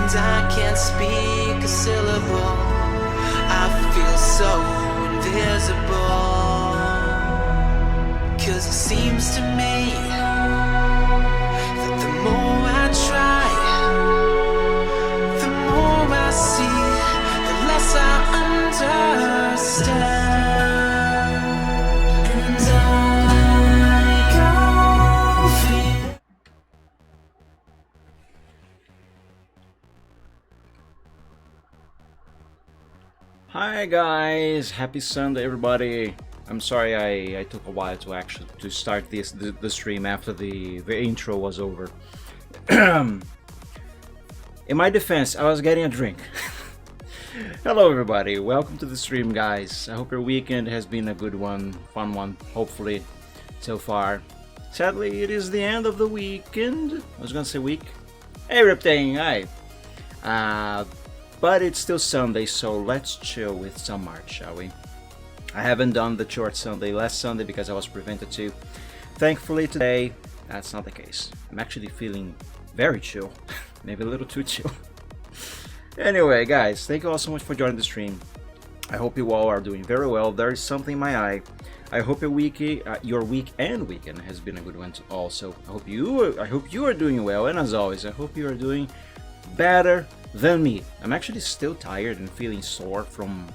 and I can't speak a syllable. I feel so invisible, 'cause it seems to me that the more I try, the more I see, the less I understand. And I go feel. Hi guys, happy Sunday everybody. I'm sorry I took a while to actually to start the stream after the intro was over. In my defense, I was getting a drink. Hello everybody, welcome to the stream guys. I hope your weekend has been a good one, fun one, hopefully, so far. Sadly, it is the end of the weekend. I was gonna say week. Hey Reptang, hi. But it's still Sunday, so let's chill with some art, shall we? I haven't done the short Sunday last Sunday because I was prevented to. Thankfully today, that's not the case. I'm actually feeling very chill, maybe a little too chill. Anyway, guys, thank you all so much for joining the stream. I hope you all are doing very well. There is something in my eye. I hope your week and weekend has been a good one also. I hope you are doing well, and as always, I hope you are doing better than me. I'm actually still tired and feeling sore from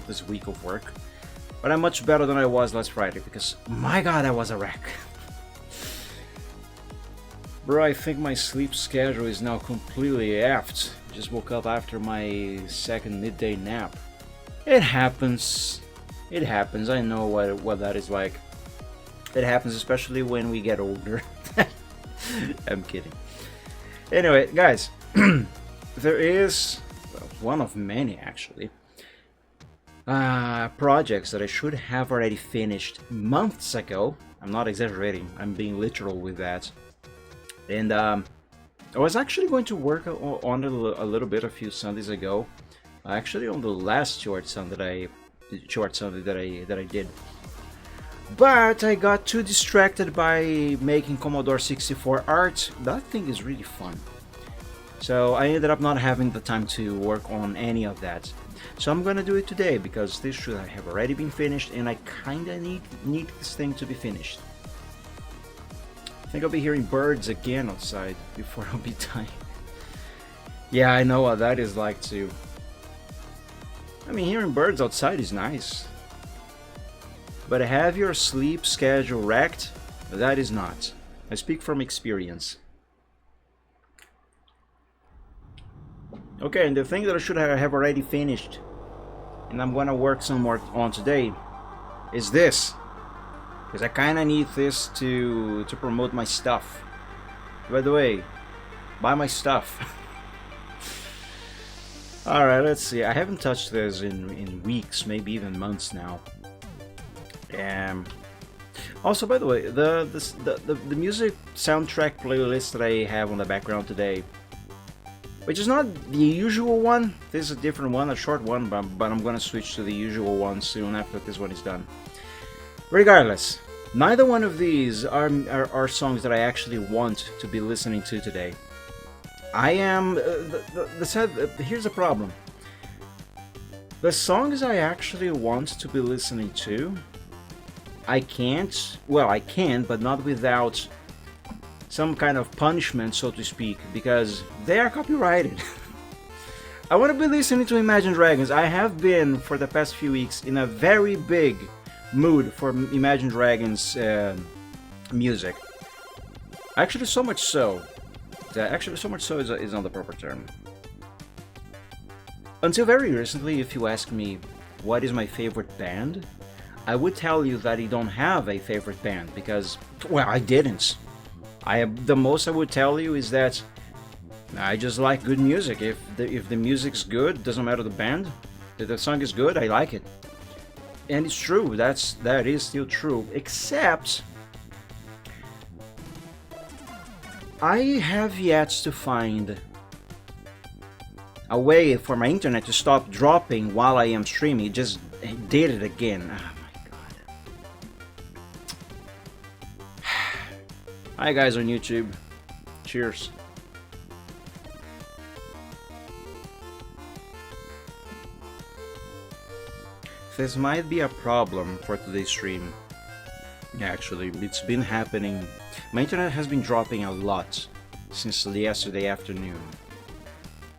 this week of work, but I'm much better than I was last Friday because my god, I was a wreck. Bro, I think my sleep schedule is now completely effed. Just woke up after my second midday nap. It happens. It happens. I know what that is like. It happens especially when we get older. I'm kidding. Anyway, guys, there is one of many actually projects that I should have already finished months ago. I'm not exaggerating, I'm being literal with that. And I was actually going to work on it a little bit a few Sundays ago, actually on the last short Sunday that I did. But I got too distracted by making Commodore 64 art. That thing is really fun. So I ended up not having the time to work on any of that. So I'm gonna do it today because this should have already been finished and I kinda need this thing to be finished. I think I'll be hearing birds again outside before I'll be done. Yeah, I know what that is like too. I mean, hearing birds outside is nice. But have your sleep schedule wrecked? That is not. I speak from experience. Okay, and the thing that I should have already finished, and I'm gonna work some more on today, is this. Because I kinda need this to promote my stuff. By the way, buy my stuff. Alright, let's see. I haven't touched this in weeks, maybe even months now. Also, by the way, the music soundtrack playlist that I have on the background today, which is not the usual one. This is a different one, a short one, but I'm gonna switch to the usual one soon after this one is done. Regardless, neither one of these are songs that I actually want to be listening to today. I am here's the problem. The songs I actually want to be listening to, I can't. Well, I can, but not without some kind of punishment, so to speak, because they are copyrighted. I want to be listening to Imagine Dragons. I have been, for the past few weeks, in a very big mood for Imagine Dragons music. Actually, so much so is not the proper term. Until very recently, if you ask me what is my favorite band, I would tell you that I don't have a favorite band because, well, I didn't. The most I would tell you is that I just like good music. If the music's good, doesn't matter the band. If the song is good, I like it. And it's true. That is still true. Except I have yet to find a way for my internet to stop dropping while I am streaming. It just did it again. Oh my god. Hi guys on YouTube. Cheers. this might be a problem for today's stream. Actually, it's been happening. My internet has been dropping a lot since yesterday afternoon.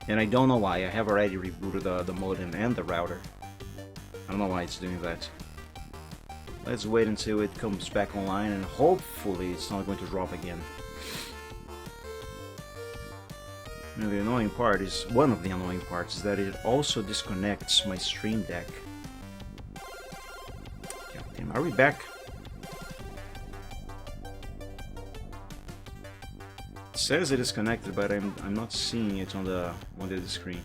And I don't know why. I have already rebooted the modem and the router. I don't know why it's doing that. Let's wait until it comes back online and hopefully it's not going to drop again. Now the annoying part is, one of the annoying parts is that it also disconnects my Stream Deck. God damn, are we back? It says it is connected, but I'm not seeing it on the screen.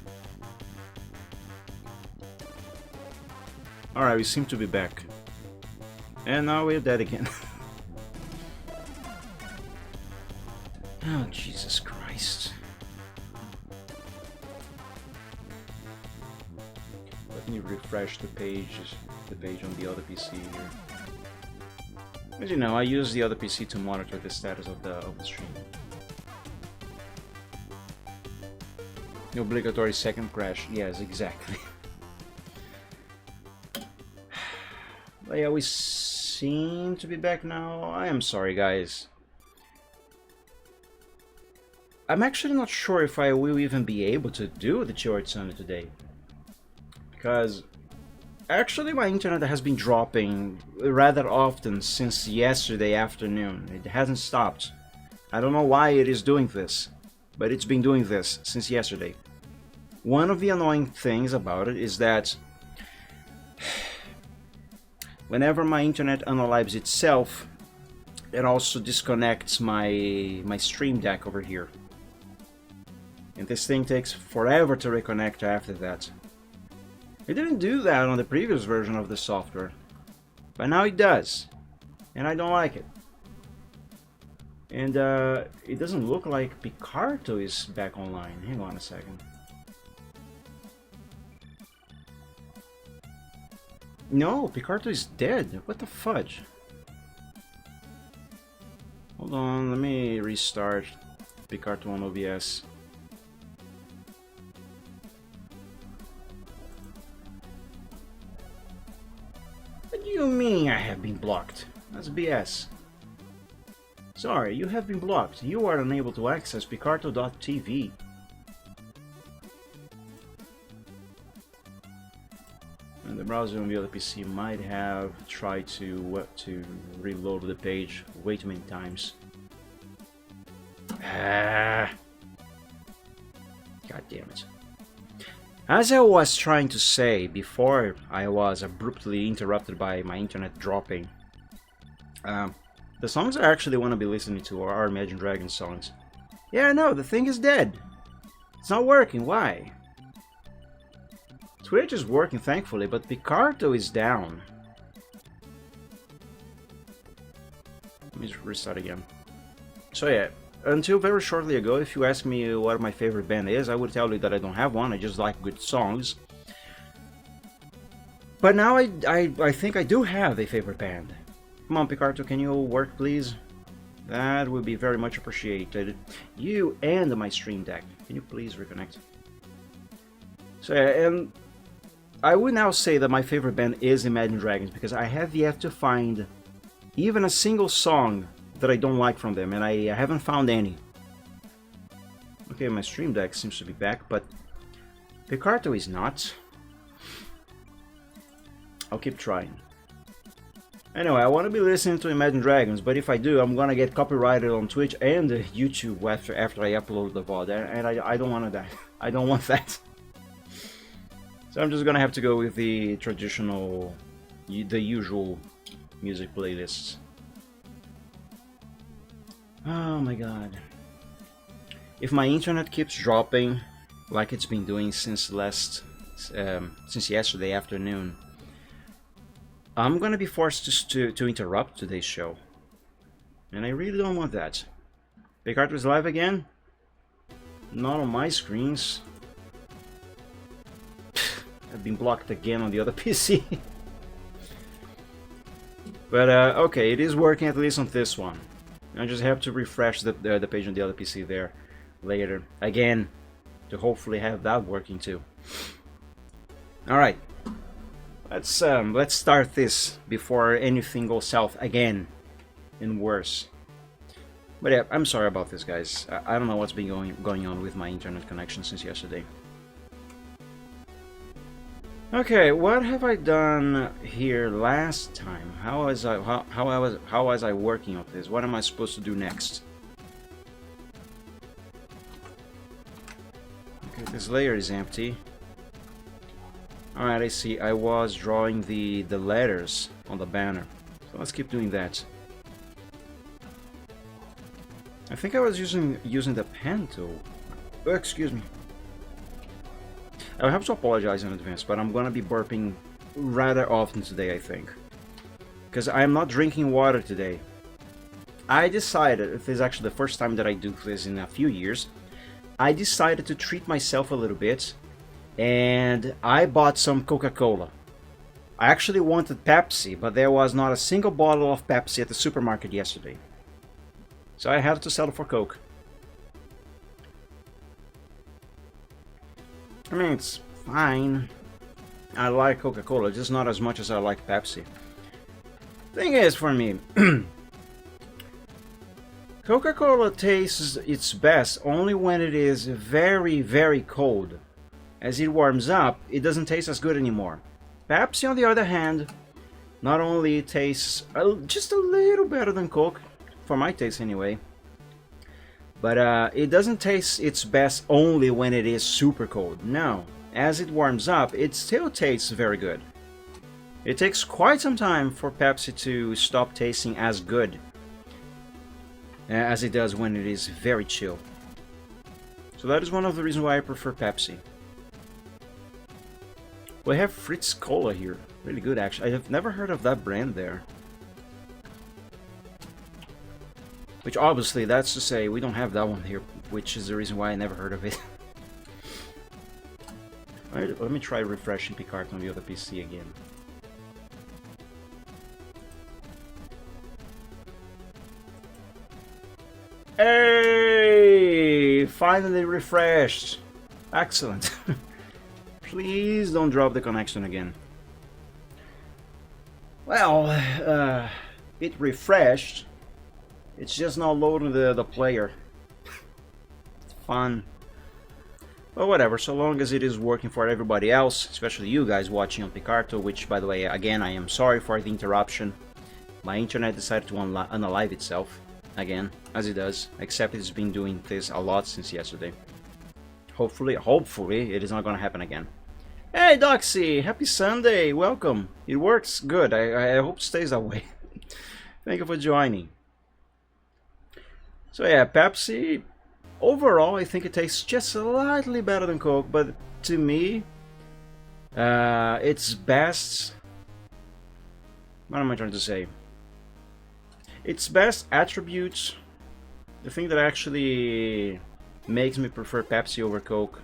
Alright, we seem to be back. And now we're dead again. Oh, Jesus Christ. Let me refresh the page on the other PC here. As you know, I use the other PC to monitor the status of the stream. The obligatory second crash. Yes, exactly. But yeah, we seem to be back now. I am sorry, guys. I'm actually not sure if I will even be able to do the Chiwart Sunday today. Because actually my internet has been dropping rather often since yesterday afternoon. It hasn't stopped. I don't know why it is doing this, but it's been doing this since yesterday. One of the annoying things about it is that whenever my internet unalives itself, it also disconnects my Stream Deck over here. And this thing takes forever to reconnect after that. It didn't do that on the previous version of the software, but now it does, and I don't like it. And it doesn't look like Picarto is back online. Hang on a second. No, Picarto is dead. What the fudge? Hold on, let me restart Picarto on OBS. What do you mean I have been blocked? That's BS. Sorry, you have been blocked. You are unable to access Picarto.tv. And the browser on the other PC might have tried to reload the page way too many times. God damn it. As I was trying to say before I was abruptly interrupted by my internet dropping, the songs I actually want to be listening to are Imagine Dragons songs. Yeah, no, the thing is dead. It's not working, why? Twitch is working thankfully, but Picarto is down. Let me restart again. So yeah, until very shortly ago, if you ask me what my favorite band is, I would tell you that I don't have one, I just like good songs. But now I think I do have a favorite band. Come on, Picarto, can you work, please? That would be very much appreciated. You and my Stream Deck. Can you please reconnect? So yeah, and I would now say that my favorite band is Imagine Dragons because I have yet to find even a single song that I don't like from them, and I haven't found any. Okay, my Stream Deck seems to be back, but Picarto is not. I'll keep trying. Anyway, I want to be listening to Imagine Dragons, but if I do, I'm gonna get copyrighted on Twitch and YouTube after I upload the VOD, and I don't want that. I don't want that. So I'm just gonna have to go with the traditional, the usual music playlists. Oh my god. If my internet keeps dropping like it's been doing since yesterday afternoon, I'm gonna be forced to interrupt today's show. And I really don't want that. Picarto is live again? Not on my screens. I've been blocked again on the other PC. But okay, it is working at least on this one. I just have to refresh the page on the other PC there later again to hopefully have that working too. Alright, Let's start this before anything goes south again and worse. But yeah, I'm sorry about this, guys. I don't know what's been going on with my internet connection since yesterday. Okay, what have I done here last time? How was I working on this? What am I supposed to do next? Okay, this layer is empty. Alright, I see. I was drawing the letters on the banner. So let's keep doing that. I think I was using the pen tool. Oh, excuse me. I have to apologize in advance, but I'm gonna be burping rather often today, I think. Because I'm not drinking water today. I decided, this is actually the first time that I do this in a few years, I decided to treat myself a little bit. And I bought some Coca-Cola. I actually wanted Pepsi, but there was not a single bottle of Pepsi at the supermarket yesterday. So I had to settle for Coke. I mean, it's fine. I like Coca-Cola, just not as much as I like Pepsi. Thing is, for me, Coca-Cola tastes its best only when it is very, very cold. As it warms up, it doesn't taste as good anymore. Pepsi, on the other hand, not only tastes just a little better than Coke, for my taste anyway, but it doesn't taste its best only when it is super cold. No, as it warms up, it still tastes very good. It takes quite some time for Pepsi to stop tasting as good as it does when it is very chill. So that is one of the reasons why I prefer Pepsi. We have Fritz Cola here. Really good, actually. I have never heard of that brand there. Which obviously, that's to say, we don't have that one here, which is the reason why I never heard of it. Alright, let me try refreshing Picard on the other PC again. Hey! Finally refreshed! Excellent. Please don't drop the connection again. Well, it refreshed. It's just not loading the player. It's fun. But whatever, so long as it is working for everybody else, especially you guys watching on Picarto, which, by the way, again, I am sorry for the interruption. My internet decided to unalive itself, again, as it does, except it's been doing this a lot since yesterday. Hopefully, it is not going to happen again. Hey Doxy, happy Sunday, welcome. It works good, I hope it stays that way. Thank you for joining. So yeah, Pepsi, overall I think it tastes just slightly better than Coke, but to me, its best, what am I trying to say? Its best attributes, the thing that actually makes me prefer Pepsi over Coke,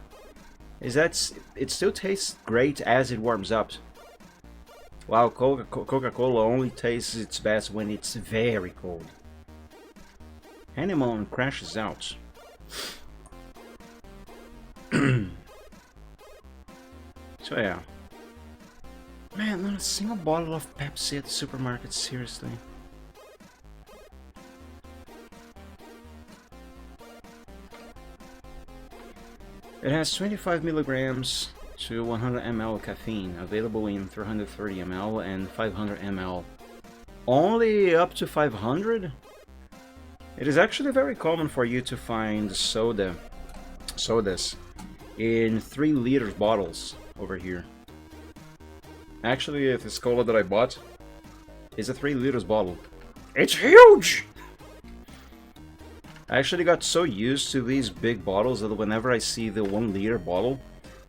is that it still tastes great as it warms up. While Coca-Cola only tastes its best when it's very cold. Animal crashes out. So yeah. Man, not a single bottle of Pepsi at the supermarket, seriously. It has 25 milligrams to 100 ml caffeine, available in 330 ml and 500 ml. Only up to 500? It is actually very common for you to find sodas in 3 liter bottles over here. Actually, this cola that I bought is a 3 liters bottle. It's huge! I actually got so used to these big bottles that whenever I see the 1 liter bottle,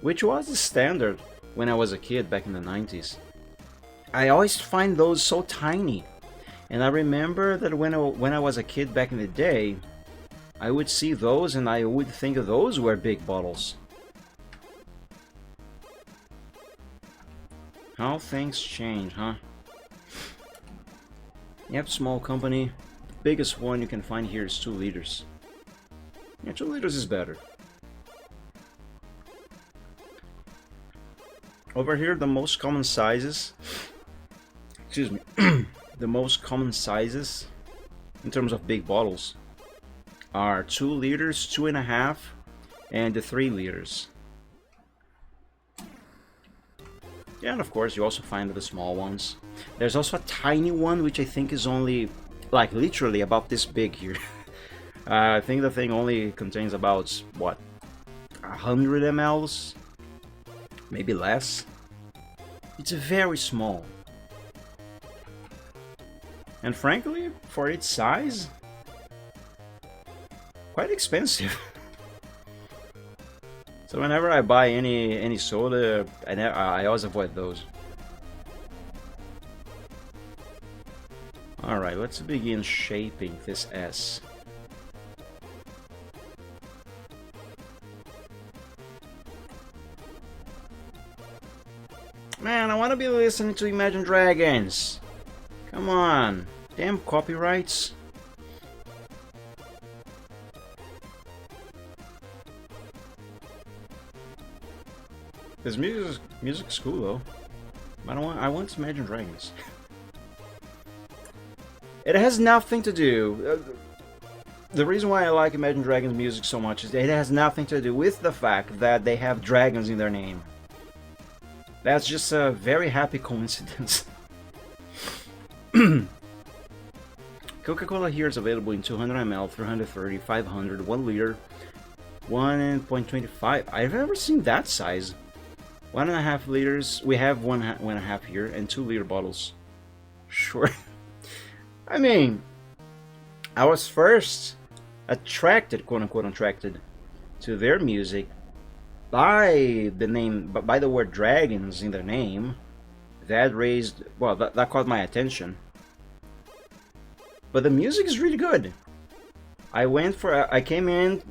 which was the standard when I was a kid back in the 90s, I always find those so tiny. And I remember that when I was a kid back in the day, I would see those and I would think those were big bottles. How things change, huh? Yep, small company. The biggest one you can find here is 2 liters. Yeah, 2 liters is better. Over here, the most common sizes, excuse me, the most common sizes in terms of big bottles are 2 liters, 2.5, and the 3 liters. Yeah, and of course you also find the small ones. There's also a tiny one which I think is only, like, literally about this big here. I think the thing only contains about, what, 100 mLs? Maybe less. It's very small. And frankly, for its size, quite expensive. So whenever I buy any soda, I always avoid those. Alright, let's begin shaping this S. Man, I want to be listening to Imagine Dragons. Come on. Damn copyrights. This music's cool though. But I want Imagine Dragons. It has nothing to do. The reason why I like Imagine Dragons music so much is it has nothing to do with the fact that they have dragons in their name. That's just a very happy coincidence. Coca-Cola here is available in 200 ml, 330, 500, 1 liter, 1.25. I've never seen that size. 1.5 liters. We have 1.5 here, and 2 liter bottles. Sure. I mean, I was first attracted, quote unquote, attracted to their music by the name, by the word dragons in their name. That raised, well, that caught my attention. But the music is really good. I came in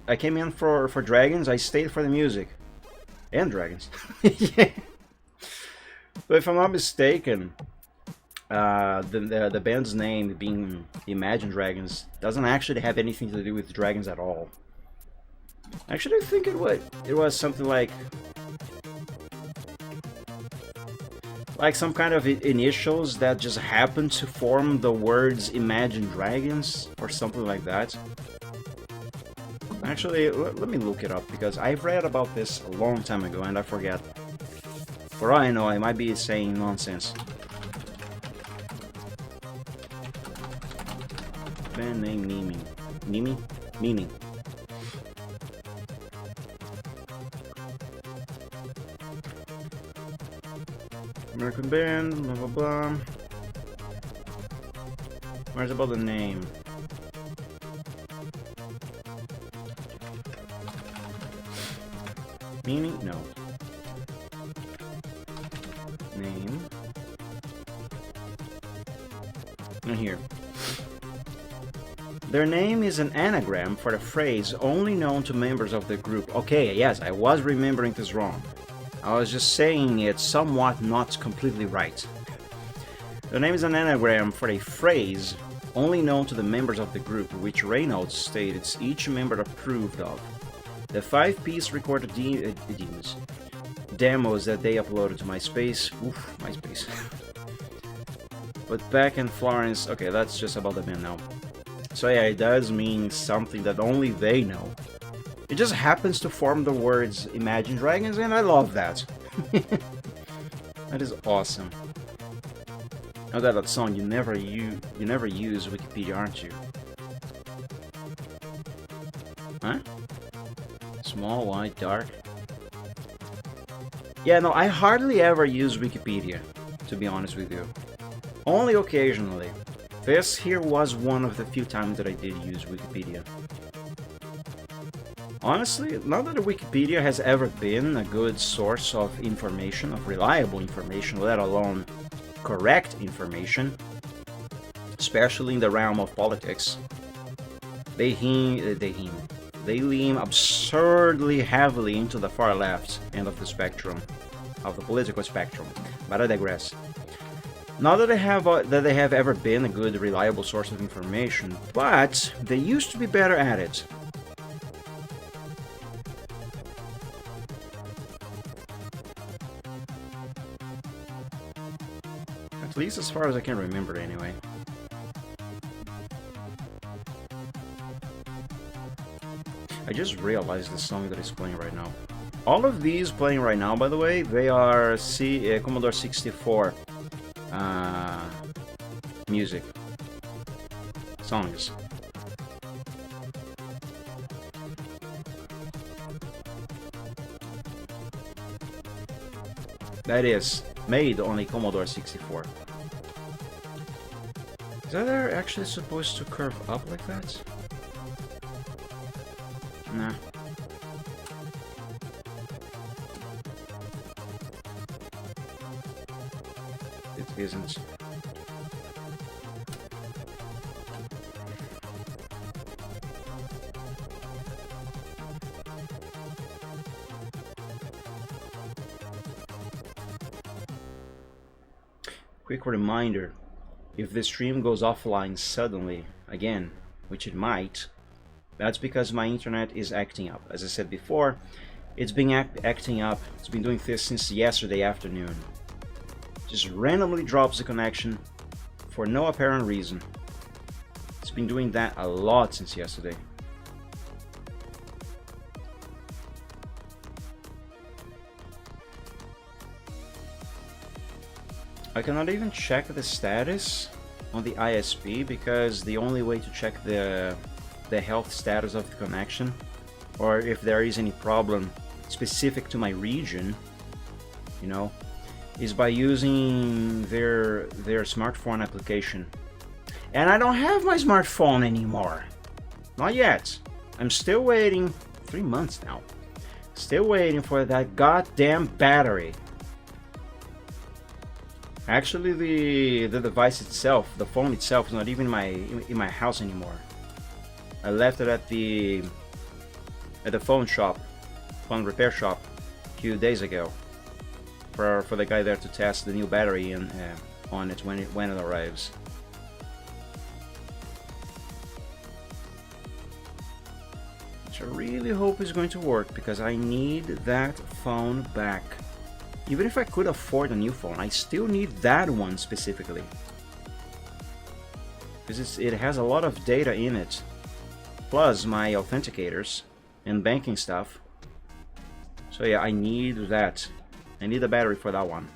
for dragons. I stayed for the music and dragons. Yeah. But if I'm not mistaken, the band's name being Imagine Dragons doesn't actually have anything to do with dragons at all. Actually, I think it was something like some kind of initials that just happened to form the words Imagine Dragons or something like that. Actually, let me look it up because I've read about this a long time ago and I forget. For all I know, I might be saying nonsense. Band name Mimi. Mimi? Mimi. American band, blah blah blah. Where's about the name? Meaning? No. Name. And here. Their name is an anagram for the phrase only known to members of the group. Okay, yes, I was remembering this wrong. I was just saying it somewhat not completely right. The name is an anagram for a phrase only known to the members of the group, which Reynolds stated each member approved of. The 5-piece recorded demos that they uploaded to MySpace. Oof, MySpace. But back in Florence, okay, that's just about the band now. So yeah, it does mean something that only they know. It just happens to form the words Imagine Dragons, and I love that. That is awesome. I got that song. You never use Wikipedia, aren't you? Huh? Small, wide, dark. Yeah, no, I hardly ever use Wikipedia, to be honest with you. Only occasionally. This here was one of the few times that I did use Wikipedia. Honestly, not that Wikipedia has ever been a good source of information, of reliable information, let alone correct information, especially in the realm of politics. They lean absurdly heavily into the far left end of the spectrum, of the political spectrum, but I digress. Not that they have ever been a good, reliable source of information, but they used to be better at it. At least as far as I can remember, anyway. I just realized the song that is playing right now. All of these playing right now, by the way, they are Commodore 64 music songs. That is made on a Commodore 64. Is that actually supposed to curve up like that? Nah. It isn't. Quick reminder, if the stream goes offline suddenly, again, which it might, that's because my internet is acting up. As I said before, it's been acting up. It's been doing this since yesterday afternoon. Just randomly drops the connection for no apparent reason. It's been doing that a lot since yesterday. I cannot even check the status on the ISP because the only way to check the health status of the connection, or if there is any problem specific to my region, you know, is by using their smartphone application. And I don't have my smartphone anymore. Not yet. I'm still waiting. 3 months now. Still waiting for that goddamn battery. Actually, the device itself, the phone itself, is not even in my house anymore. I left it at the phone shop, phone repair shop, a few days ago, for the guy there to test the new battery on it when it arrives. Which I really hope is going to work because I need that phone back. Even if I could afford a new phone, I still need that one specifically. Because it has a lot of data in it. Plus my authenticators and banking stuff. So yeah, I need that. I need a battery for that one.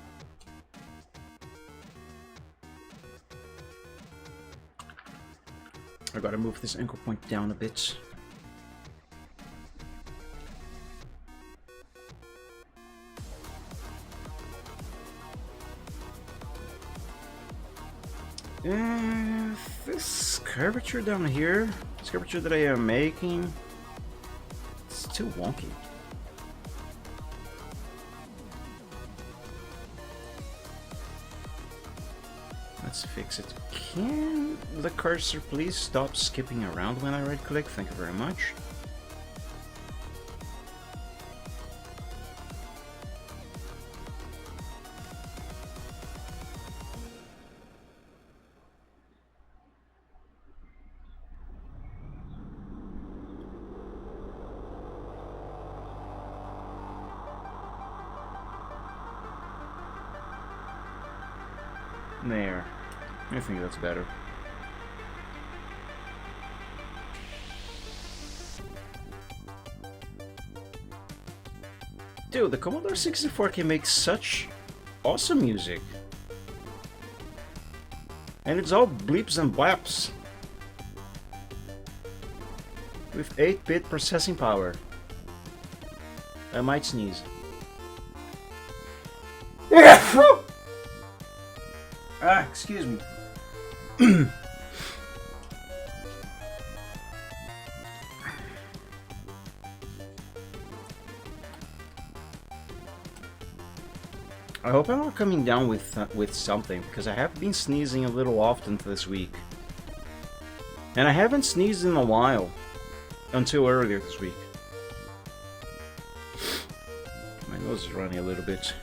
I gotta move this anchor point down a bit. This curvature down here, this curvature that I am making, it's too wonky. Let's fix it. Can the cursor please stop skipping around when I right click? Thank you very much. There. I think that's better. Dude, the Commodore 64 can make such awesome music. And it's all bleeps and blaps. With 8-bit processing power. I might sneeze. Excuse me. I hope I'm not coming down with something, because I have been sneezing a little often this week. And I haven't sneezed in a while. Until earlier this week. My nose is running a little bit.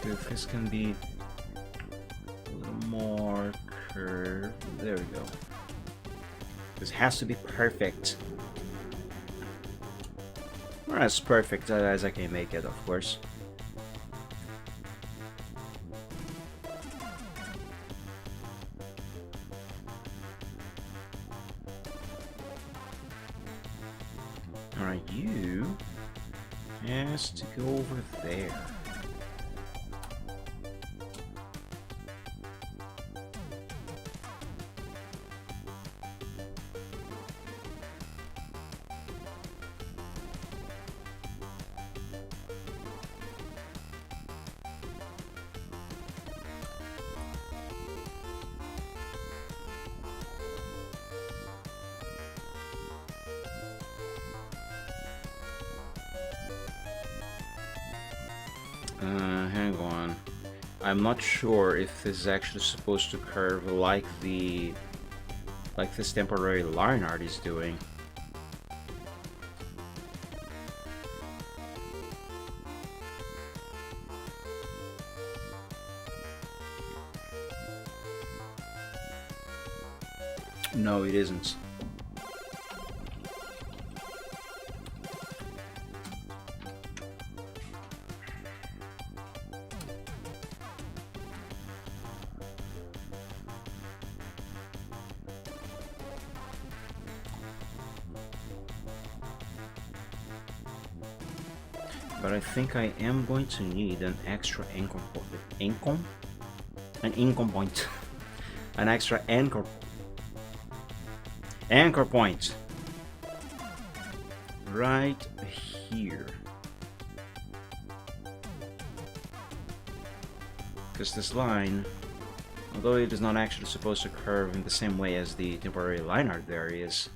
If this can be a little more curved. There we go. This has to be perfect. as perfect as I can make it, of course. Alright, you has to go over there. Hang on. I'm not sure if this is actually supposed to curve like this temporary line art is doing. No, it isn't. But I think I am going to need an extra anchor point. An income point. An extra anchor point. Right here. Because this line, although it is not actually supposed to curve in the same way as the temporary line art there is,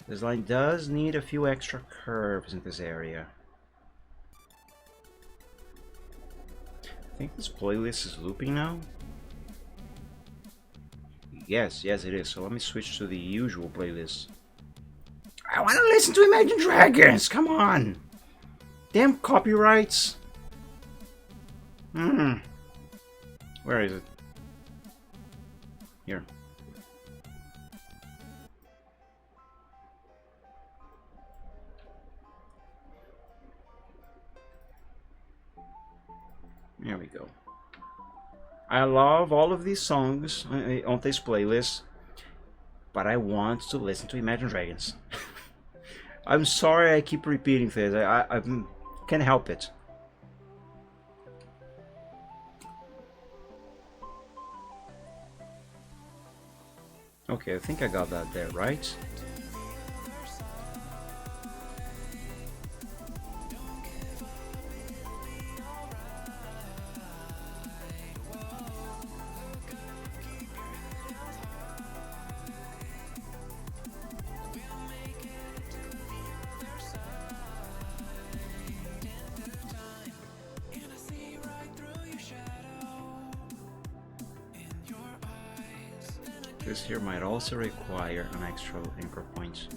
this line does need a few extra curves in this area. I think this playlist is looping now. Yes, it is. So let me switch to the usual playlist. I want to listen to Imagine Dragons. Come on, damn copyrights. Where is it? Here. There we go. I love all of these songs on this playlist, but I want to listen to Imagine Dragons. I'm sorry I keep repeating this. I can't help it. Okay, I think I got that there, right? This here might also require an extra anchor point.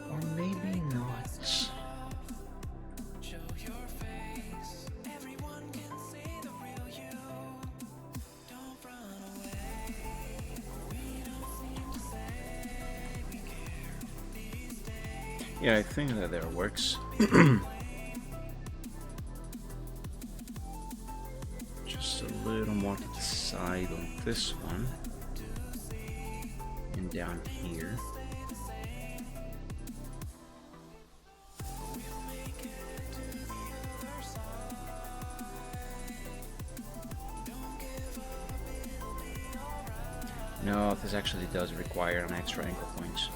Or maybe not. Yeah, I think that works. Just a little more to the side on this one. And down here. No, this actually does require an extra anchor point.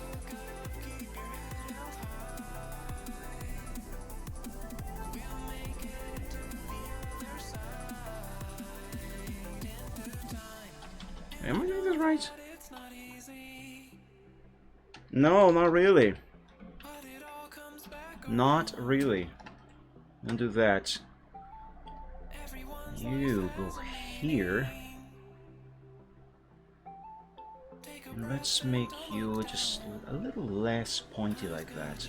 Am I doing this right? No, not really. Not really. Don't do that. You go here. And let's make you just a little less pointy like that.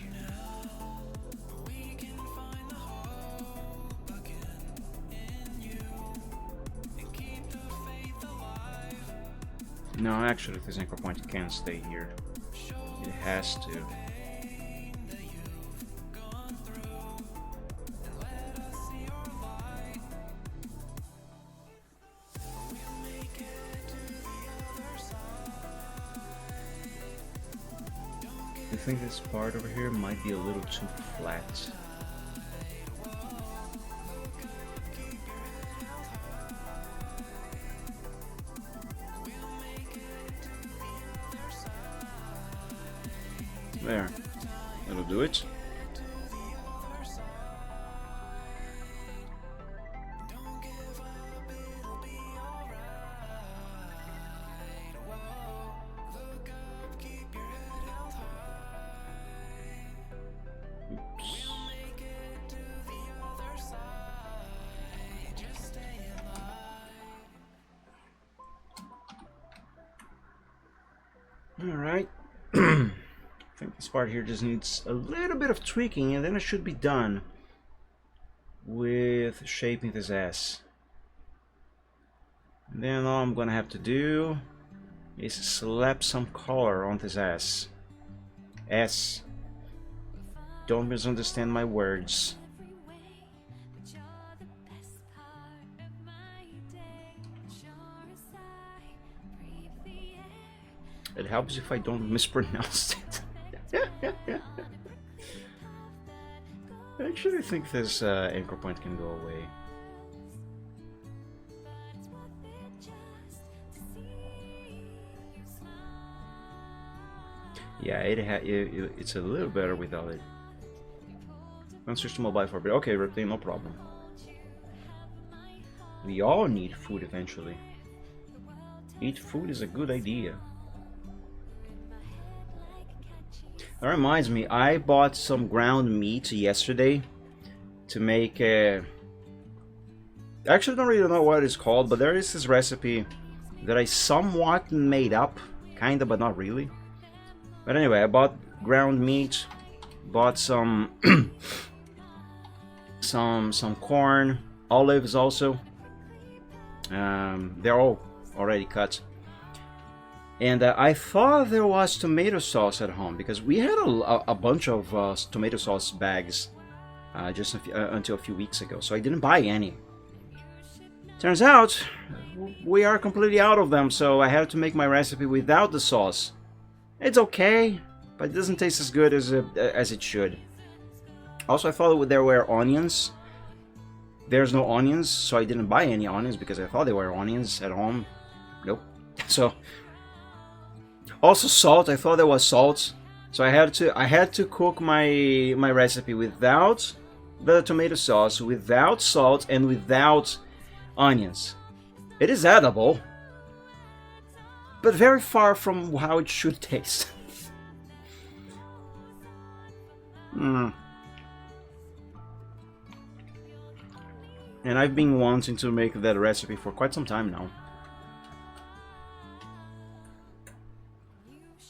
No, actually, this anchor point can't stay here. It has to. think this part over here might be a little too flat. There, that'll do it. Alright. I think this part here just needs a little bit of tweaking and then it should be done with shaping this ass. And then all I'm gonna have to do is slap some color on this ass. S. Don't misunderstand my words. It helps if I don't mispronounce it. Actually, I think this anchor point can go away. Yeah, it's a little better without it. I'll switch to mobile for a bit. Okay, Reptile, no problem. We all need food eventually. Eat food is a good idea. That reminds me, I bought some ground meat yesterday to make a... I actually don't really know what it's called, but there is this recipe that I somewhat made up, kinda, but not really. But anyway, I bought ground meat, bought some some corn, olives also. They're all already cut. And I thought there was tomato sauce at home because we had a bunch of tomato sauce bags just until a few weeks ago, so I didn't buy any. Turns out we are completely out of them, so I had to make my recipe without the sauce. It's okay, but it doesn't taste as good as it should. Also, I thought there were onions. There's no onions, so I didn't buy any onions because I thought there were onions at home. Nope. So. Also salt, I thought there was salt, so I had to cook my recipe without the tomato sauce, without salt, and without onions. It is edible, but very far from how it should taste. And I've been wanting to make that recipe for quite some time now.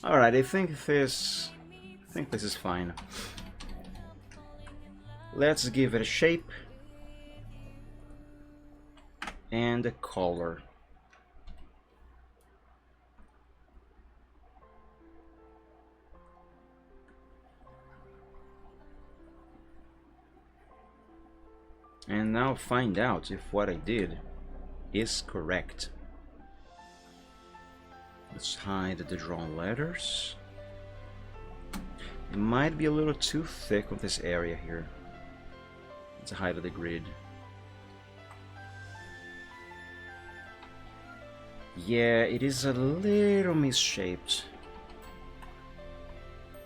Alright, I think this is fine. Let's give it a shape and a color. And now find out if what I did is correct. Let's hide the drawn letters. It might be a little too thick on this area here. Let's hide the grid. Yeah, it is a little misshaped.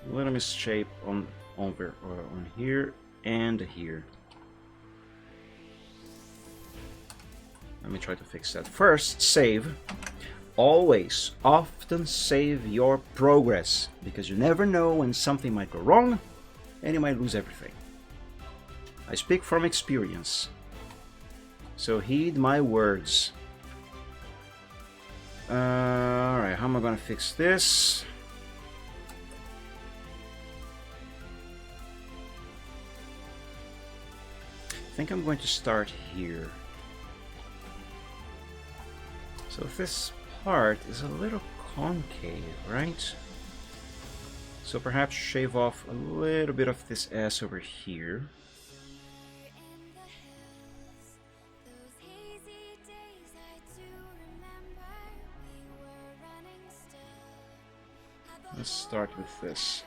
A little misshaped on here and here. Let me try to fix that. First, save. Always, often save your progress, because you never know when something might go wrong and you might lose everything. I speak from experience, so heed my words. Alright, how am I gonna fix this? I think I'm going to start here. So this part is a little concave, right? So perhaps shave off a little bit of this ass over here. Let's start with this.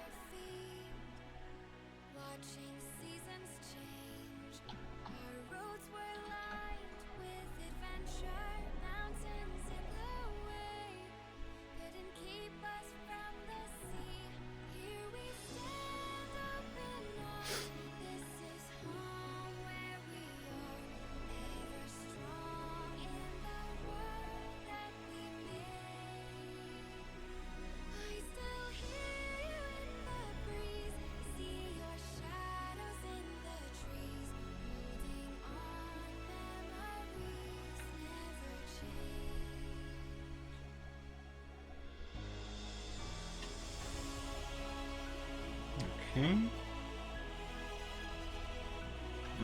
Okay.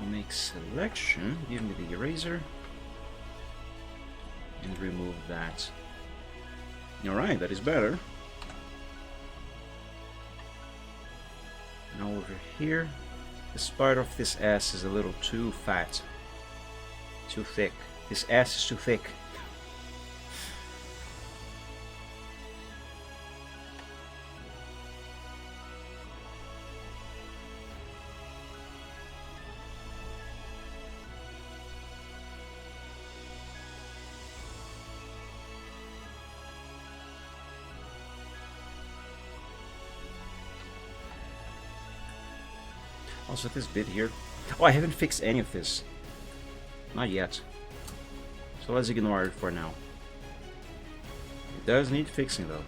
I'll make selection. Give me the eraser. And remove that. Alright, that is better. Now over here, this part of this S is a little too fat. Too thick. This S is too thick. Also this bit here. Oh, I haven't fixed any of this. Not yet. So let's ignore it for now. It does need fixing though.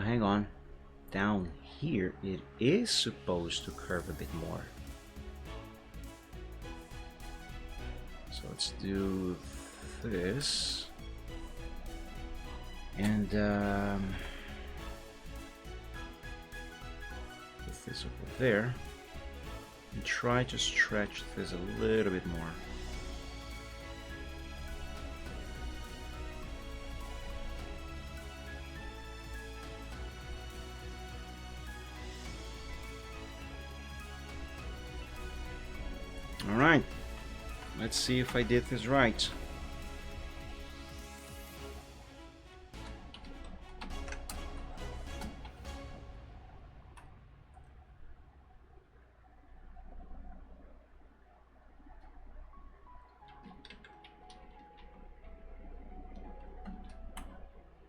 Hang on. Down here, it is supposed to curve a bit more. So let's do this. And put this over there. And try to stretch this a little bit more. Alright, let's see if I did this right.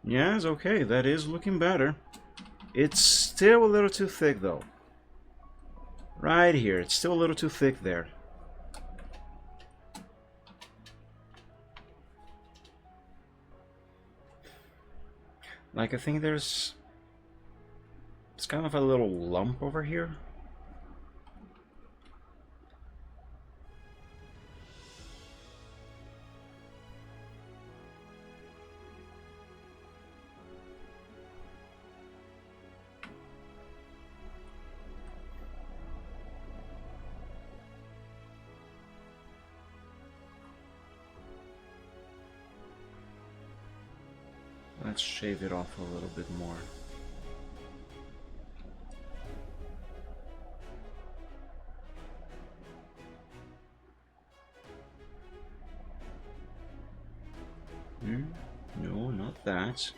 Yes, okay, that is looking better. It's still a little too thick though. Right here, it's still a little too thick there. Like, I think it's kind of a little lump over here. Let's shave it off a little bit more. No, not that.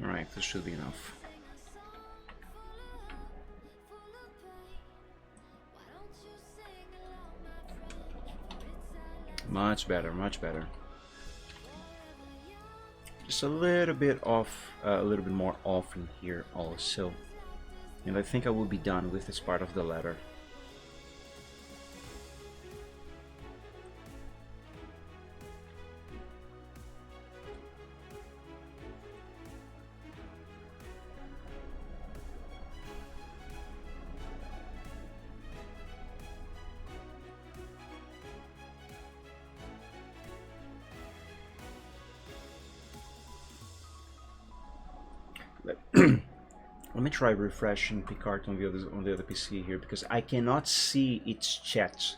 Alright, this should be enough. Much better, much better. Just a little bit off, a little bit more off in here also. And I think I will be done with this part of the letter. Let me try refreshing Picart on the other PC here, because I cannot see its chat.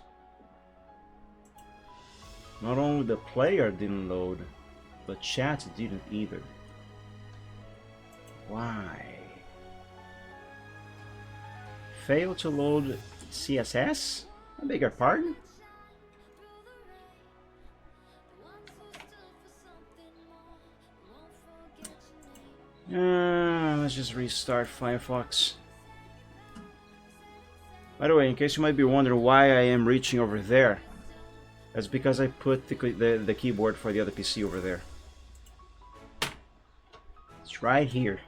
Not only the player didn't load, but chat didn't either. Why? Failed to load CSS? I beg your pardon? Let's just restart Firefox. By the way, in case you might be wondering why I am reaching over there, that's because I put the keyboard for the other PC over there. It's right here.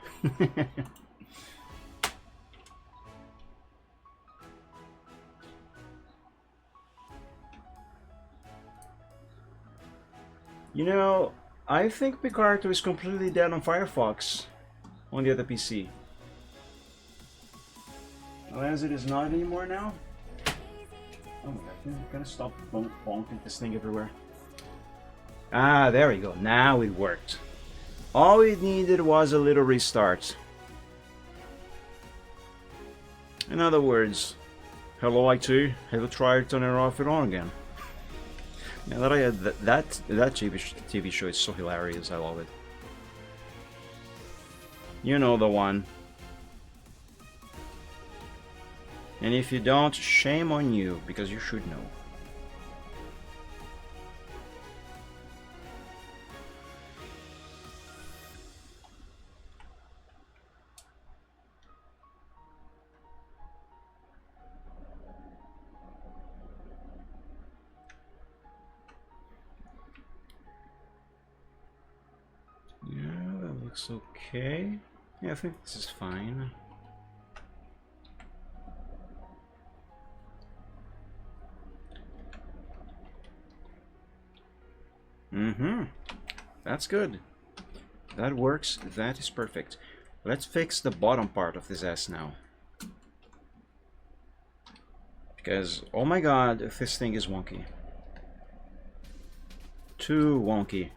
You know, I think Picarto is completely dead on Firefox on the other PC. Unless it is not anymore now. Oh my god, I'm gonna stop bonking this thing everywhere. Ah, there we go. Now it worked. All it needed was a little restart. In other words, hello I2, have you tried turning it off and on again? Now that I had that TV show is so hilarious, I love it. You know the one. And if you don't, shame on you, because you should know. Yeah, that looks okay. Yeah, I think this is fine. That's good. That works. That is perfect. Let's fix the bottom part of this S now. Because, oh my god, this thing is wonky. Too wonky.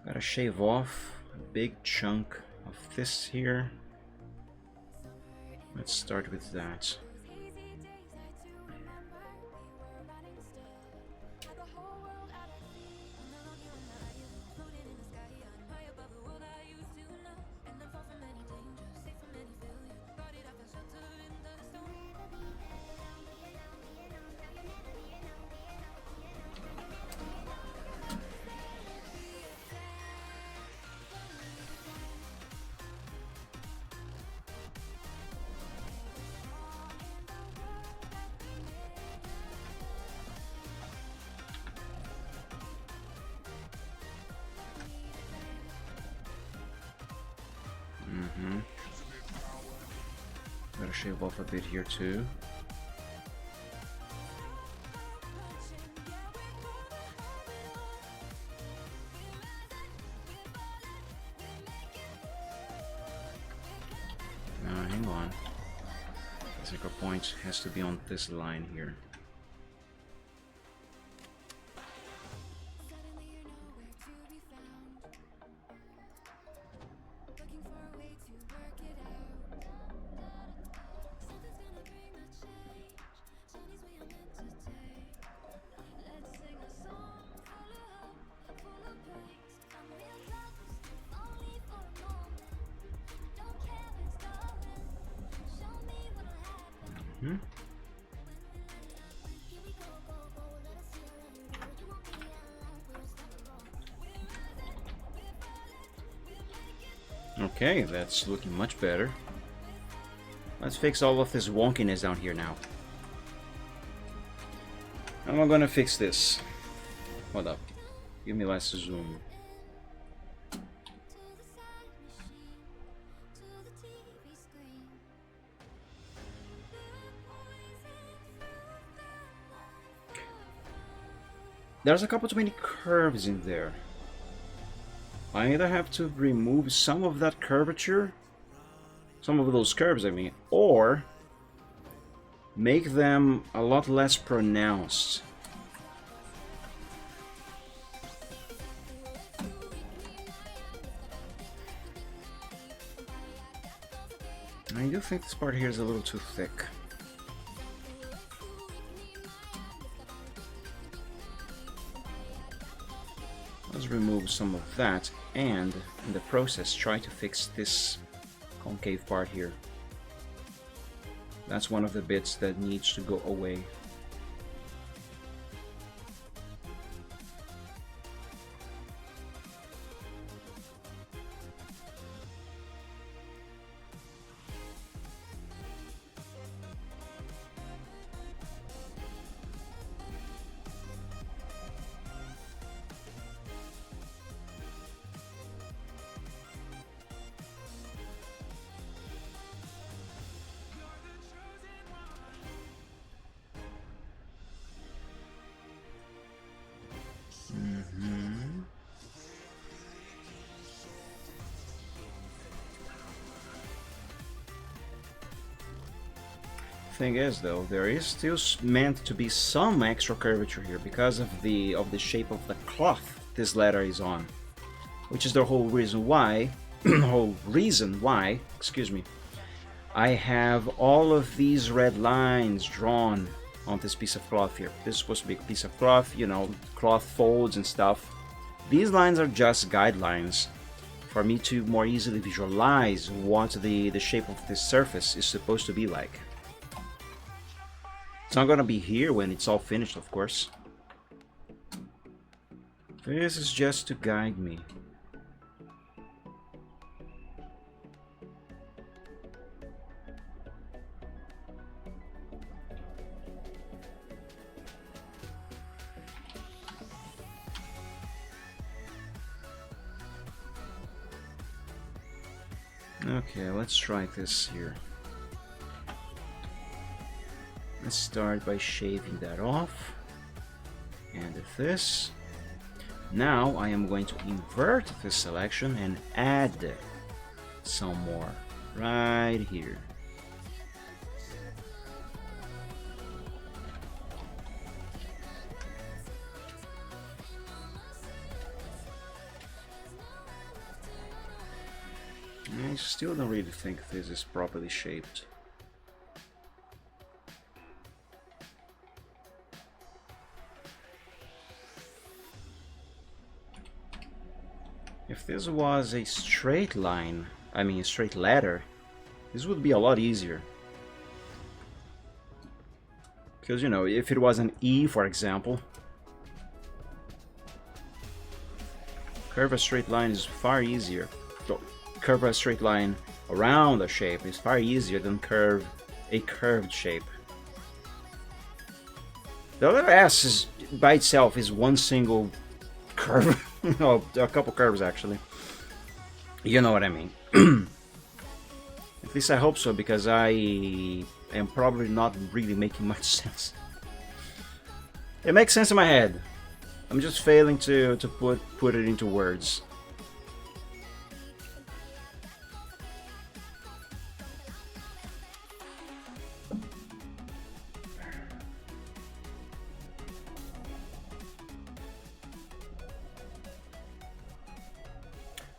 Gotta shave off a big chunk of this here. Let's start with that. Gotta shave off a bit here too. Now hang on. The anchor point has to be on this line here. Okay, that's looking much better. Let's fix all of this wonkiness down here now. How am I gonna fix this? Hold up. Give me less zoom. There's a couple too many curves in there. I either have to remove some of that curvature, some of those curves I mean, or make them a lot less pronounced. I do think this part here is a little too thick. Let's remove some of that and in the process try to fix this concave part here. That's one of the bits that needs to go away. thing is, though, there is still meant to be some extra curvature here because of the shape of the cloth this letter is on, which is the whole reason why, excuse me, I have all of these red lines drawn on this piece of cloth here. This is supposed to be a piece of cloth, you know, cloth folds and stuff. These lines are just guidelines for me to more easily visualize what the shape of this surface is supposed to be like. It's not gonna be here when it's all finished, of course. This is just to guide me. Okay, let's try this here. Let's start by shaving that off. And this. Now I am going to invert this selection and add some more right here. I still don't really think this is properly shaped. If this was a straight line, I mean a straight ladder, this would be a lot easier. Because, you know, if it was an E, for example, curve a straight line is far easier. Curve a straight line around a shape is far easier than curve a curved shape. The other S is by itself is one single curve. No, a couple curves actually. You know what I mean. At least I hope so, because I am probably not really making much sense. It makes sense in my head. I'm just failing to put it into words.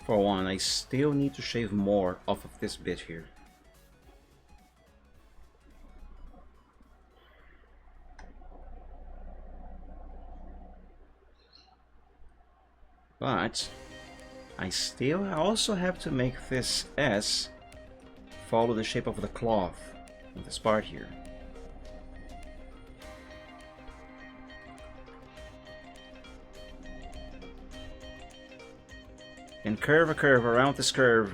For one, I still need to shave more off of this bit here. But I also have to make this S follow the shape of the cloth in this part here. And curve a curve around this curve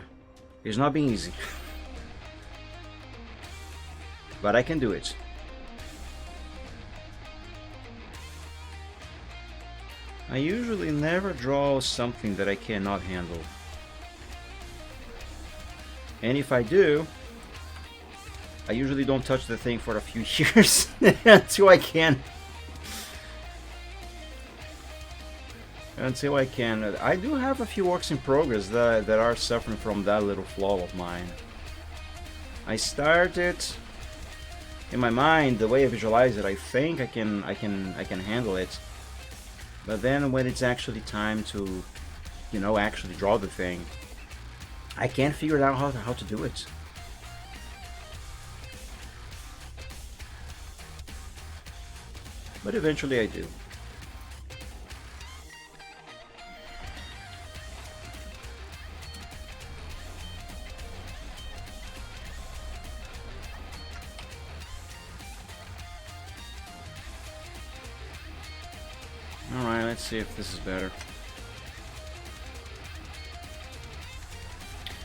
is not being easy. But I can do it. I usually never draw something that I cannot handle. And if I do, I usually don't touch the thing for a few years until I can. Until I can. I do have a few works in progress that are suffering from that little flaw of mine. I started in my mind, the way I visualize it, I think I can handle it. But then when it's actually time to, you know, actually draw the thing, I can't figure out how to do it. But eventually I do. Alright, let's see if this is better.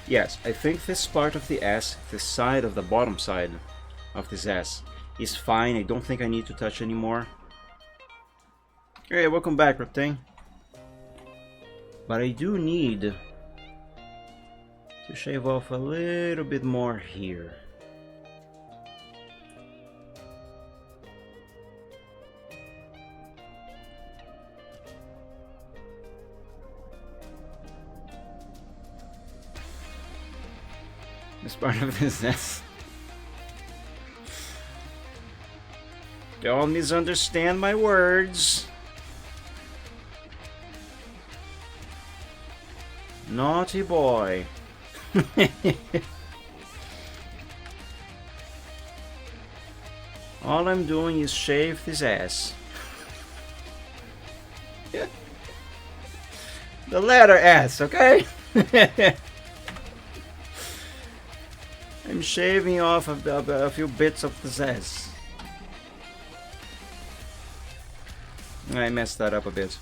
Yes, I think this part of the S, this side of the bottom side of this S, is fine. I don't think I need to touch anymore. Hey, welcome back, Reptang. But I do need to shave off a little bit more here. This part of this S. Don't misunderstand my words. Naughty boy. All I'm doing is shave his ass. The letter S, okay? I'm shaving off a few bits of the S. I messed that up a bit.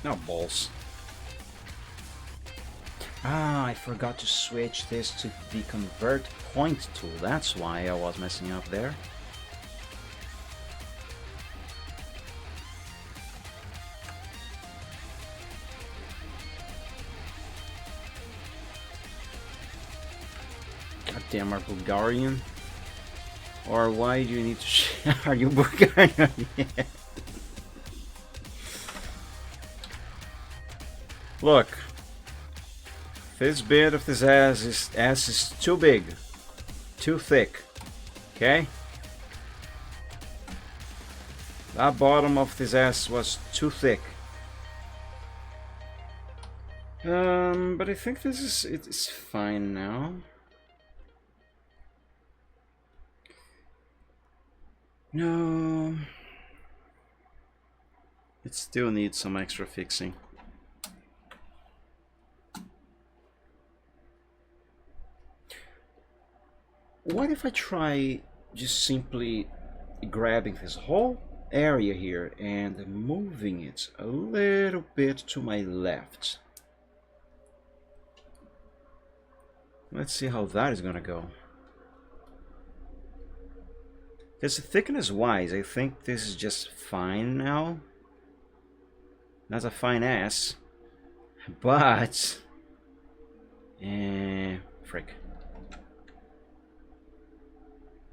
No balls. Ah, I forgot to switch this to the convert point tool. That's why I was messing up there. Goddamn, are Bulgarian? Or why do you need to? Are you Bulgarian? Yeah. Look, this bit of this ass is too big, too thick, okay? That bottom of this ass was too thick. But I think it's fine now. No, it still needs some extra fixing. What if I try just simply grabbing this whole area here and moving it a little bit to my left? Let's see how that is gonna go. Because thickness wise, I think this is just fine now. Not a fine ass, but frick.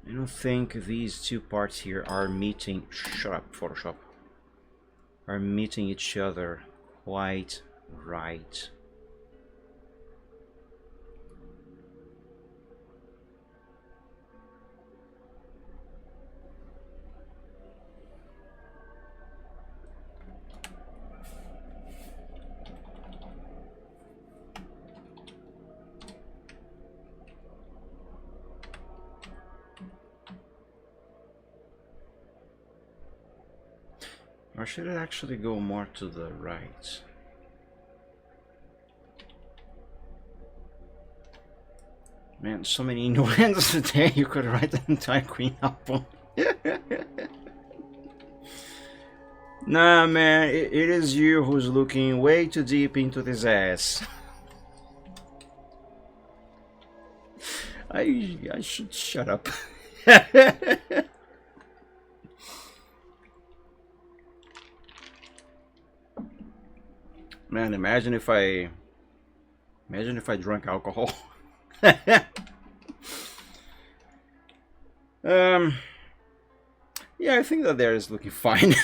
I don't think these two parts here are meeting. Shut up, Photoshop. Are meeting each other quite right. Or should it actually go more to the right? Man, so many innuendos today, you could write an entire Green Apple. Nah, man, it is you who's looking way too deep into this ass. I should shut up. Man, imagine if I drank alcohol. Yeah, I think that there is looking fine.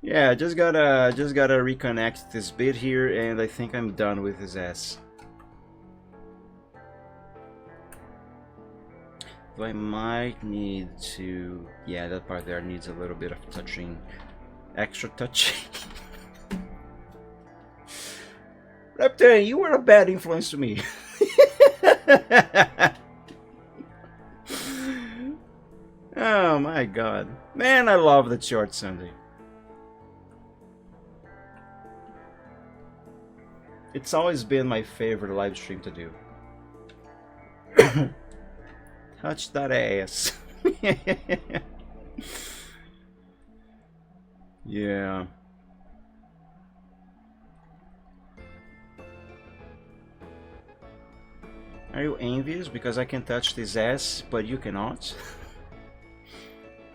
Yeah, just gotta reconnect this bit here, and I think I'm done with his ass. So I might need to... yeah, that part there needs a little bit of touching. Extra touching. Reptilian, you were a bad influence to me. Oh my god. Man, I love the short Sunday. It's always been my favorite live stream to do. Touch that ass. Yeah. Are you envious because I can touch this ass, but you cannot?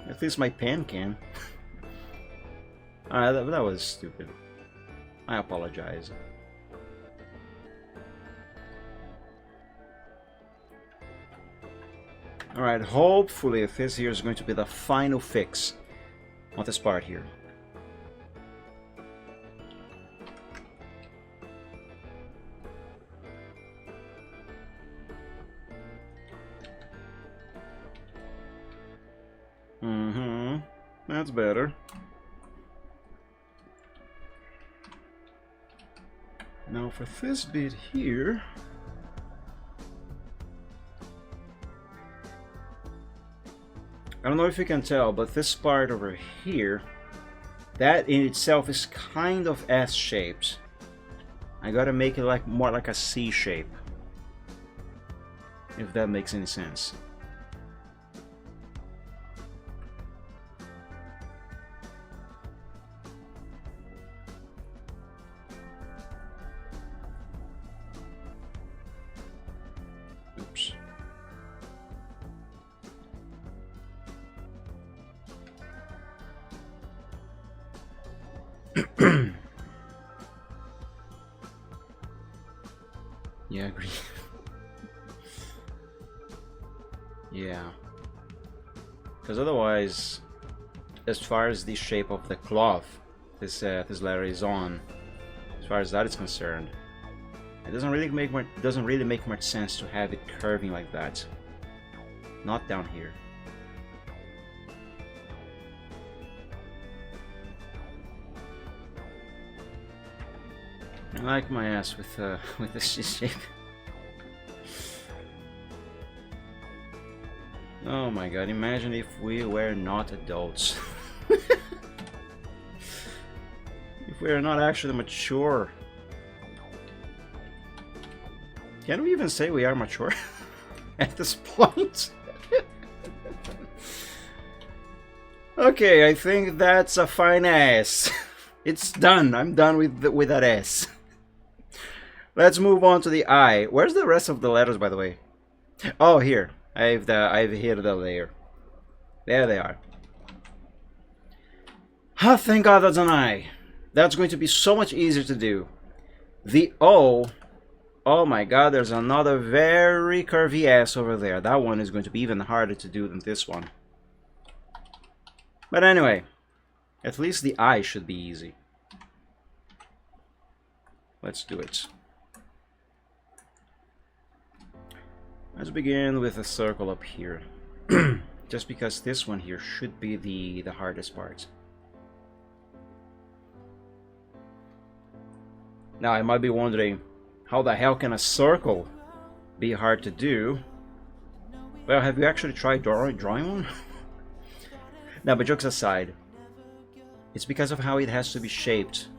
At least my pen can. That was stupid. I apologize. Alright, hopefully this here is going to be the final fix. on this part here. That's better. Now for this bit here, I don't know if you can tell, but this part over here, that in itself is kind of S-shaped. I gotta make it like more like a C shape, if that makes any sense. Oops. Yeah, agree. Yeah. Because otherwise, as far as the shape of the cloth this letter is on, as far as that is concerned, it doesn't really make much sense to have it curving like that. Not down here. I like my ass with this shape. Oh my god, imagine if we were not adults. If we are not actually mature. Can we even say we are mature at this point? Okay, I think that's a fine ass. It's done. I'm done with that ass. Let's move on to the I. Where's the rest of the letters, by the way? Oh, here. I've hit the layer. There they are. Oh, thank God that's an I. That's going to be so much easier to do. The O. Oh my God, there's another very curvy S over there. That one is going to be even harder to do than this one. But anyway, at least the I should be easy. Let's do it. Let's begin with a circle up here. Just because this one here should be the hardest part. Now I might be wondering, how the hell can a circle be hard to do? Well, have you actually tried drawing one? Now, but jokes aside, it's because of how it has to be shaped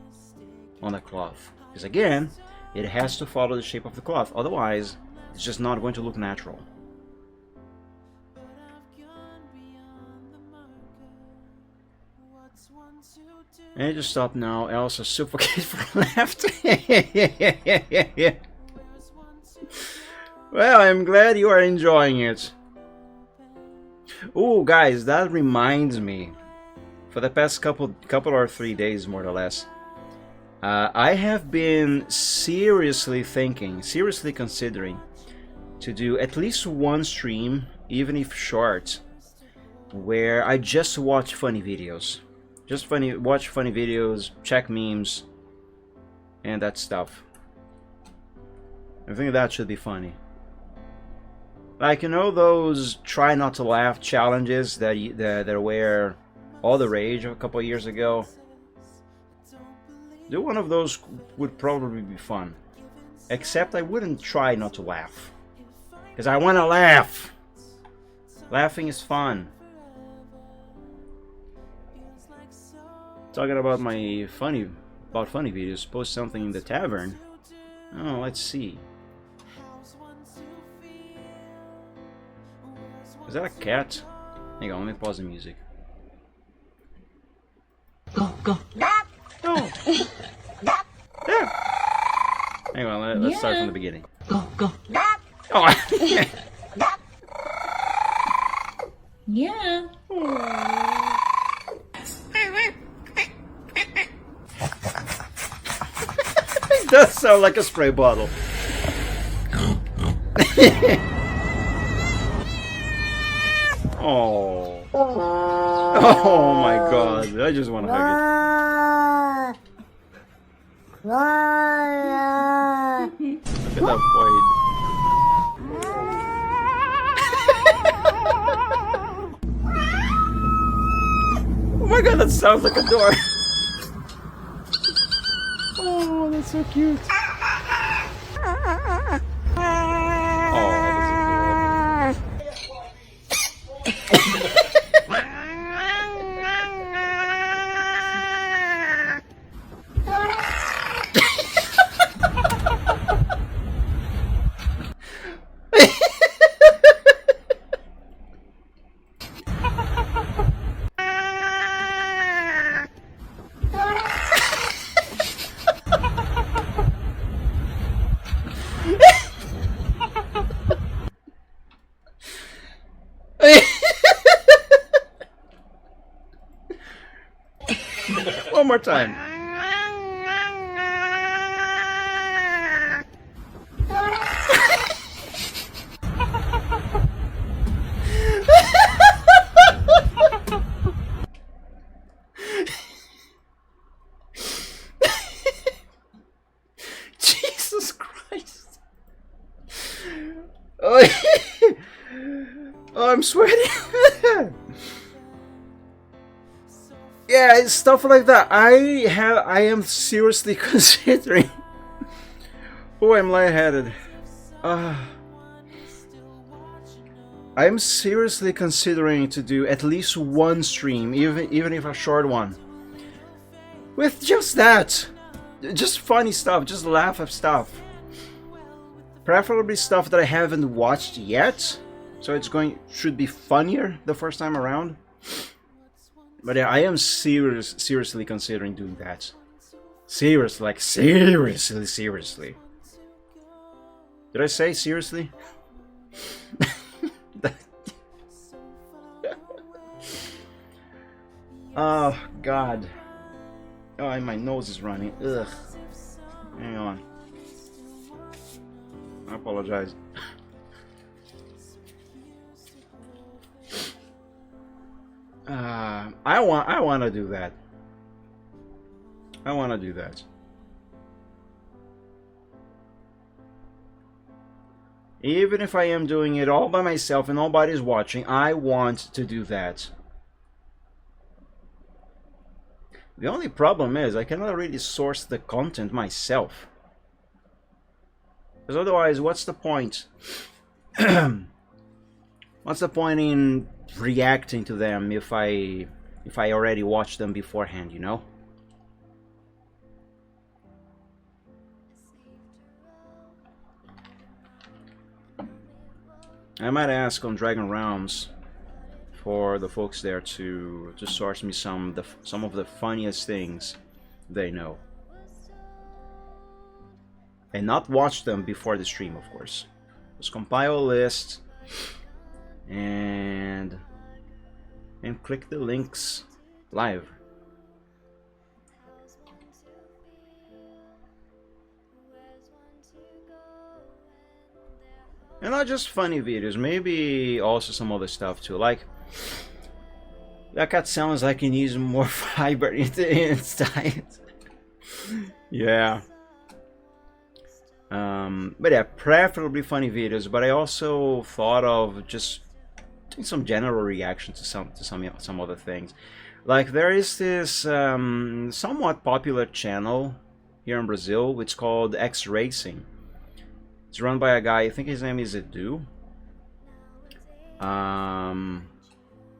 on the cloth. Because again, it has to follow the shape of the cloth, otherwise it's just not going to look natural. And just stop now, else I'll suffocate from laughter. Well, I'm glad you are enjoying it. Oh, guys, that reminds me. For the past couple or 3 days, more or less, I have been seriously considering to do at least one stream, even if short, where I just watch funny videos. Watch funny videos, check memes, and that stuff. I think that should be funny. Like, you know those try not to laugh challenges that were all the rage a couple of years ago? Do one of those would probably be fun. Except I wouldn't try not to laugh. Because I want to laugh! Laughing is fun. Talking about my funny videos, post something in the tavern. Oh, let's see. Is that a cat? Hang on, let me pause the music. Go. Oh! Yeah! Hang on, let's start from the beginning. Go. Oh! Yeah. It does sound like a spray bottle. Oh. Oh my god, I just want to hug it. Look at that void. Oh my god, that sounds like a door. Oh, that's so cute. One more time. Jesus Christ. Oh, oh I'm sweating. Yeah, it's stuff like that. I am seriously considering. Oh, I'm lightheaded. I'm seriously considering to do at least one stream, even if a short one, with just that, just funny stuff, just laugh at stuff. Preferably stuff that I haven't watched yet, so should be funnier the first time around. But yeah, I am seriously considering doing that. Seriously, like seriously. Did I say seriously? Oh God. Oh, my nose is running. Ugh. Hang on. I apologize. I want to do that. I want to do that. Even if I am doing it all by myself and nobody's watching, I want to do that. The only problem is I cannot really source the content myself. Because otherwise, what's the point? What's the point in reacting to them if I already watched them beforehand, you know? I might ask on Dragon Realms for the folks there to source me some of the funniest things they know. And not watch them before the stream, of course. Just compile a list and click the links live. And not just funny videos, maybe also some other stuff too. Like, that cat sounds like he needs more fiber inside. Yeah. But yeah, preferably funny videos. But I also thought of just doing some general reaction to some other things. Like, there is this somewhat popular channel here in Brazil, which is called X Racing. It's run by a guy, I think his name is Edu.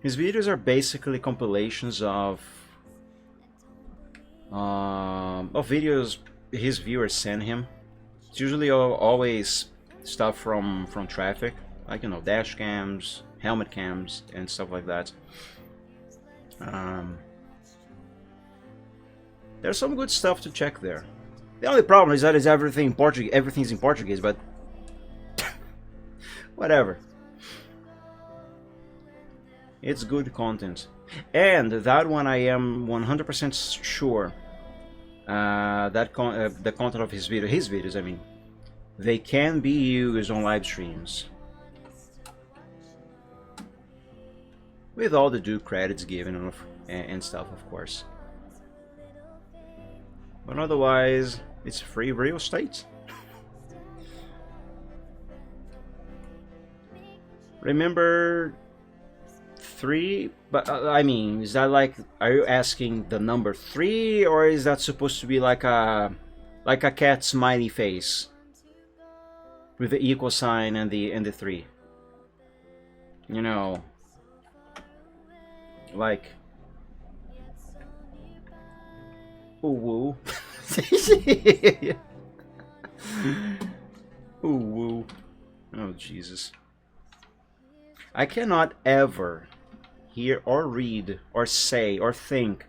His videos are basically compilations of videos his viewers send him. It's usually always stuff from traffic, like, you know, dash cams, helmet cams, and stuff like that. There's some good stuff to check there. The only problem is that it's everything in Portuguese. Everything's in Portuguese, but whatever. It's good content, and that one I am 100% sure that the content of his videos, I mean, they can be used on live streams. with all the due credits given and stuff, of course. But otherwise, it's free real estate. Remember 3? But I mean, is that like, are you asking the number 3, or is that supposed to be like a cat smiley face with the equal sign and the 3? You know, like, ooh woo. Ooh woo. Oh Jesus. I cannot ever hear or read or say or think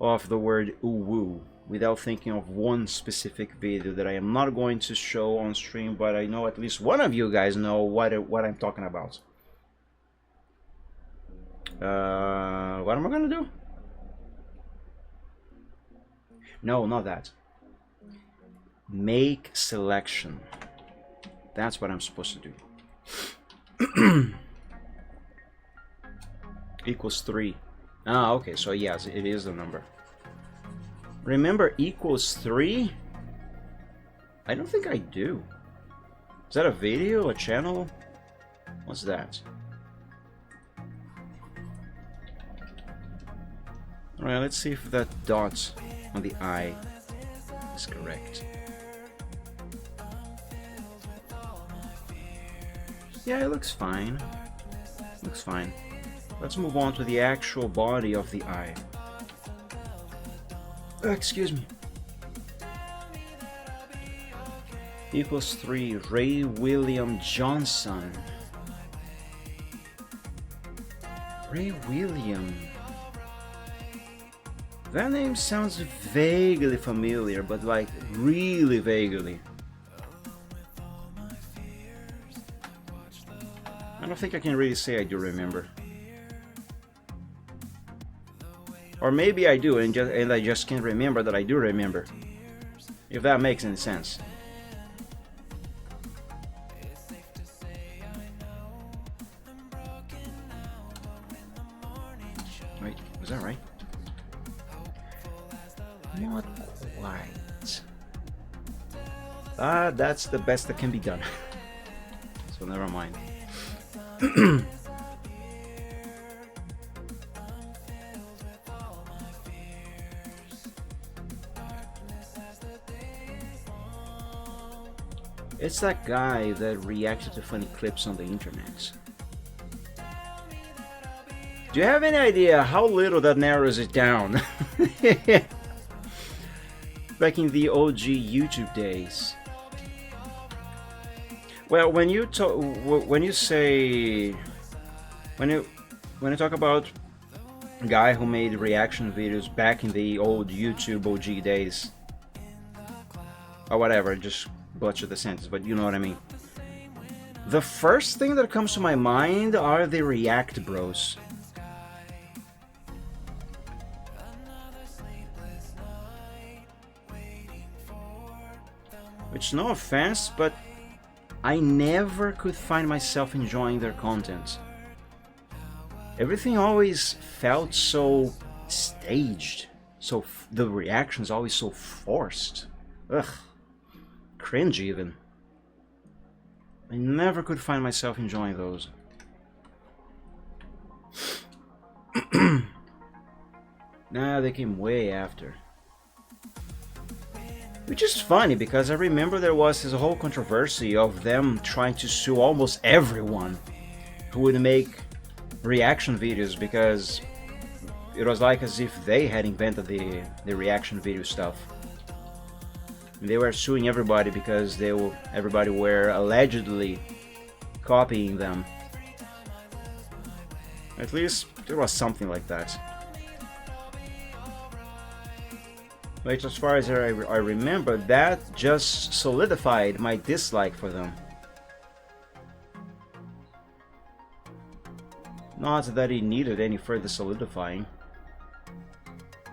of the word ooh woo without thinking of one specific video that I am not going to show on stream, but I know at least one of you guys know what I'm talking about. What am I gonna do? No, not that. Make selection. That's what I'm supposed to do. Equals 3. Ah, okay, so yes, it is the number. Remember equals 3? I don't think I do. Is that a video, a channel? What's that? Alright, let's see if that dot on the I is correct. Yeah, it looks fine. Looks fine. Let's move on to the actual body of the eye. Excuse me. Equals 3. Ray William Johnson. Ray William. That name sounds vaguely familiar, but like really vaguely. I don't think I can really say I do remember. Or maybe I do, and I just can't remember that I do remember. If that makes any sense. Wait, was that right? Not quite. That's the best that can be done. So never mind. It's that guy that reacted to funny clips on the internet. Do you have any idea how little that narrows it down? Back in the OG YouTube days. Well, when you talk about a guy who made reaction videos back in the old YouTube OG days, or whatever, just butcher the sentence, but you know what I mean. The first thing that comes to my mind are the React Bros. Which, no offense, but I never could find myself enjoying their content. Everything always felt so staged, so the reactions always so forced. Ugh. Cringe even. I never could find myself enjoying those. Nah, they came way after. Which is funny because I remember there was this whole controversy of them trying to sue almost everyone who would make reaction videos, because it was like as if they had invented the reaction video stuff. They were suing everybody because everybody were allegedly copying them. At least there was something like that. But as far as I remember, that just solidified my dislike for them. Not that it needed any further solidifying.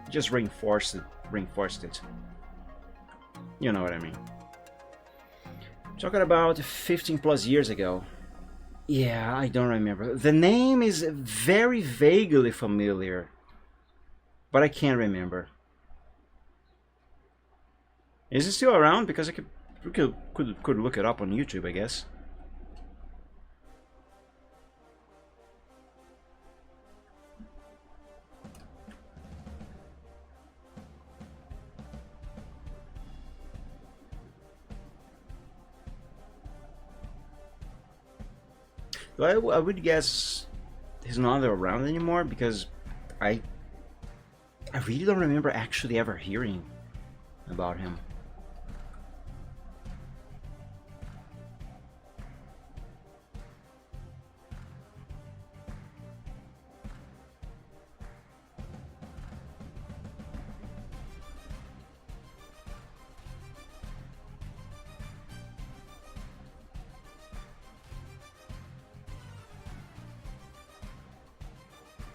Just reinforced it. You know what I mean. Talking about 15 plus years ago. Yeah, I don't remember. The name is very vaguely familiar, but I can't remember. Is it still around? Because I could look it up on YouTube, I guess. I would guess he's not around anymore because I I really don't remember actually ever hearing about him.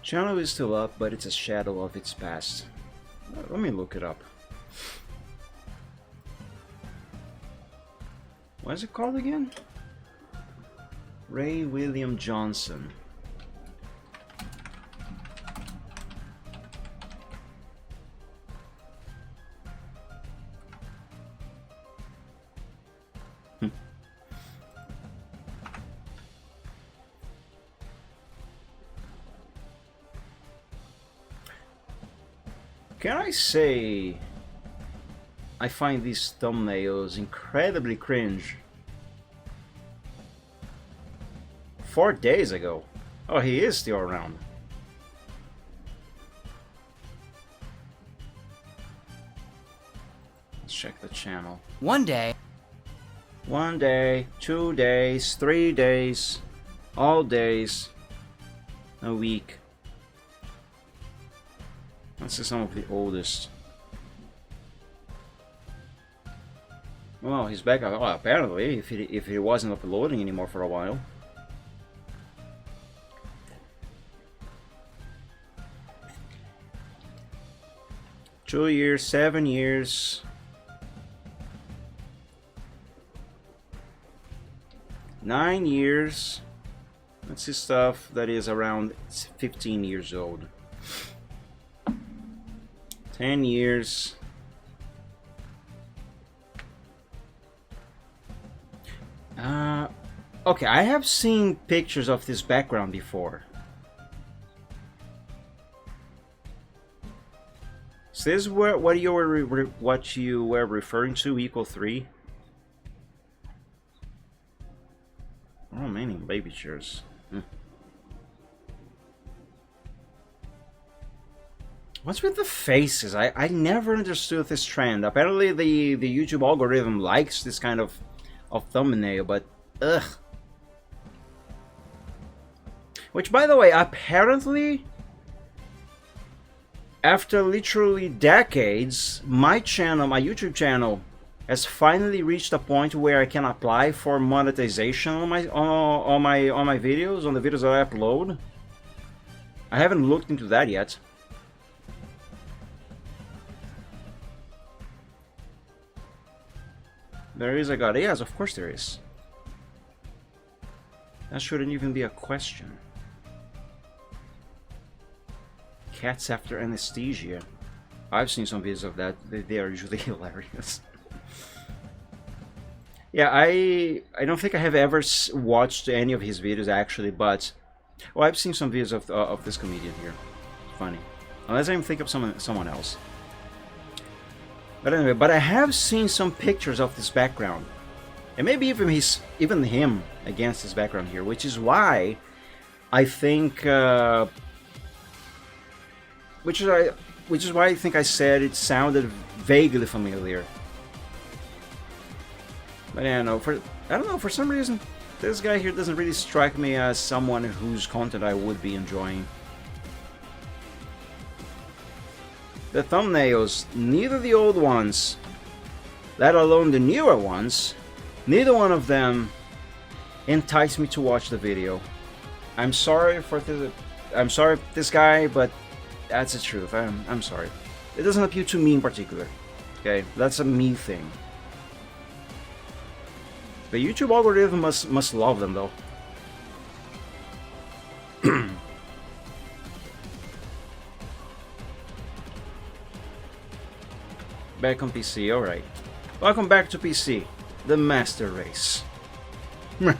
Channel is still up, but it's a shadow of its past. Let me look it up. What is it called again? Ray William Johnson. Can I say I find these thumbnails incredibly cringe? 4 days ago. Oh, he is still around. Let's check the channel. One day. 1 day, 2 days, 3 days, all days, a week. Let's see some of the oldest. Well, he's back. Oh, apparently, if he wasn't uploading anymore for a while. Two years, 7 years. 9 years. Let's see stuff that is around 15 years old. 10 years. Okay, I have seen pictures of this background before. Is this what you were referring to? Equal 3? Oh, many baby chairs. What's with the faces? I never understood this trend. Apparently the YouTube algorithm likes this kind of thumbnail, but ugh. Which, by the way, apparently after literally decades, my YouTube channel has finally reached a point where I can apply for monetization on my videos, on the videos that I upload. I haven't looked into that yet. There is a god. Yes, of course there is. That shouldn't even be a question. Cats after anesthesia. I've seen some videos of that. They are usually hilarious. Yeah, I don't think I have ever watched any of his videos actually, but well, I've seen some videos of this comedian here. Funny, unless I think of someone else. But anyway, but I have seen some pictures of this background, and maybe even him against this background here, which is why I think, which is why I think I said it sounded vaguely familiar. But I don't know, for some reason, this guy here doesn't really strike me as someone whose content I would be enjoying. The thumbnails, neither the old ones, let alone the newer ones, neither one of them entice me to watch the video. I'm sorry for this guy, but that's the truth. I'm sorry. It doesn't appeal to me in particular. Okay, that's a me thing. The YouTube algorithm must love them though. Back on PC, alright. Welcome back to PC, the Master Race. I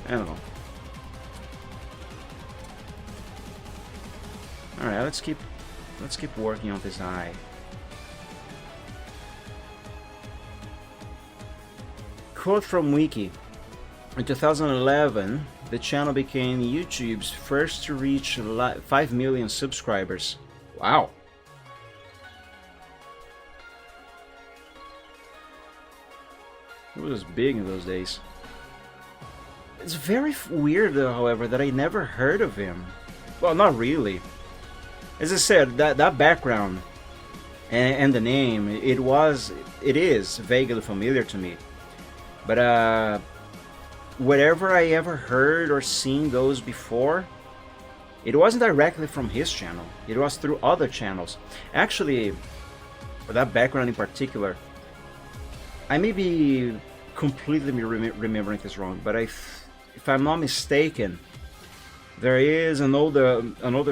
don't know. Alright, let's keep working on this eye. Quote from Wiki. In 2011, the channel became YouTube's first to reach 5 million subscribers. Wow. It was big in those days. It's very weird, though, however, that I never heard of him. Well, not really. As I said, that background and the name, it is vaguely familiar to me. But whatever I ever heard or seen those before, it wasn't directly from his channel. It was through other channels. Actually, for that background in particular, I may be completely remembering this wrong, but if I'm not mistaken, there is another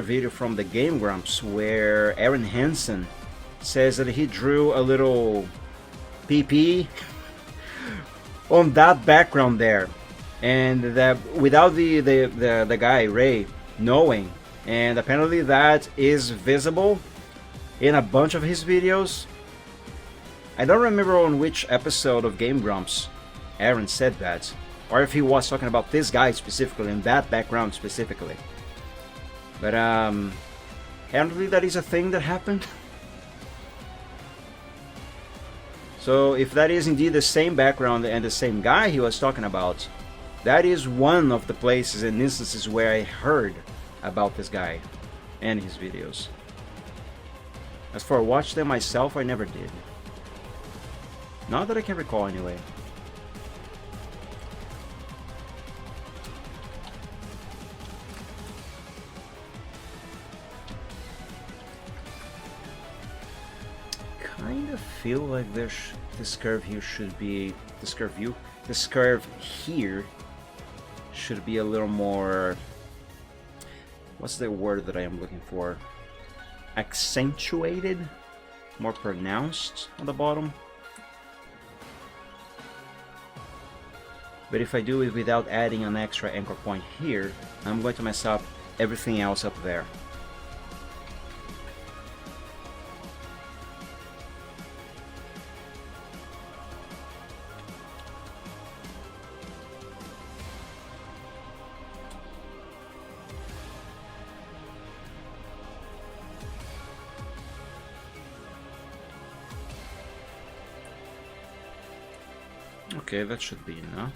video from the Game Grumps where Aaron Hansen says that he drew a little PP on that background there, and that without the guy Ray knowing, and apparently that is visible in a bunch of his videos. I don't remember on which episode of Game Grumps Aaron said that, or if he was talking about this guy specifically, in that background specifically. But apparently that is a thing that happened. So if that is indeed the same background and the same guy he was talking about, that is one of the places and instances where I heard about this guy and his videos. As for watch them myself, I never did. Not that I can recall anyway. Kind of feel like this curve here should be this curve here should be a little more, what's the word that I am looking for? Accentuated, more pronounced on the bottom. But if I do it without adding an extra anchor point here, I'm going to mess up everything else up there. Okay, that should be enough.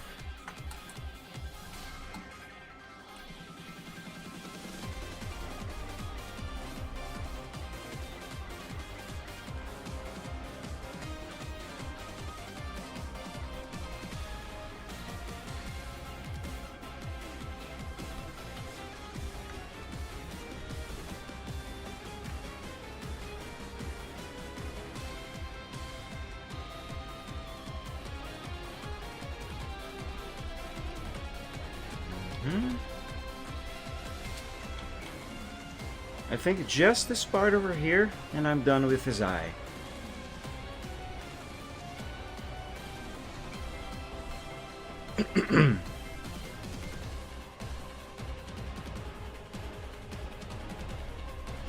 I think just this part over here, and I'm done with his eye.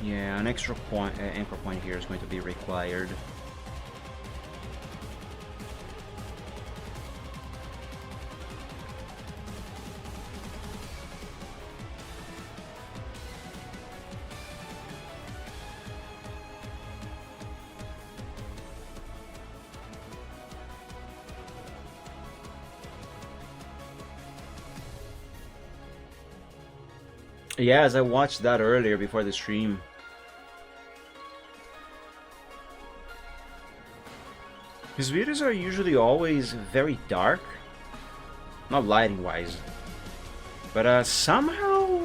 Yeah, an extra point, anchor point here is going to be required. Yeah, as I watched that earlier before the stream. His videos are usually always very dark. Not lighting wise. But somehow...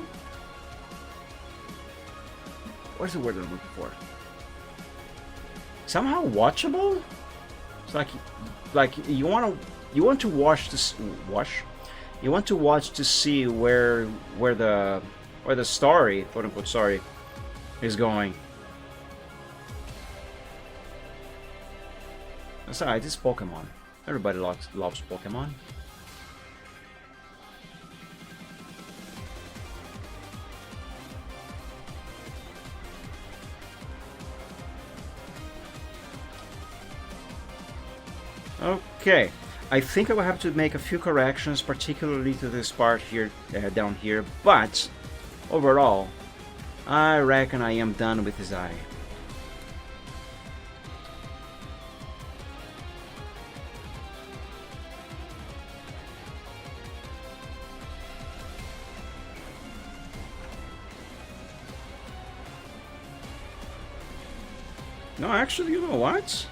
What's the word I'm looking for? Somehow watchable? It's like you want to watch this You want to watch to see where the story, quote unquote story, is going. Besides, it's Pokemon. Everybody loves Pokemon. Okay, I think I will have to make a few corrections, particularly to this part here, down here, but overall, I reckon I am done with his eye. No, actually, you know what?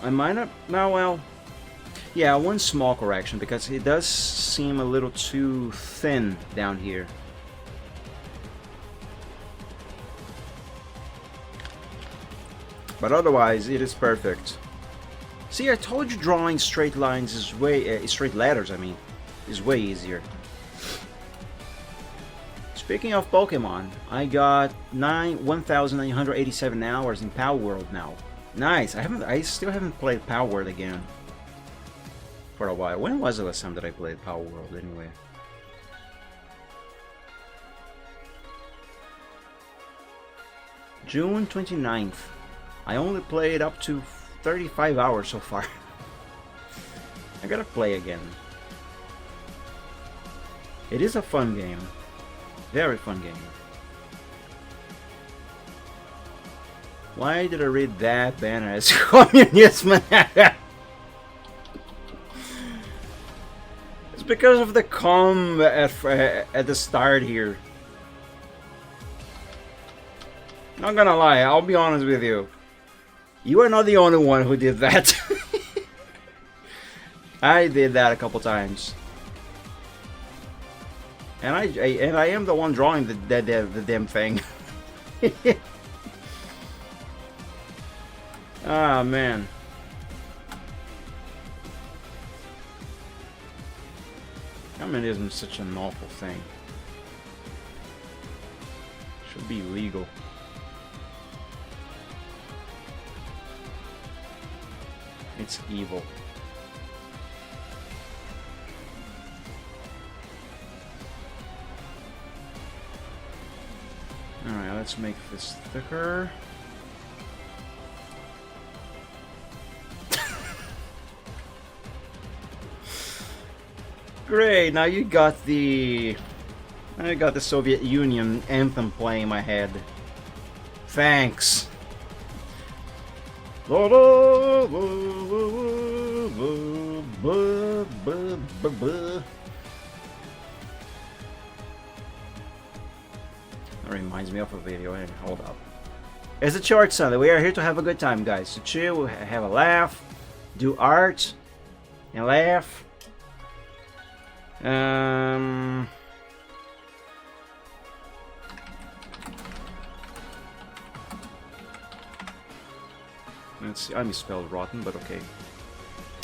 I might not. No, well, yeah, one small correction because it does seem a little too thin down here. But otherwise, it is perfect. See, I told you drawing straight lines is way straight letters. I mean, is way easier. Speaking of Pokemon, I got 1,987 hours in Power World now. Nice. I still haven't played Power World again for a while. When was the last time that I played Power World anyway? June 29th. I only played up to 35 hours so far. I gotta play again. It is a fun game. Very fun game. Why did I read that banner as communism? It's because of the com at the start here. Not gonna lie, I'll be honest with you. You are not the only one who did that. I did that a couple times. And I am the one drawing the damn thing. Ah, man. Communism is such an awful thing. Should be illegal. It's evil. Alright, let's make this thicker. Great, now you got the Soviet Union anthem playing in my head. Thanks. That reminds me of a video. Hey, hold up. It's a short Sunday. We are here to have a good time, guys. To chill, have a laugh, do art, and laugh. Let's see. I misspelled rotten, but okay.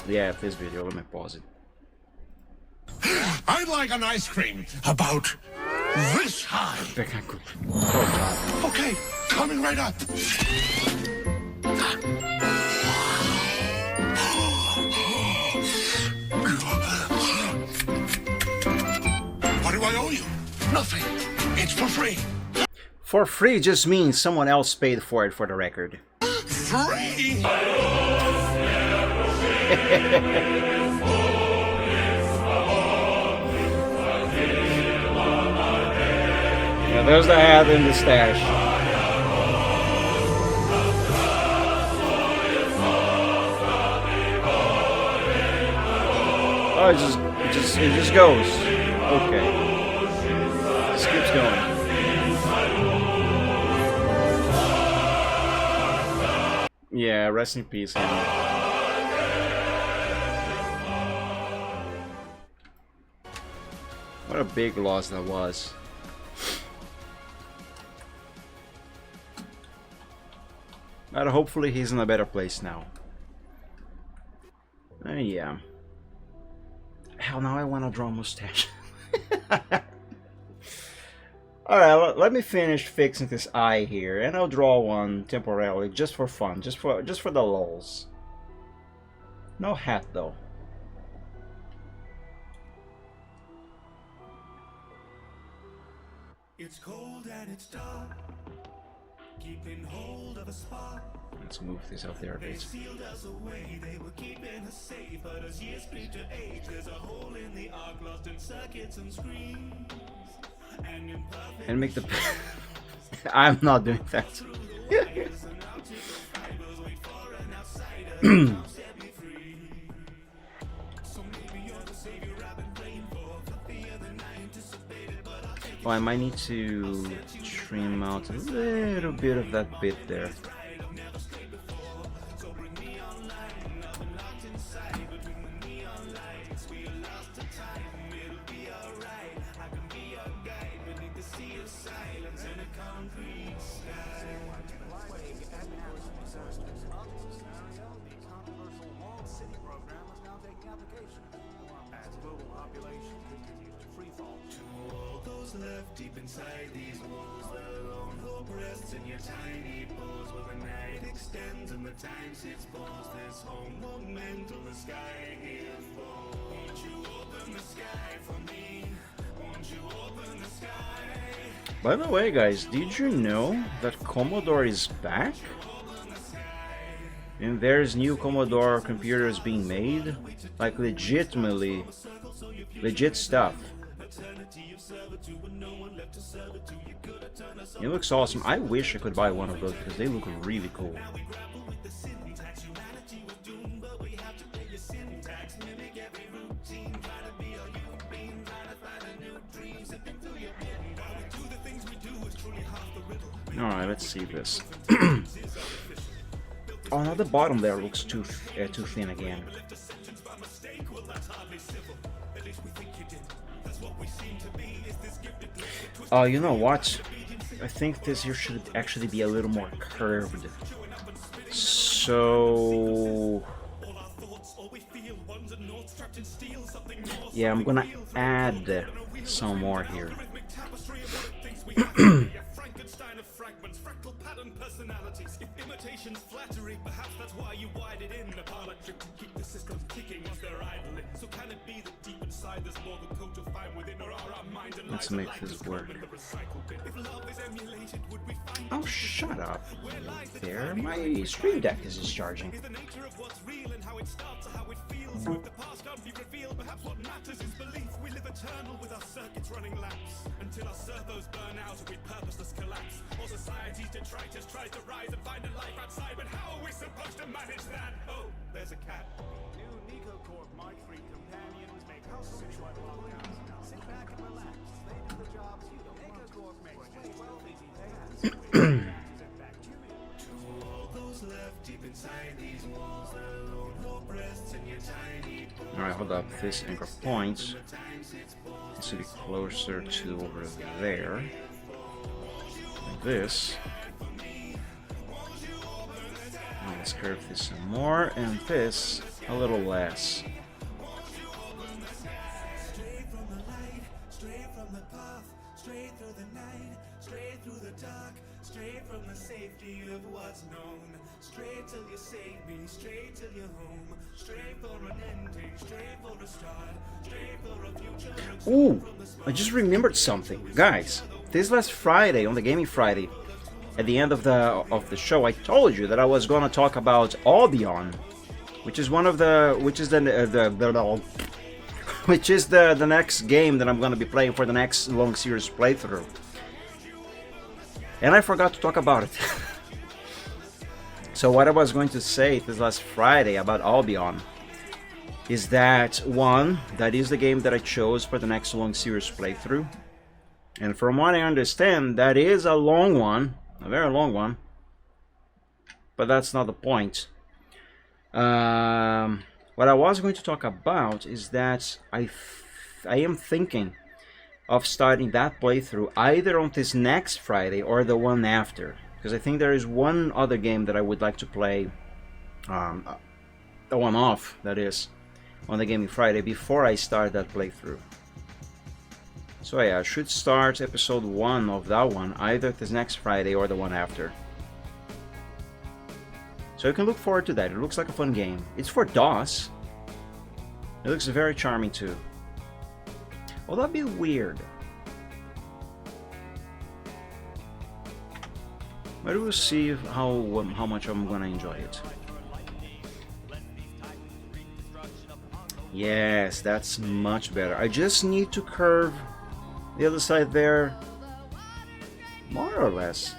Yeah, this video. Let me pause it. I'd like an ice cream about this high. Oh, God. Okay, coming right up. What do I owe you? Nothing. It's for free. For free just means someone else paid for it, for the record. Free? Yeah, there's the hat and the stash. Oh, it just goes. Okay. Just keeps going. Yeah, rest in peace, Henry. What a big loss that was. But hopefully he's in a better place now. Yeah. hell, now I want to draw a mustache. Alright, let me finish fixing this eye here, and I'll draw one temporarily, just for fun, just for the lulz. No hat though. It's cold and it's dark, keeping hold of a spark. Let's move this out there a They bit. sealed us away, they were keeping us safe. But as years creep to age, there's a hole in the arc, lost in circuits and screens. And imperfect And make the... I'm not doing that. wires and optical fibers wait for an outsider to set me free. So maybe you're the savior I've been praying for fear than I anticipated, but I'll take Oh, I might need to trim out a little bit of that bit there. left deep inside these walls. The lone hope rests in your tiny paws, where the night extends and the time sits pause. This home momental, the sky here falls. Won't you open the sky for me? Won't you open the sky? By the way, guys, did you know that Commodore is back? And there's new Commodore computers being made, like legitimately, legit stuff. It looks awesome. I wish I could buy one of those because they look really cool. Alright, let's see this. Oh, now the bottom there looks too thin again. Oh, you know what? I think this here should actually be a little more curved. So... yeah, I'm gonna add some more here. Frankenstein of fragments, fractal pattern personalities. If imitation's flattery, perhaps that's why you wired it in. The electric to keep the system ticking as they're idling. So can it be that deep inside there's more than code to find within, or are our mind and Let's lives make alike this as work. in the recycle bin? If love is emulated, would we find Oh, shut up. There, my Stream Deck is discharging. the nature of what's real and how it starts or how it feels? With the past can't be revealed, perhaps what matters is belief. We live eternal with our circuits running laps until our servos burn out and we purposeless collapse. Or society's detritus tries to rise and find a life outside, but how are we supposed to manage that? Oh, there's a cat. New NicoCorp Mark III companions make house citywide lockdowns. Sit back and relax. They do the jobs you don't want. NicoCorp makes well easy. They have All those left deep inside these walls, the lone hope rests in your tiny paws. Alright, hold up. This anchor point needs to be closer to over there. Like this. And let's curve this some more, and this a little less. Straight from the light, straight from the path, straight through the night, straight through the dark, straight from the safety of what's known. Straight till you save me, straight till you're home. Straight for an ending, straight for a start, straight for a future. Ooh, I just remembered something, guys. This last Friday, on the Gaming Friday, at the end of the show, I told you that I was gonna talk about Albion, which is one of the, which is the next game that I'm gonna be playing for the next long series playthrough, and I forgot to talk about it. So what I was going to say this last Friday about Albion is that, one, that is the game that I chose for the next long series playthrough. And from what I understand, that is a long one, a very long one. But that's not the point. What I was going to talk about is that I am thinking of starting that playthrough either on this next Friday or the one after. Because I think there is one other game that I would like to play, a one-off, that is, on the Gaming Friday before I start that playthrough. So yeah, I should start episode 1 of that one either this next Friday or the one after. So you can look forward to that. It looks like a fun game. It's for DOS. It looks very charming too. Well, that'd be weird. But we'll see how much I'm gonna enjoy it. Yes, that's much better. I just need to curve the other side there, more or less.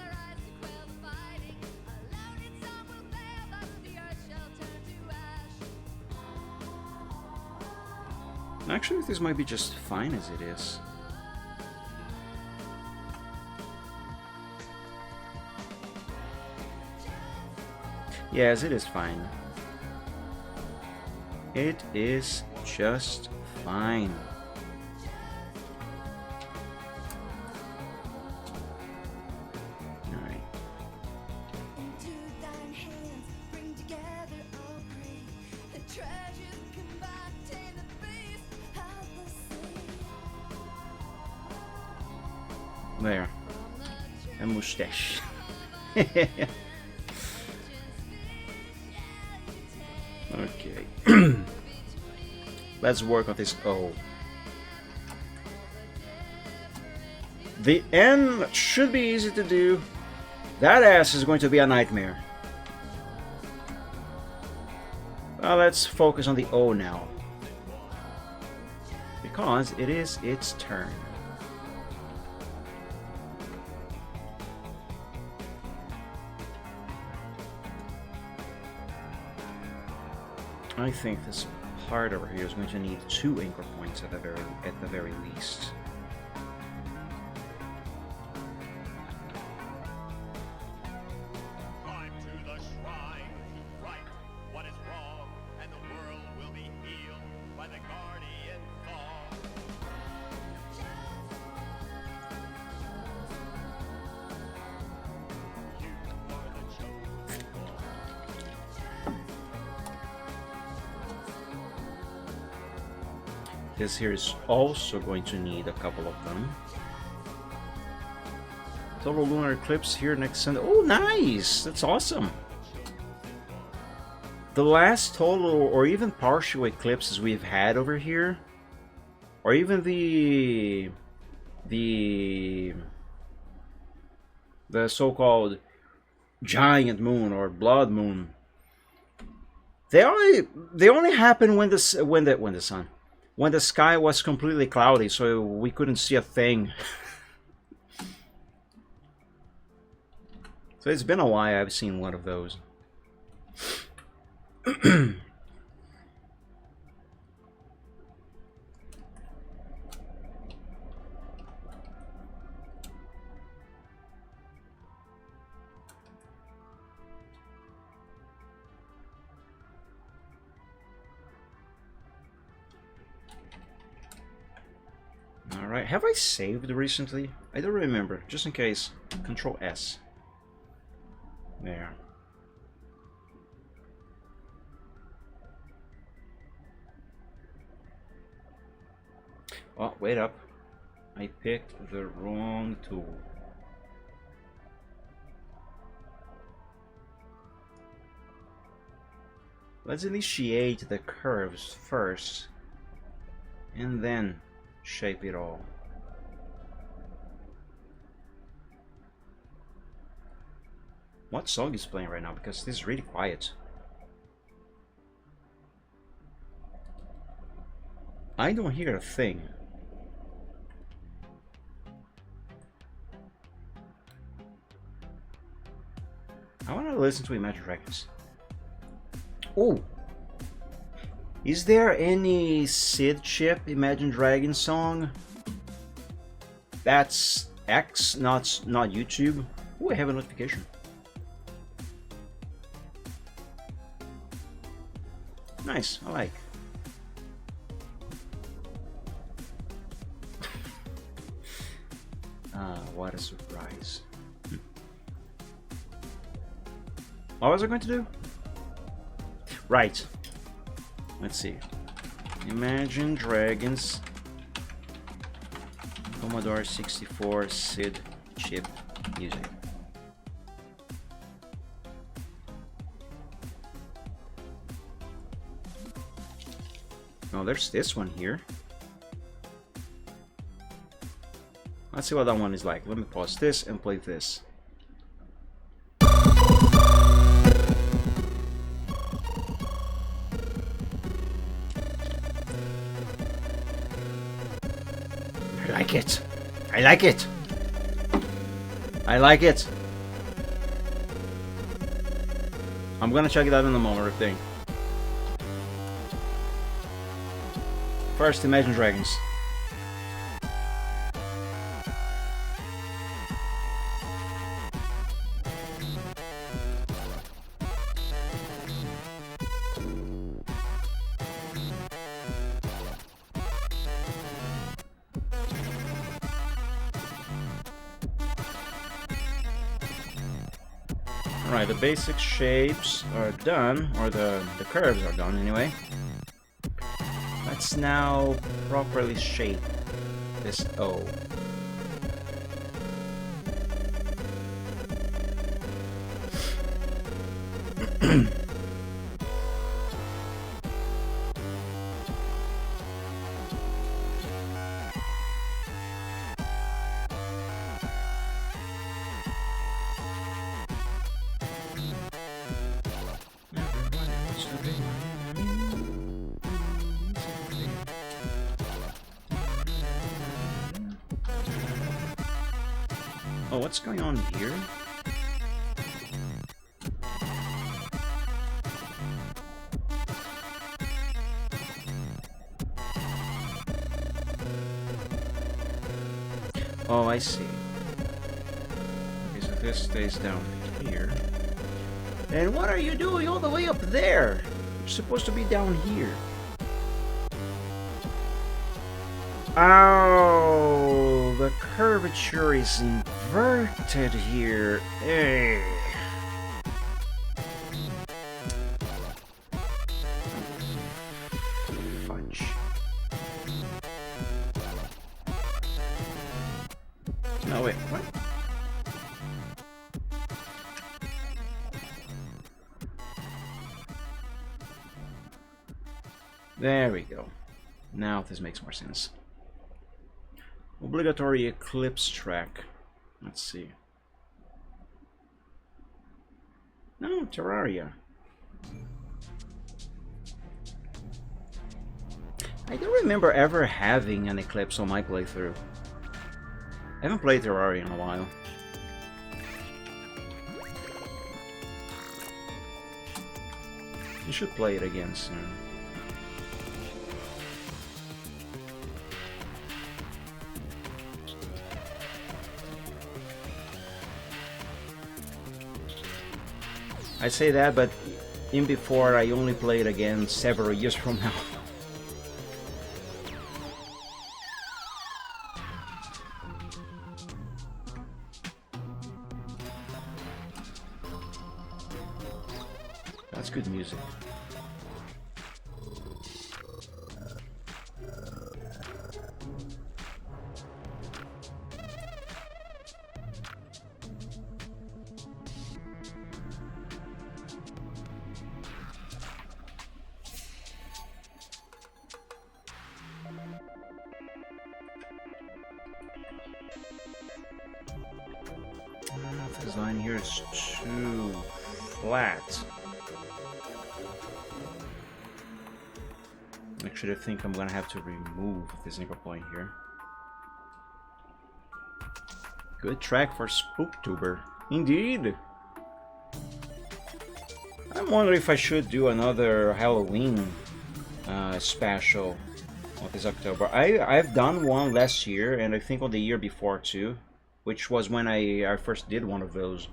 Actually, this might be just fine as it is. Yes, it is fine. It is just fine. Alright. There. A mustache. Okay. Let's work on this O. The N should be easy to do. That S is going to be a nightmare. Well, let's focus on the O now. Because it is its turn. I think this part over here is going to need 2 anchor points at the very least. Climb to the shrine, right what is wrong, and the world will be healed by the guardian song. You are the chosen one. This here is also going to need a couple of them. Total lunar eclipse here next Sunday. Oh, nice! That's awesome. The last total or even partial eclipses we've had over here, or even the so-called giant moon or blood moon, they only happen when the sky was completely cloudy, so we couldn't see a thing. So it's been a while I've seen one of those. Alright, have I saved recently? I don't remember. Just in case. Control S. There. Oh, wait up. I picked the wrong tool. Let's initiate the curves first, and then shape it all. What song is playing right now? Because this is really quiet. I don't hear a thing. I want to listen to Imagine Dragons. Oh! Is there any Sid Chip Imagine Dragons song? That's X, not YouTube. Oh, I have a notification. Nice, I like. What a surprise. What was I going to do? Right. Let's see. Imagine Dragons Commodore 64 SID chip music. Oh, there's this one here. Let's see what that one is like. Let me pause this and play this. I like it. I like it. I like it. I'm gonna check it out in a moment, I think. First, Imagine Dragons. Alright, the basic shapes are done, or the curves are done anyway. Let's now properly shape this O. Oh, what's going on here? Oh, I see. Okay, so this stays down here. And what are you doing all the way up there? You're supposed to be down here. Oh, the curvature is inverted here. Eh. Fudge. No, wait, what? There we go. Now this makes more sense. Obligatory Eclipse track. Let's see. No, Terraria. I don't remember ever having an Eclipse on my playthrough. I haven't played Terraria in a while. You should play it again soon. I say that, but in before I only play it again several years from now. That's good music. Design here is too flat. Actually, I think I'm gonna have to remove this anchor point here. Good track for Spooktuber. Indeed! I'm wondering if I should do another Halloween special of this October. I've done one last year, and I think on the year before too, which was when I first did one of those.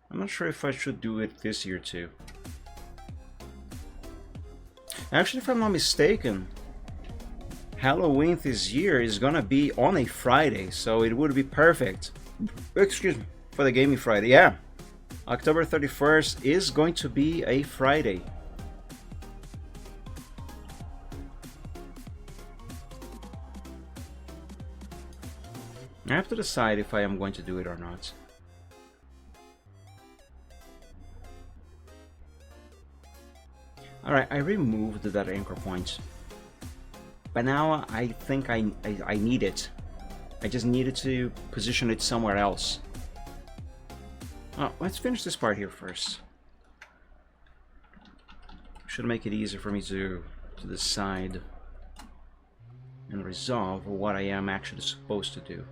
I'm not sure if I should do it this year too. Actually, if I'm not mistaken, Halloween this year is gonna be on a Friday, so it would be perfect. Excuse me, for the Gaming Friday. Yeah, October 31st is going to be a Friday. I have to decide if I am going to do it or not. Alright, I removed that anchor point. But now I think I need it. I just needed to position it somewhere else. Oh, let's finish this part here first. Should make it easier for me to decide and resolve what I am actually supposed to do.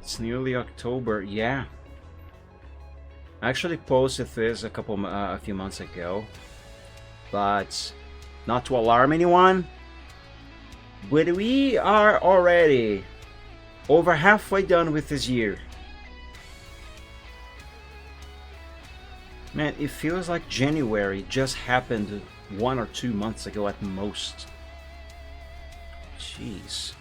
It's nearly October, yeah. I actually posted this a few months ago, but not to alarm anyone, but we are already over halfway done with this year. Man, it feels like January just happened 1 or 2 months ago at most. Jeez.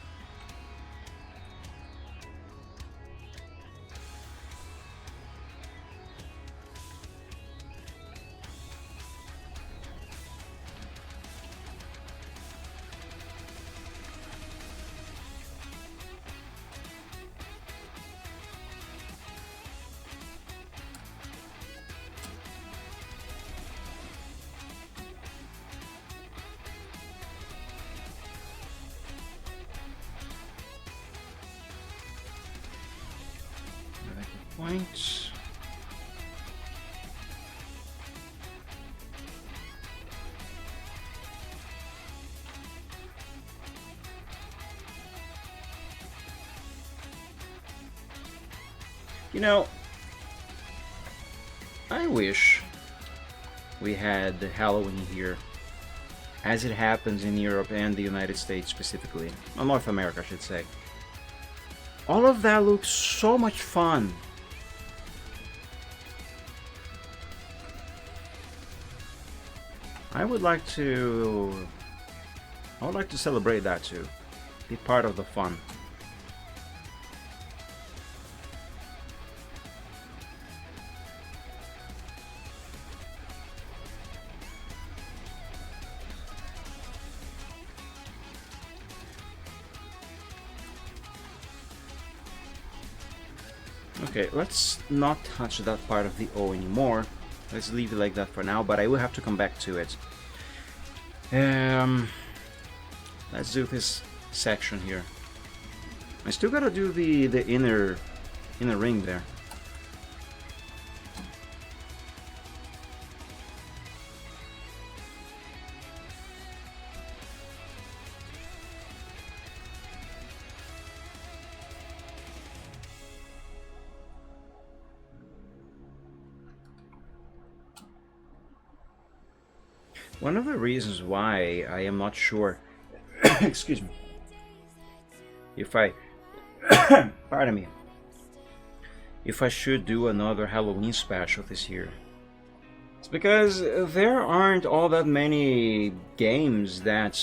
Points. You know, I wish we had Halloween here, as it happens in Europe and the United States specifically, or North America I should say. All of that looks so much fun. I would like to celebrate that too. Be part of the fun. Okay, let's not touch that part of the O anymore. Let's leave it like that for now, but I will have to come back to it. Let's do this section here. I still gotta do the inner ring there. One of the reasons why I am not sure, excuse me, if I, pardon me, if I should do another Halloween special this year, it's because there aren't all that many games that,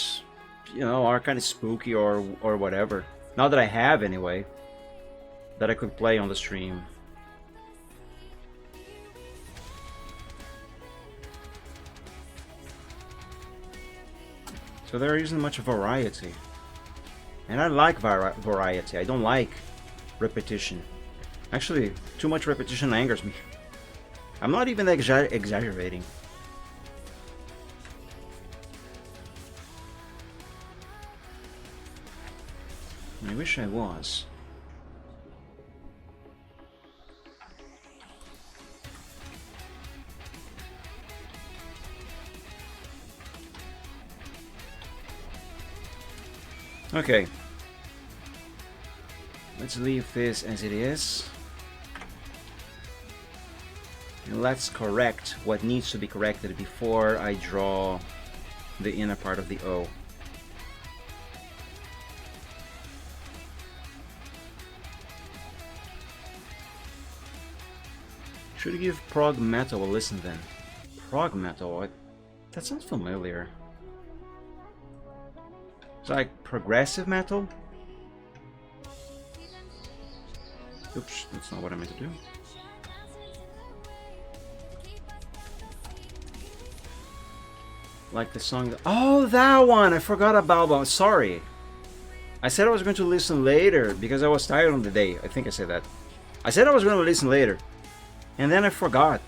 you know, are kind of spooky or whatever. Not that I have anyway, that I could play on the stream. So there isn't much variety. And I like variety. I don't like repetition. Actually, too much repetition angers me. I'm not even exaggerating. I wish I was. Okay, let's leave this as it is, and let's correct what needs to be corrected before I draw the inner part of the O. Should give prog metal a listen then. Prog metal, that sounds familiar. It's like progressive metal? Oops, that's not what I meant to do. Like the song. Oh, that one! I forgot about. I'm sorry. I said I was going to listen later because I was tired on the day. I think I said that. I said I was going to listen later, and then I forgot.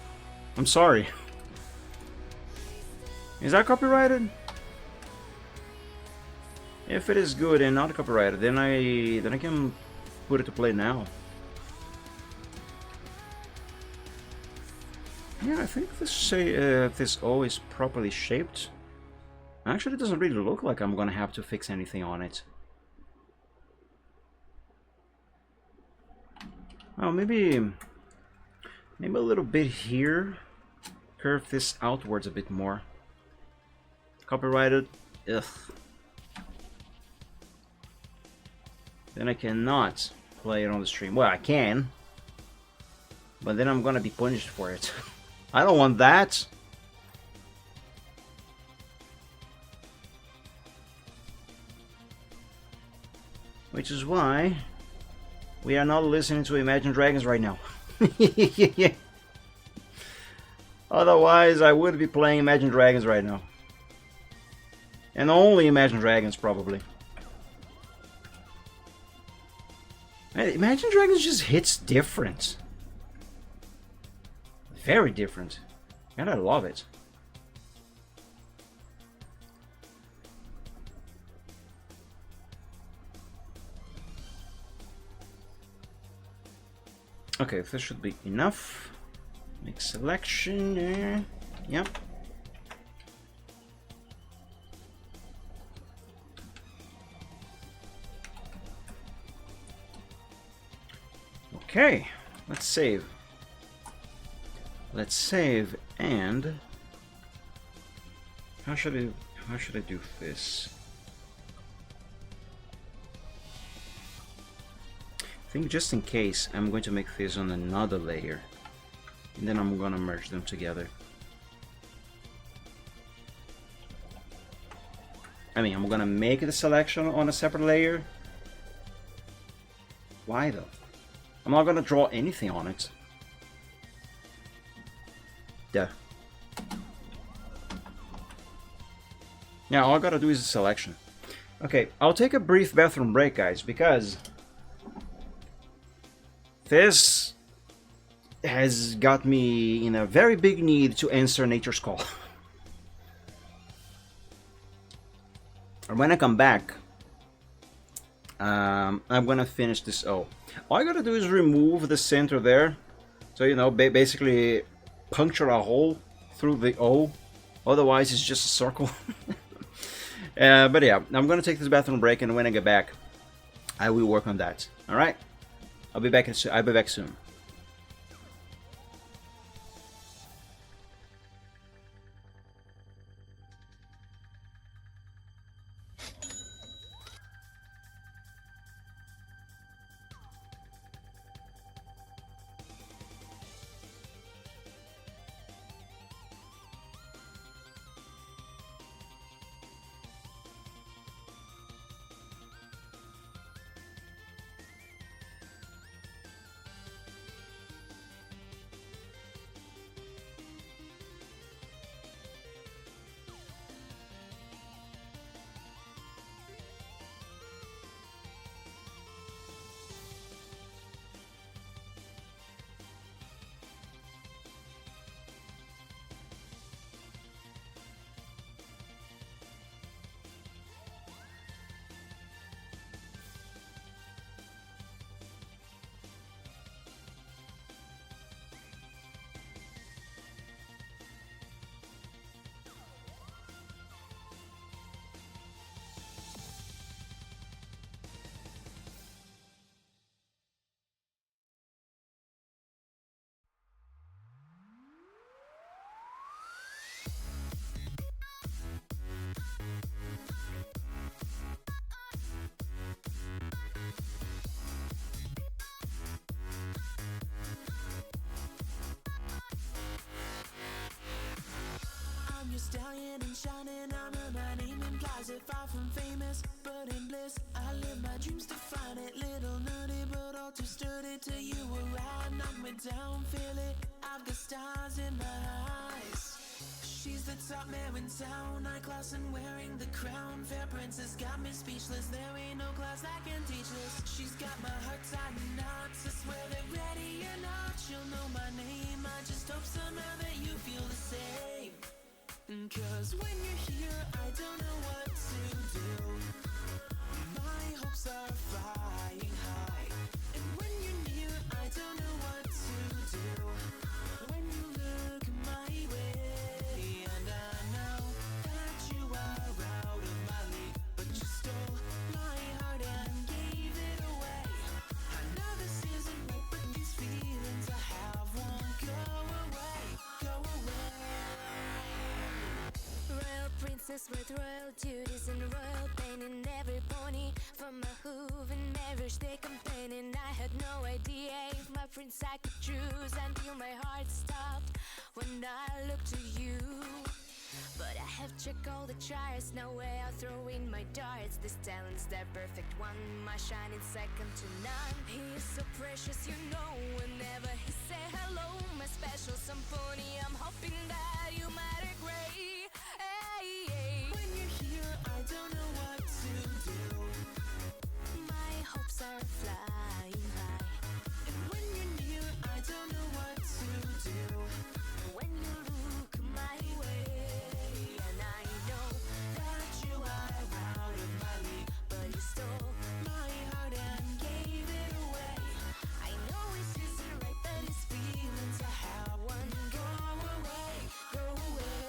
I'm sorry. Is that copyrighted? If it is good and not copyrighted, then I can put it to play now. Yeah, I think this O is properly shaped. Actually, it doesn't really look like I'm gonna have to fix anything on it. Oh, maybe a little bit here. Curve this outwards a bit more. Copyrighted. Ugh. Then I cannot play it on the stream. Well, I can, but then I'm gonna be punished for it. I don't want that. Which is why we are not listening to Imagine Dragons right now. Otherwise, I would be playing Imagine Dragons right now. And only Imagine Dragons, probably. Imagine Dragons just hits different. Very different. And I love it. Okay, this should be enough. Make selection there. Yep. Okay, let's save. Let's save and how should I do this? I think just in case I'm going to make this on another layer and then I'm gonna merge them together. I mean, I'm gonna make the selection on a separate layer. Why though? I'm not gonna draw anything on it. Duh. Yeah, all I gotta do is a selection. Okay, I'll take a brief bathroom break, guys, because this has got me in a very big need to answer nature's call. And when I come back, I'm gonna finish this O. All I gotta do is remove the center there. So, you know, basically puncture a hole through the O. Otherwise, it's just a circle. But yeah, I'm gonna take this bathroom break, and when I get back, I will work on that. All right, I'll be back soon. I'm your stallion and shining armor. My name implies it, far from famous, but in bliss. I live my dreams to find it. Little nerdy, but all too sturdy. Till you arrive, knock me down, feel it. I've got stars in my eyes. She's the top mare in town, high class and wearing the crown. Fair princess got me speechless, there ain't no class that can teach this. She's got my heart tied in knots, I swear that ready or not, she'll know my name. I just hope somehow that you feel the same. Cause when you're here, I don't know what to do. My hopes are flying high, and when you're near, I don't know what to do. When you look my way, and I know that you are out of my league, but you stole my heart and gave it away. I know this isn't right, but these feelings I have won't go away, go away. Royal princess with royal duties and royal pain in every pony. For my hoof and marriage they complain, and I had no idea if my prince I could choose until my heart stopped when I looked to you. But I have checked all the charts, no way I'll throw in my darts. This talent's the perfect one, my shining second to none. He is so precious, you know, whenever he say hello, my special symphony, I'm hoping that you might agree. Hey, hey. When you're here, I don't know what to do. My hopes are flying high, And when you're near, I don't know what to do. when you look my way, and I know that you are out of my league, but you stole My heart and gave it away. I know it isn't right, but these feelings I have one go away, go away.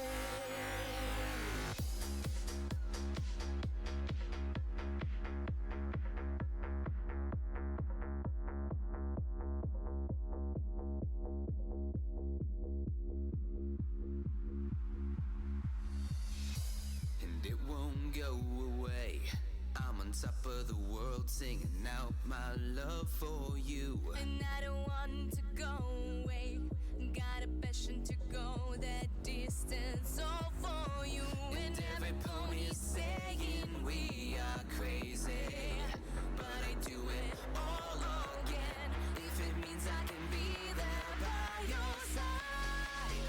And it won't go away. I'm on top of the world singing out my love for you. And I don't want to go away. Got a passion to go that distance all for you. And every pony's saying we are crazy, but I do it all again if it means I can be there by your side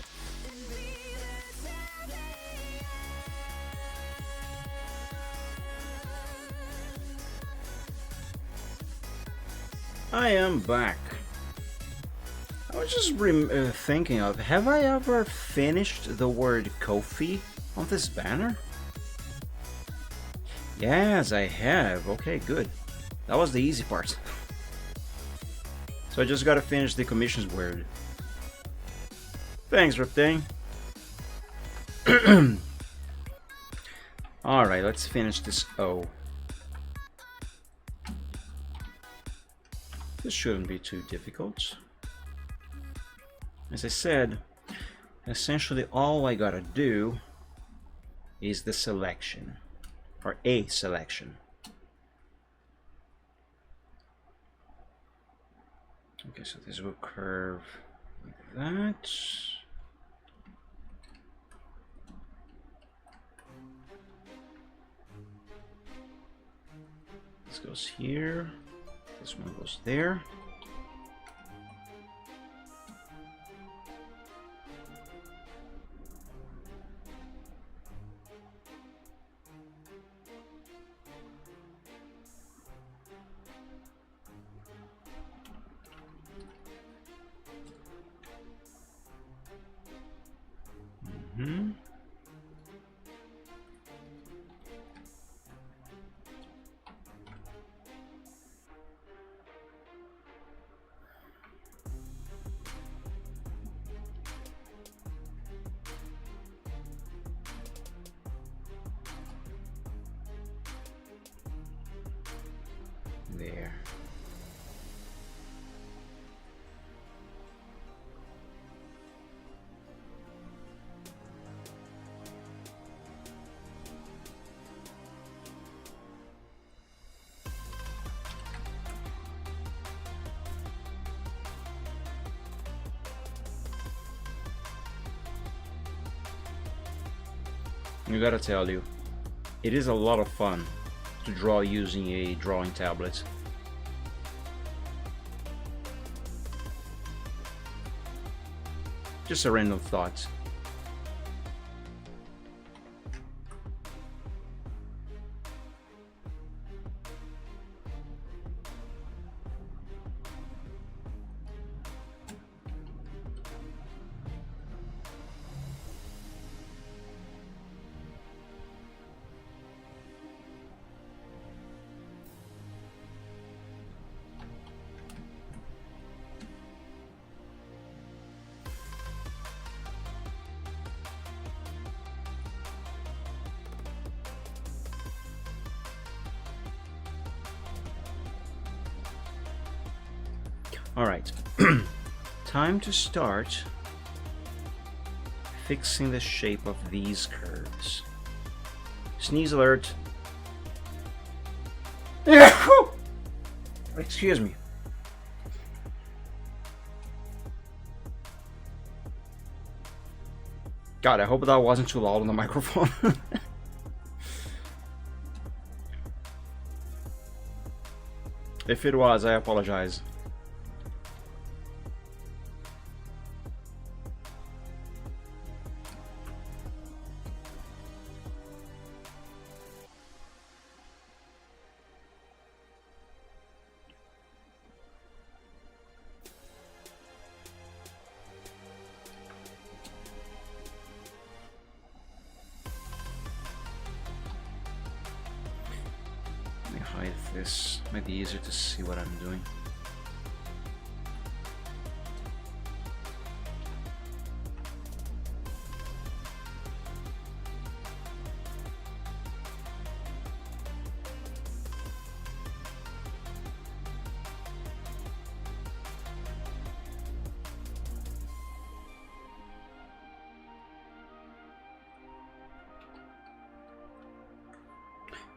and be there till the end. I am back. I was just thinking of, have I ever finished the word Kofi on this banner? Yes, I have. Okay, good. That was the easy part. So I just gotta finish the commissions word. Thanks, Riptang. Alright, let's finish this O. This shouldn't be too difficult. As I said, essentially all I gotta do is the selection, or a selection. Okay, so this will curve like that. This goes here. This one goes there. There. I gotta tell you, it is a lot of fun to draw using a drawing tablet. Just a random thought. Alright. Time to start fixing the shape of these curves. Sneeze alert. Excuse me. God, I hope that wasn't too loud on the microphone. If it was, I apologize. Let me hide this. Might be easier to see what I'm doing.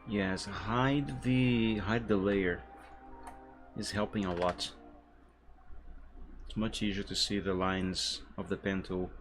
Yes, hide the layer is helping a lot. It's much easier to see the lines of the pen tool.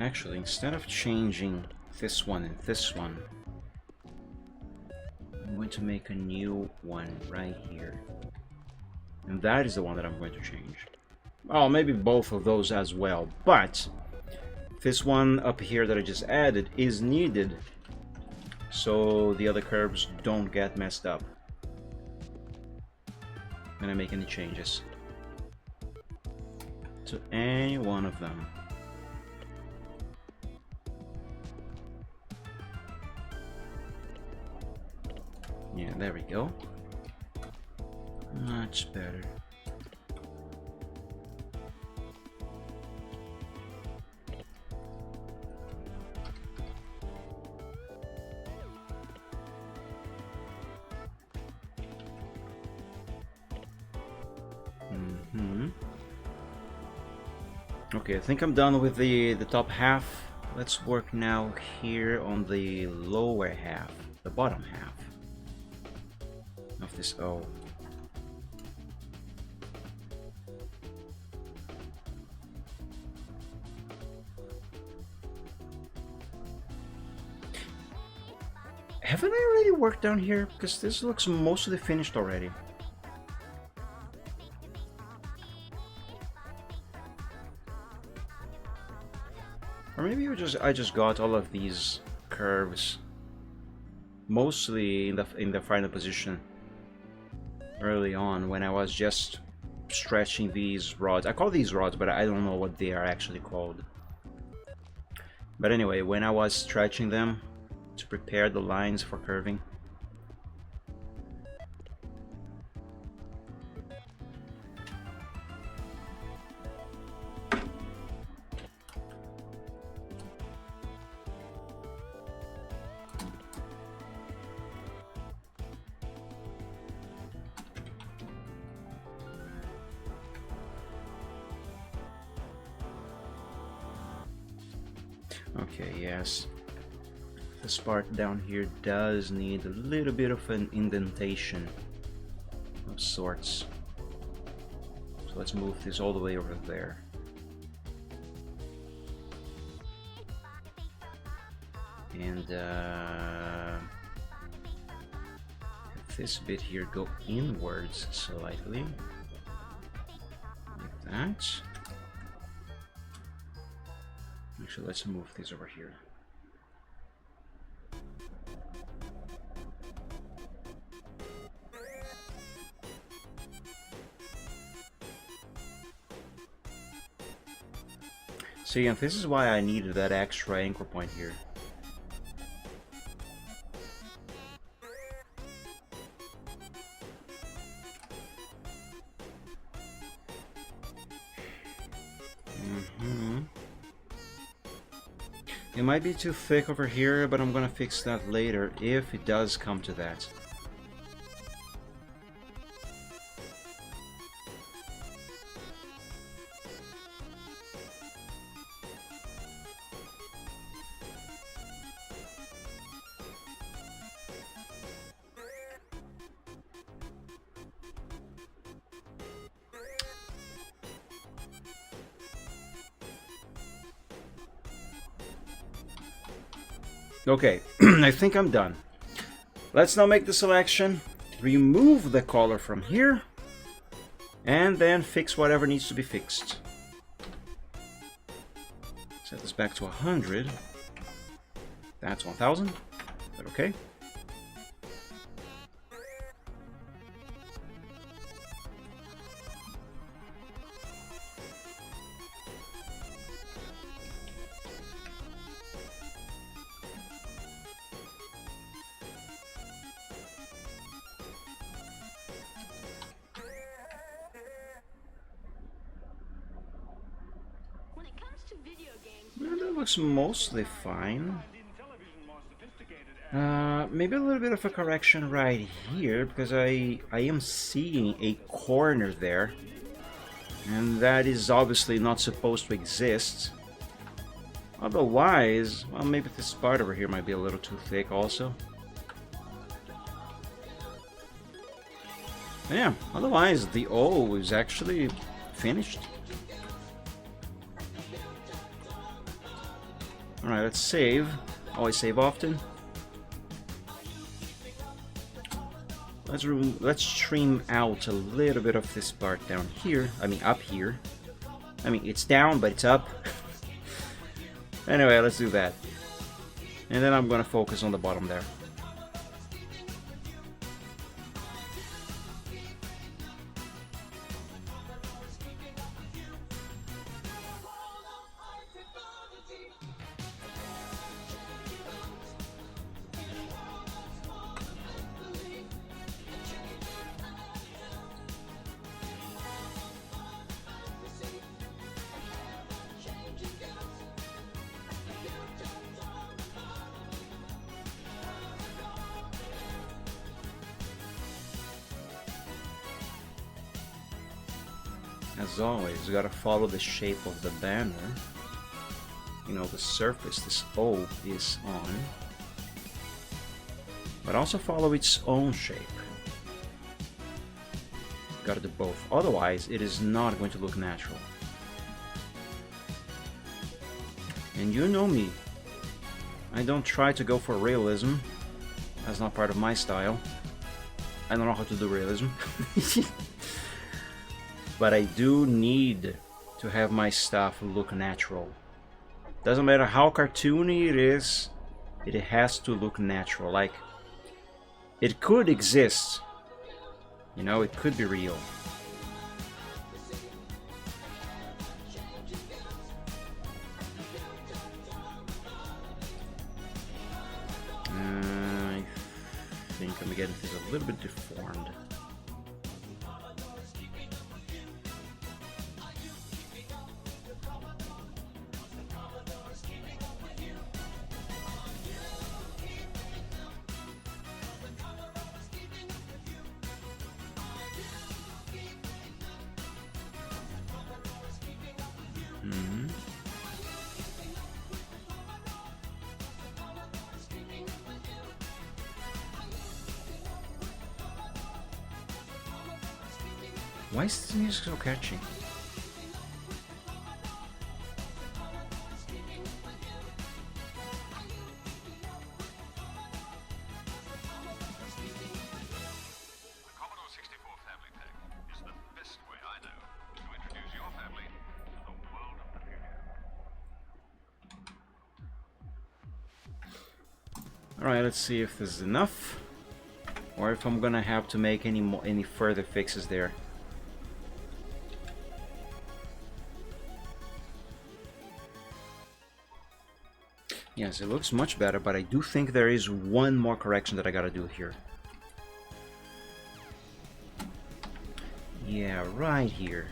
Actually, instead of changing this one and this one, I'm going to make a new one right here. And that is the one that I'm going to change. Oh, maybe both of those as well, but this one up here that I just added is needed so the other curves don't get messed up when I make any changes to any one of them. Yeah, there we go. Much better. Okay, I think I'm done with the top half. Let's work now here on the lower half, the bottom half of this O. Haven't I already worked down here? Because this looks mostly finished already. Or maybe I just got all of these curves mostly in the final position early on when I was just stretching these rods. I call these rods, but I don't know what they are actually called. But anyway, when I was stretching them to prepare the lines for curving. Okay, yes. This part down here does need a little bit of an indentation of sorts. So let's move this all the way over there. And have this bit here go inwards slightly. Like that. Actually, let's move this over here. See, and this is why I needed that extra anchor point here. It might be too thick over here, but I'm gonna fix that later if it does come to that. Okay, I think I'm done. Let's now make the selection, remove the color from here, and then fix whatever needs to be fixed. Set this back to 100. That's 1000. Is that okay? When it comes to video games, Yeah, that looks mostly fine. Maybe a little bit of a correction right here, because I am seeing a corner there, and that is obviously not supposed to exist. Otherwise, well, maybe this part over here might be a little too thick also. Yeah, otherwise the O is actually finished. Alright, let's save. Always save often. Let's trim out a little bit of this part down here. I mean, up here. I mean, it's down, but it's up. Anyway, let's do that. And then I'm gonna focus on the bottom there. As always, you gotta follow the shape of the banner. You know, the surface this O is on. But also follow its own shape. Gotta do both. Otherwise, it is not going to look natural. And you know me. I don't try to go for realism. That's not part of my style. I don't know how to do realism. But I do need to have my stuff look natural. Doesn't matter how cartoony it is, it has to look natural. Like, it could exist. You know, it could be real. I think I'm getting this a little bit deformed. Why is this music so catchy? Commodore 64 Family Pack is the best way I know to introduce your family to the world of the future. Alright, let's see if this is enough, or if I'm gonna have to make any further fixes there. Yes, it looks much better, but I do think there is one more correction that I gotta do here. Yeah, right here.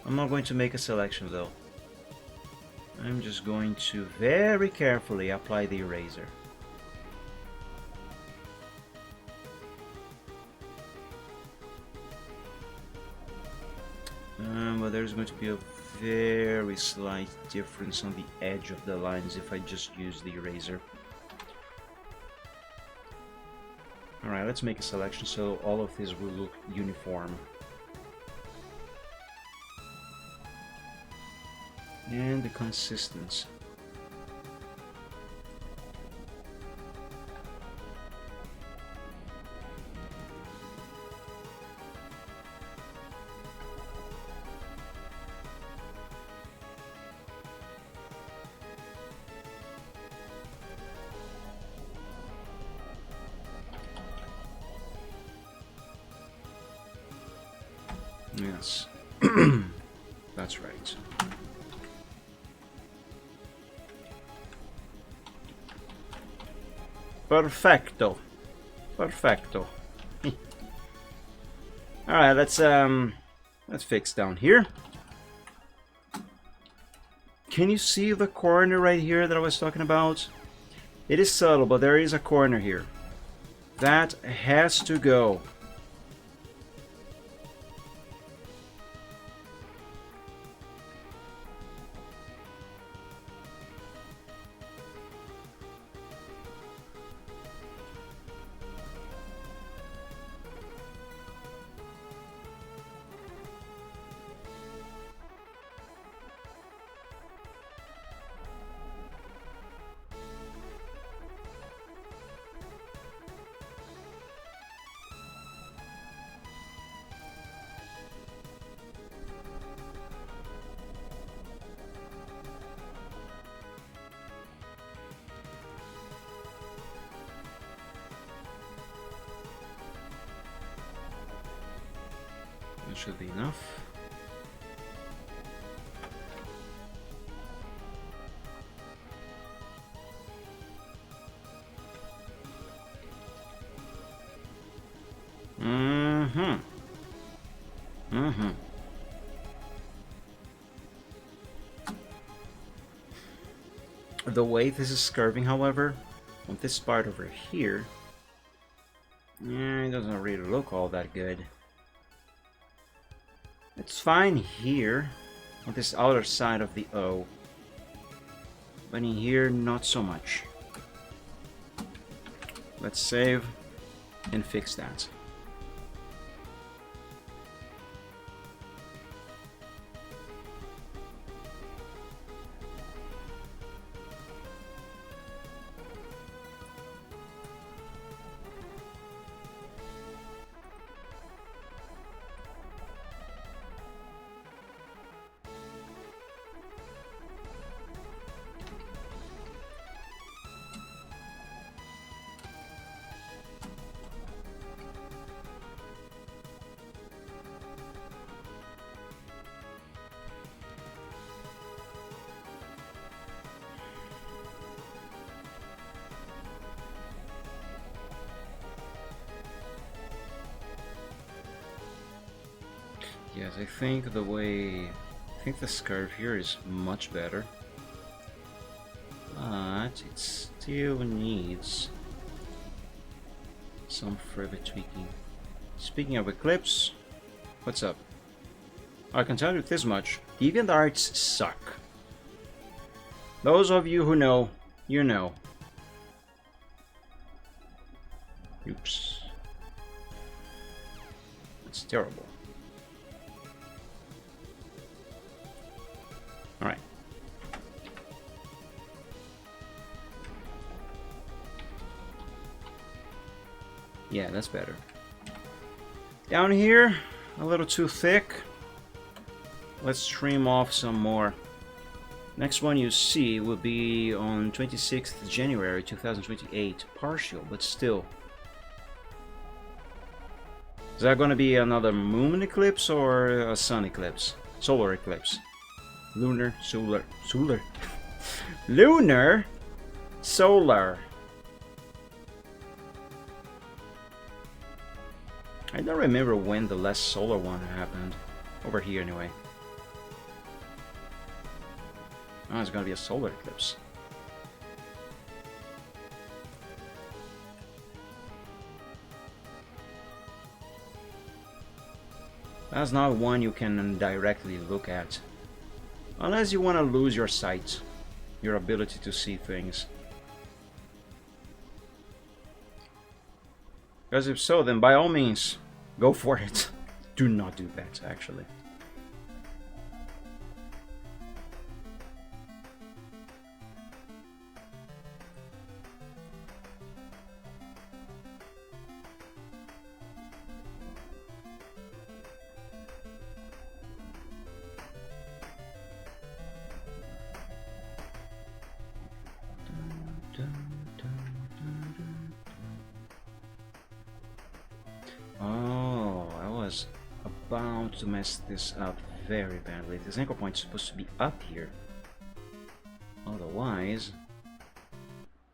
I'm not going to make a selection though. I'm just going to very carefully apply the eraser. But there's going to be a very slight difference on the edge of the lines if I just use the eraser. Alright, let's make a selection so all of this will look uniform. And the consistency. Yes, that's right. Perfecto. Perfecto. Alright, let's fix down here. Can you see the corner right here that I was talking about? It is subtle, but there is a corner here. That has to go. That should be enough. The way this is curving, however, on this part over here, yeah, it doesn't really look all that good. It's fine here, on this outer side of the O, but in here, not so much. Let's save and fix that. Yes, I think this curve here is much better, but it still needs some further tweaking. Speaking of Eclipse, what's up? I can tell you this much, DeviantArts suck. Those of you who know, you know. Oops. That's terrible. Alright. Yeah, that's better. Down here, a little too thick. Let's trim off some more. Next one you see will be on 26th January 2028. Partial, but still. Is that going to be another moon eclipse or a sun eclipse? Solar eclipse. Lunar, solar. Lunar, solar. I don't remember when the last solar one happened. Over here, anyway. Oh, it's gonna be a solar eclipse. That's not one you can directly look at. Unless you want to lose your sight, your ability to see things. Because if so, then by all means, go for it. Do not do that, actually. Oh, I was about to mess this up very badly. This anchor point is supposed to be up here. Otherwise,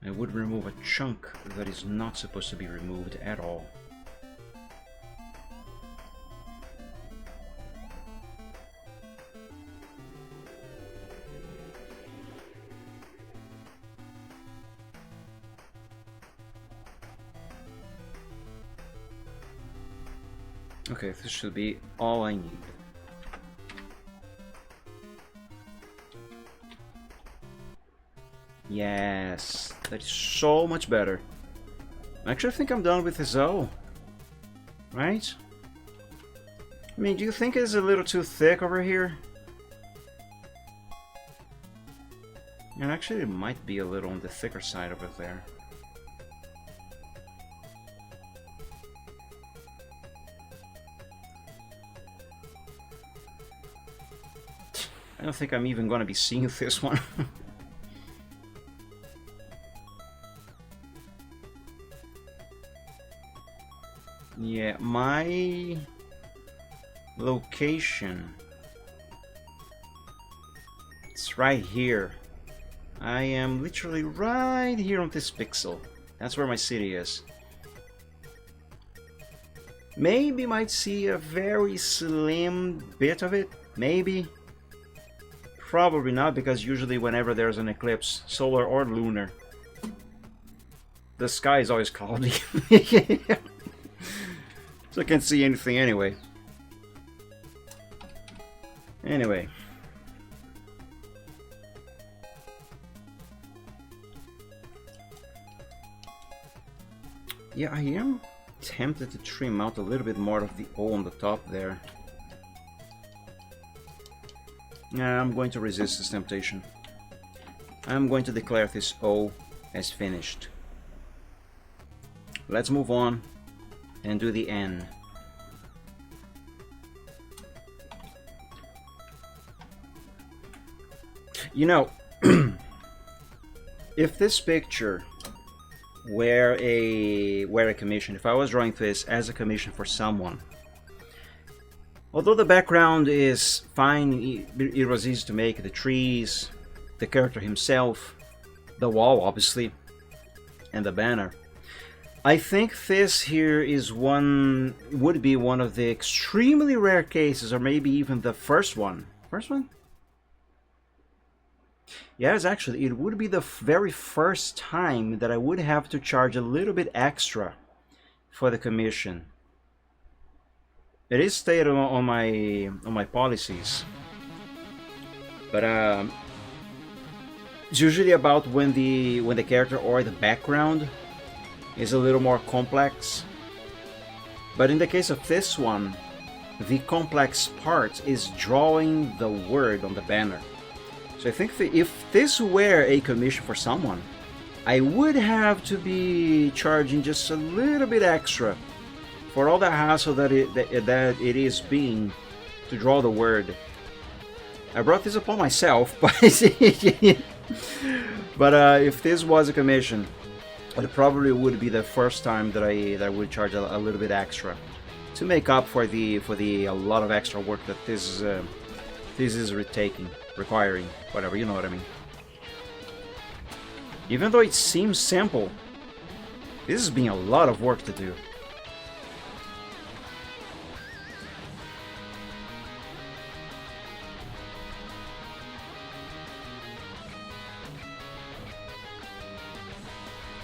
I would remove a chunk that is not supposed to be removed at all. Okay, this should be all I need. Yes, that is so much better. Actually, I think I'm done with this O. Right? I mean, do you think it's a little too thick over here? And actually, it might be a little on the thicker side over there. I don't think I'm even gonna be seeing this one. Yeah, my location, it's right here. I am literally right here on this pixel. That's where my city is. Maybe might see a very slim bit of it, maybe. Probably not, because usually whenever there's an eclipse, solar or lunar, the sky is always cloudy. So I can't see anything anyway. Anyway. Yeah, I am tempted to trim out a little bit more of the O on the top there. Nah, I'm going to resist this temptation. I'm going to declare this O as finished. Let's move on and do the N. You know, if this picture were a commission, if I was drawing this as a commission for someone, although the background is fine, it was easy to make, the trees, the character himself, the wall obviously, and the banner. I think this here is would be one of the extremely rare cases, or maybe even the first one. First one? Yes, actually, it would be the very first time that I would have to charge a little bit extra for the commission. It is stated on my policies, but it's usually about when the character or the background is a little more complex. But in the case of this one, the complex part is drawing the word on the banner. So I think if this were a commission for someone, I would have to be charging just a little bit extra for all the hassle that it is being to draw the word. I brought this upon myself, but if this was a commission, it probably would be the first time that I would charge a little bit extra to make up for the a lot of extra work that this is requiring, whatever, you know what I mean. Even though it seems simple, this has been a lot of work to do.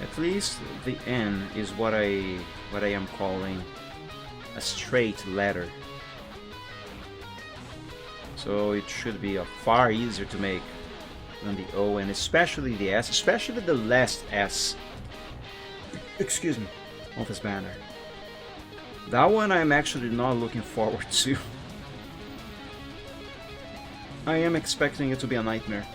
At least the N is what I am calling a straight letter. So it should be far easier to make than the O, and especially the S, especially the last S. Excuse me, of this banner. That one I'm actually not looking forward to. I am expecting it to be a nightmare.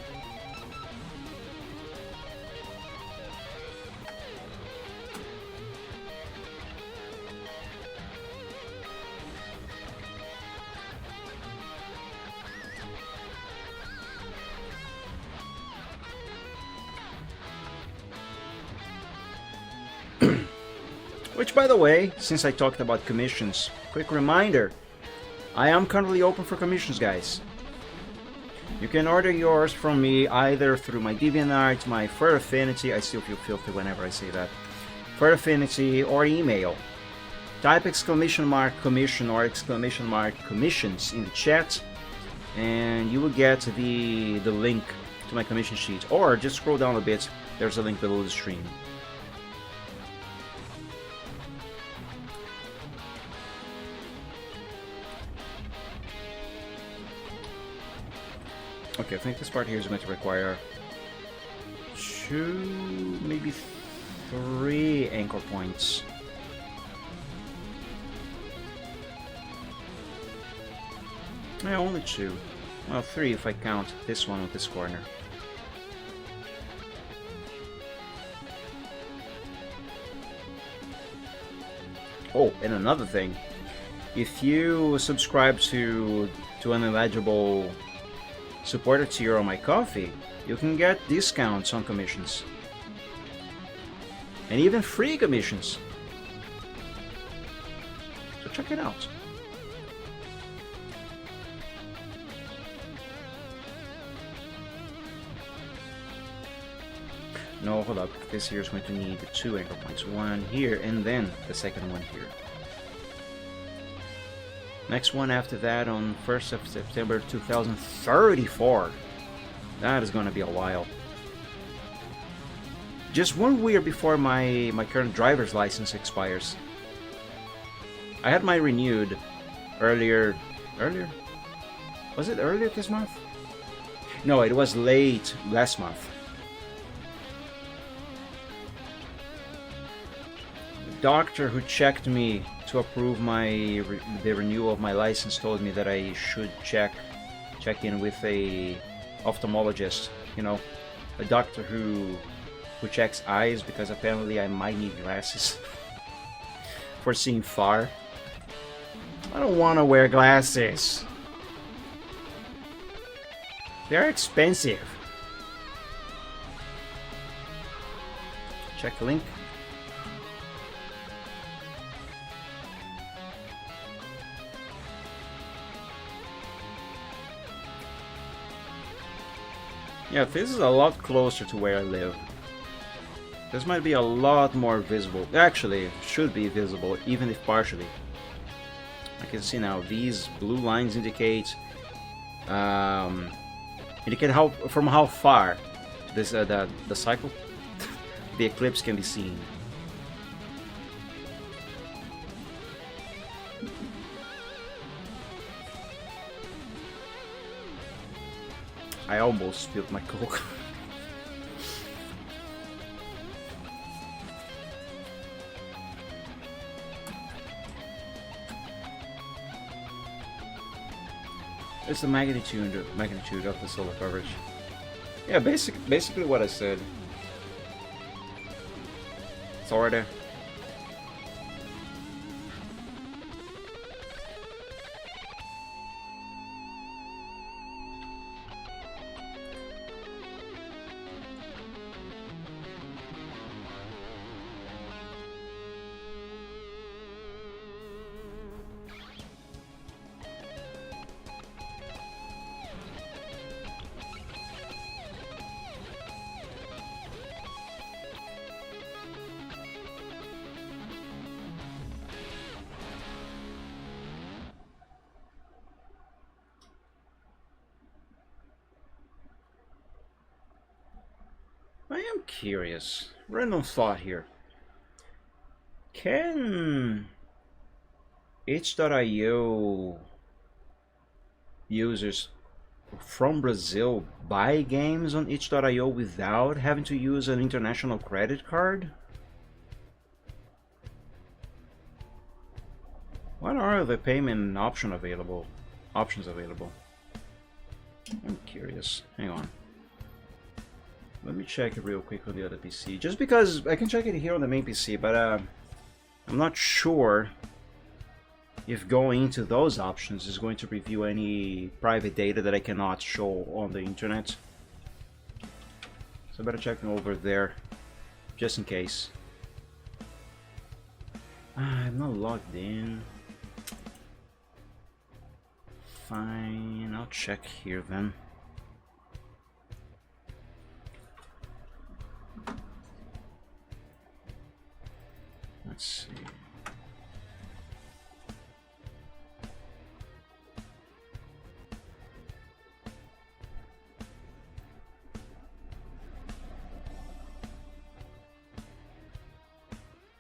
Which, by the way, since I talked about commissions, quick reminder, I am currently open for commissions, guys. You can order yours from me either through my DeviantArt, my Fur Affinity, I still feel filthy whenever I say that, Fur Affinity, or email. Type !commission or !commissions in the chat, and you will get the link to my commission sheet. Or just scroll down a bit, there's a link below the stream. Okay, I think this part here is going to require 2, maybe 3 anchor points. Yeah, only 2. Well, 3 if I count this one with this corner. Oh, and another thing. If you subscribe to an eligible supporter tier on my Ko-fi, you can get discounts on commissions. And even free commissions. So check it out. No, hold up. This here is going to need 2 anchor points. One here, and then the second one here. Next one after that on 1st of September 2034. That is going to be a while. Just 1 year before my current driver's license expires. I had my renewed earlier? Was it earlier this month? No, it was late last month. The doctor who checked me to approve the renewal of my license told me that I should check in with a ophthalmologist, you know, a doctor who checks eyes, because apparently I might need glasses for seeing far. I don't want to wear glasses. They're expensive. Check the link. Yeah, this is a lot closer to where I live. This might be a lot more visible. Actually, it should be visible, even if partially. I can see now these blue lines indicate from how far this the cycle, the eclipse can be seen. I almost spilled my Coke. It's the magnitude of the solar coverage. Yeah, basically what I said. Sorta. I am curious. Random thought here. Can itch.io users from Brazil buy games on itch.io without having to use an international credit card? What are the payment options available? I'm curious. Hang on. Let me check it real quick on the other PC. Just because I can check it here on the main PC, but I'm not sure if going into those options is going to review any private data that I cannot show on the internet. So I better check over there, just in case. I'm not logged in. Fine, I'll check here then. Let's see.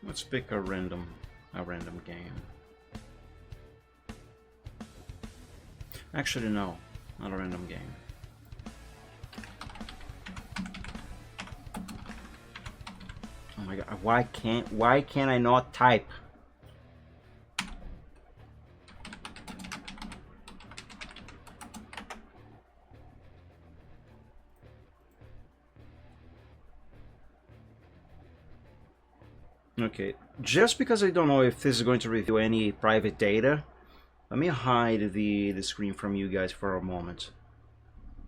Let's pick a random game. Actually, no, not a random game. Oh my god, why can't I not type? Okay, just because I don't know if this is going to review any private data, let me hide the screen from you guys for a moment.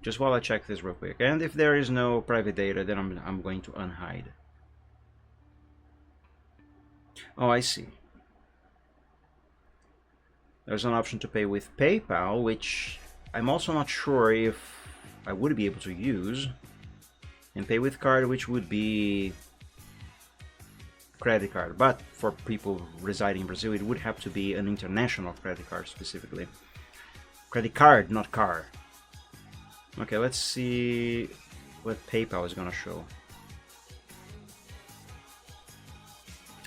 Just while I check this real quick. And if there is no private data, then I'm going to unhide. Oh, I see. There's an option to pay with PayPal, which I'm also not sure if I would be able to use. And pay with card, which would be credit card, but for people residing in Brazil it would have to be an international credit card specifically. Credit card, not car. Okay, let's see what PayPal is gonna show.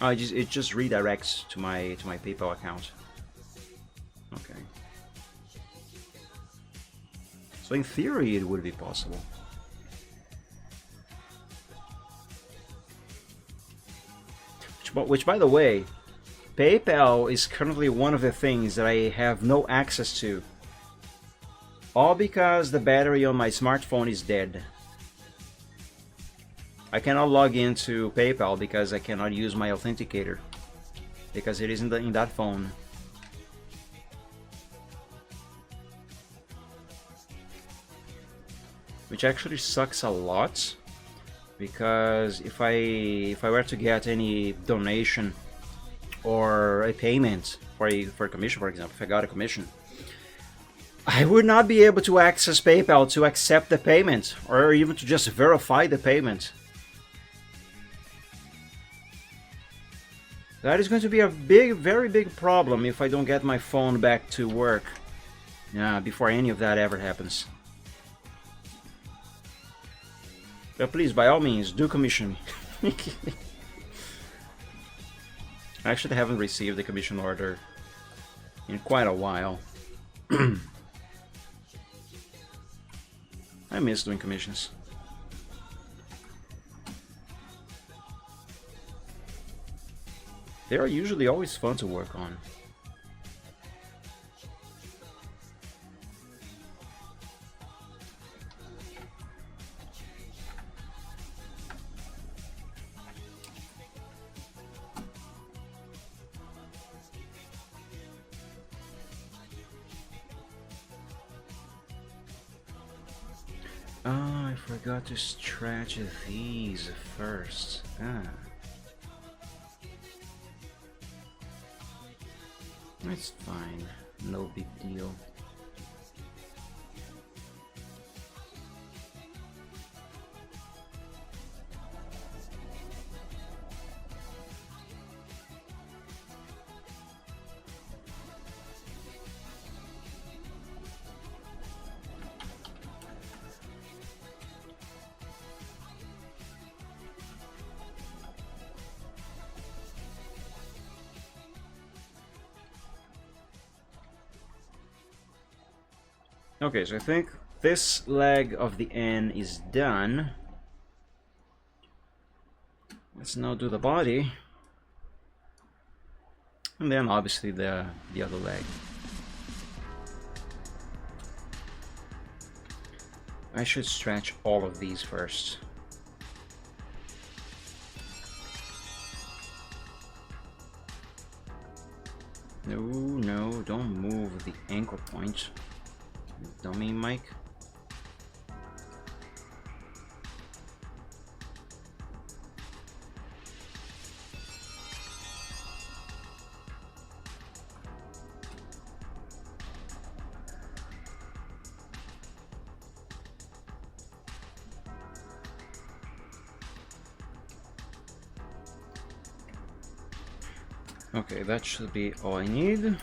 Oh, it just redirects to my PayPal account. Okay. So in theory it would be possible. Which, by the way, PayPal is currently one of the things that I have no access to. All because the battery on my smartphone is dead. I cannot log into PayPal because I cannot use my authenticator. Because it is in that phone. Which actually sucks a lot. Because if I were to get any donation or a payment for a commission, for example, if I got a commission, I would not be able to access PayPal to accept the payment or even to just verify the payment. That is going to be a very big problem if I don't get my phone back to work before any of that ever happens. But please, by all means, do commission me. I actually haven't received the commission order in quite a while. I miss doing commissions. They are usually always fun to work on. Oh, I forgot to stretch these first. That's fine. No big deal. Okay, so I think this leg of the N is done. Let's now do the body. And then obviously the other leg. I should stretch all of these first. No, no, don't move the anchor point. Dummy, Mike. Okay, that should be all I need.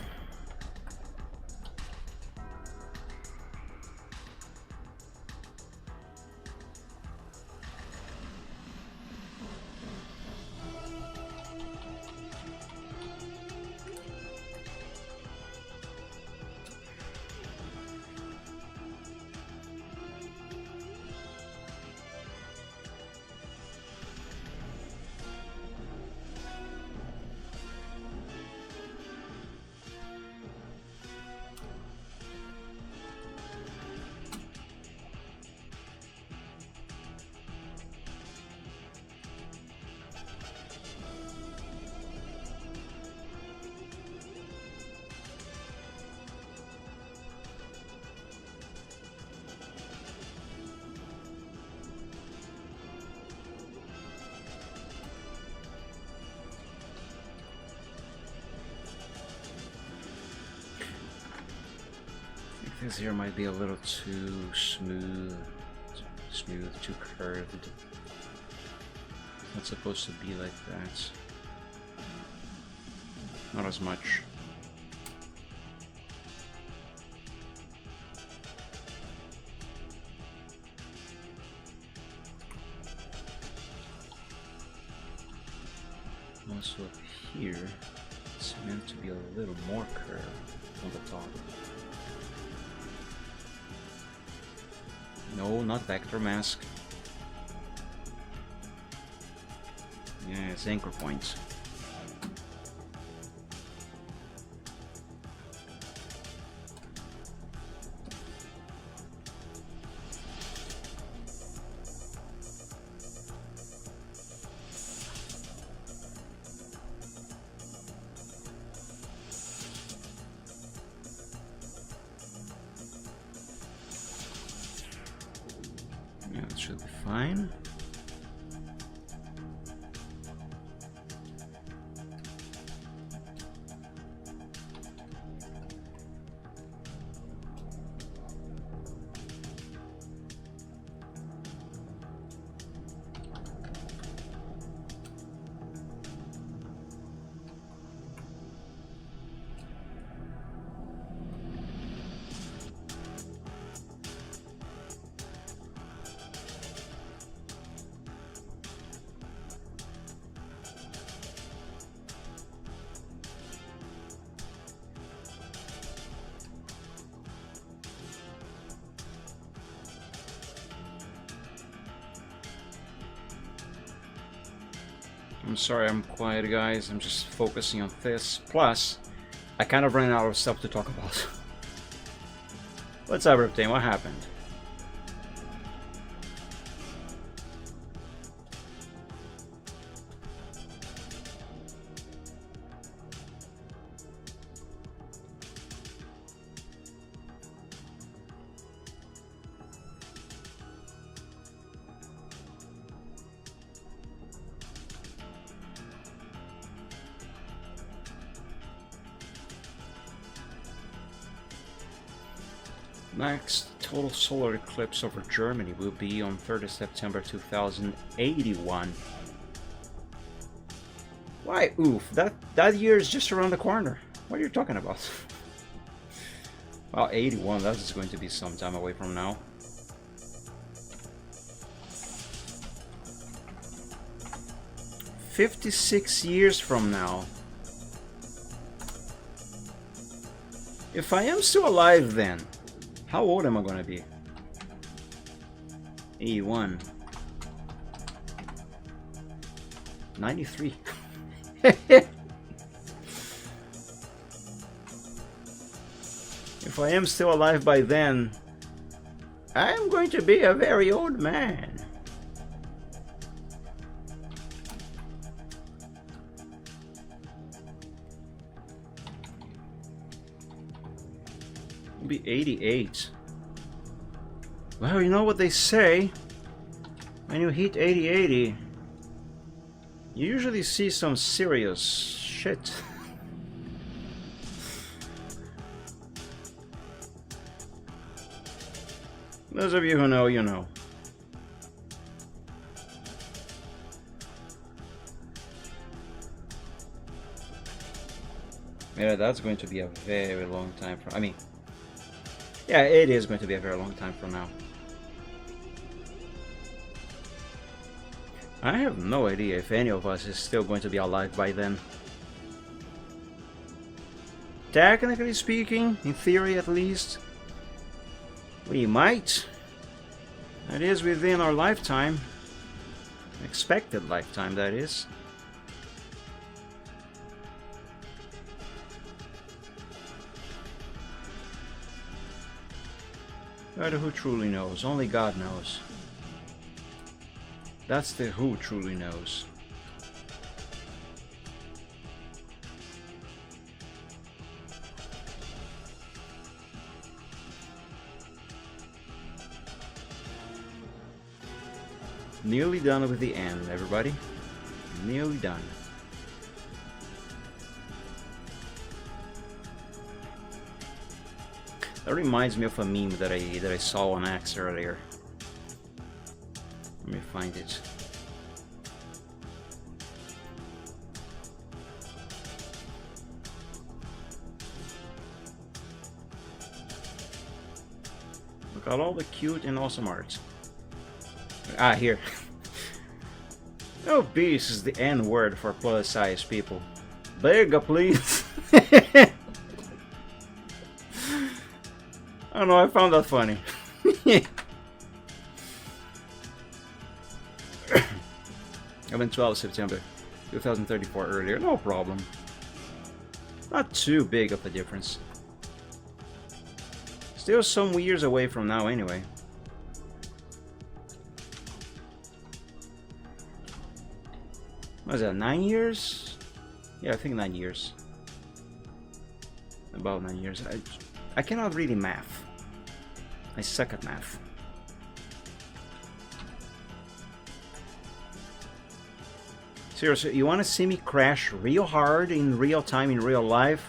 This here might be a little too smooth, too curved. It's not supposed to be like that. Not as much. Also up here, it's meant to be a little more curved on the top. No, not vector mask. Yeah, it's anchor points. Yeah, that should be fine. I'm sorry I'm quiet, guys. I'm just focusing on this. Plus, I kind of ran out of stuff to talk about. What's up, Riptane? What happened? Next total solar eclipse over Germany will be on 3rd September 2081. Why oof? That year is just around the corner. What are you talking about? Well, 81, that is going to be some time away from now. "56 years from now. If I am still alive then, How old am I gonna be? 81. 93. If I am still alive by then, I am going to be a very old man. I'll be 88. Well, you know what they say. When you hit 80, you usually see some serious shit. Those of you who know, you know. Yeah, that's going to be a very long time from... I mean... Yeah, it is going to be a very long time from now. I have no idea if any of us is still going to be alive by then. Technically speaking, in theory at least, we might. That is within our lifetime. Expected lifetime, that is. But who truly knows? Only God knows. That's the who truly knows. Nearly done with the end, everybody. Nearly done. That reminds me of a meme that I saw on X earlier. Let me find it. Look at all the cute and awesome art. Ah, here. Obese is the N word for plus size people. Bigger, please. I don't know, I found that funny. 12 September 2034 earlier, no problem. Not too big of a difference. Still some years away from now anyway. What is that, 9 years? Yeah, I think 9 years. About 9 years. I cannot really math. I suck at math. Seriously, you want to see me crash real hard in real time, in real life?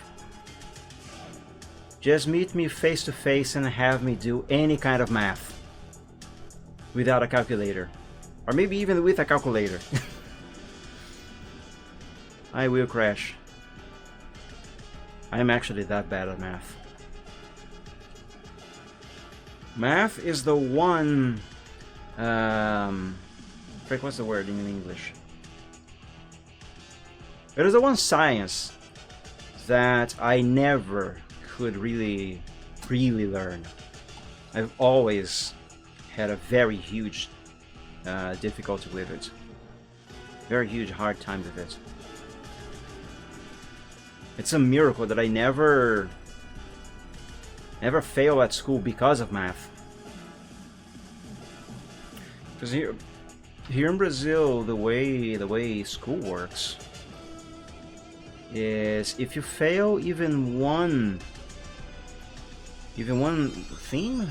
Just meet me face to face and have me do any kind of math. Without a calculator. Or maybe even with a calculator. I will crash. I am actually that bad at math. Math is the one... frick, what's the word in English? It is the one science that I never could really learn. I've always had a very huge difficulty with it. Very huge hard time with it. It's a miracle that I never fail at school because of math. Because here in Brazil, the way school works is if you fail even one theme,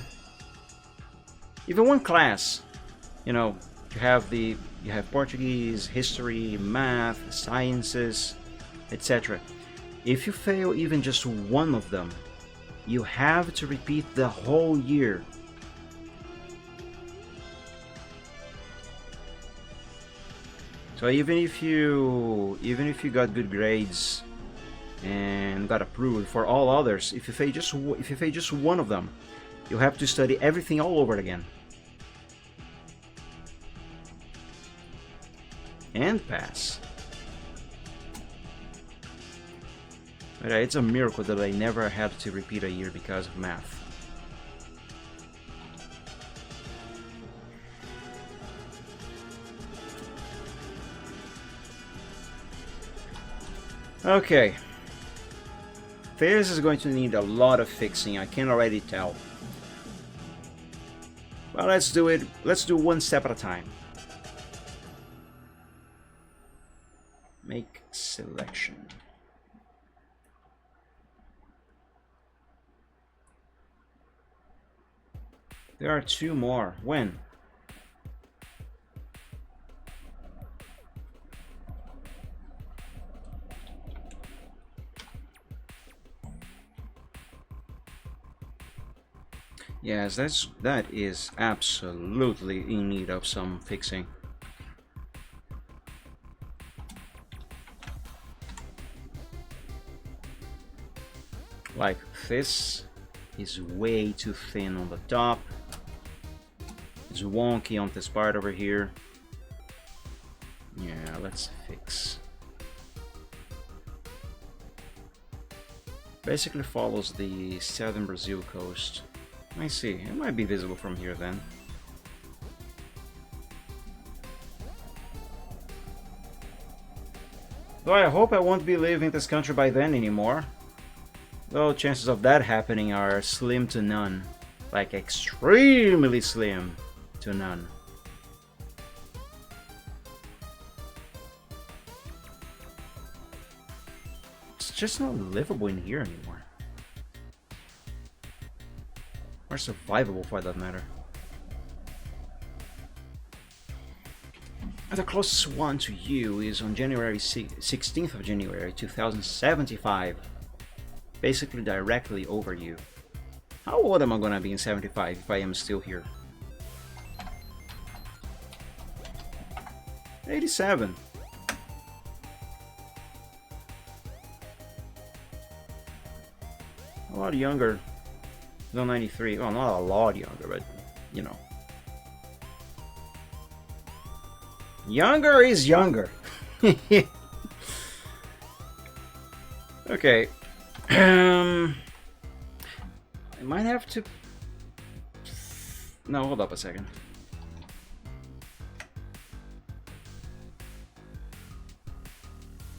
even one class, you know, you have Portuguese, history, math, sciences, etc. If you fail even just one of them, you have to repeat the whole year. So even if you got good grades and got approved for all others, if you fail just one of them, you have to study everything all over again. And pass. But it's a miracle that I never had to repeat a year because of math. Okay. This is going to need a lot of fixing, I can already tell. Well, let's do it. Let's do one step at a time. Make selection. There are 2 more. When? Yes, that is absolutely in need of some fixing. Like this is way too thin on the top. It's wonky on this part over here. Yeah, let's fix. Basically follows the southern Brazil coast. I see, it might be visible from here then. Though I hope I won't be leaving this country by then anymore. Though chances of that happening are slim to none. Like extremely slim to none. It's just not livable in here anymore. Or survivable for that matter. The closest one to you is on January 16th of January 2075. Basically directly over you. How old am I gonna be in 75 if I am still here? 87. A lot younger than 93. Well, not a lot younger, but you know. Younger is younger. Okay. I might have to... No, hold up a second.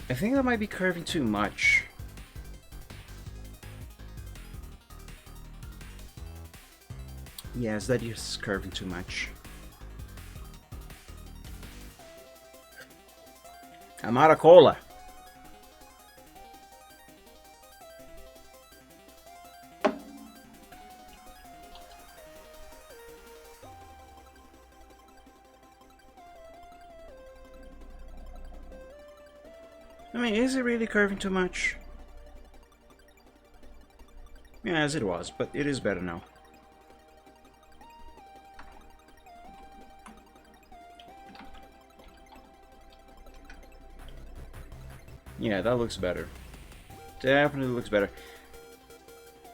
I think that might be curving too much. Yes, that is curving too much. I'm out of cola. I mean, is it really curving too much? Yeah, as it was, but it is better now. Yeah, that looks better. Definitely looks better.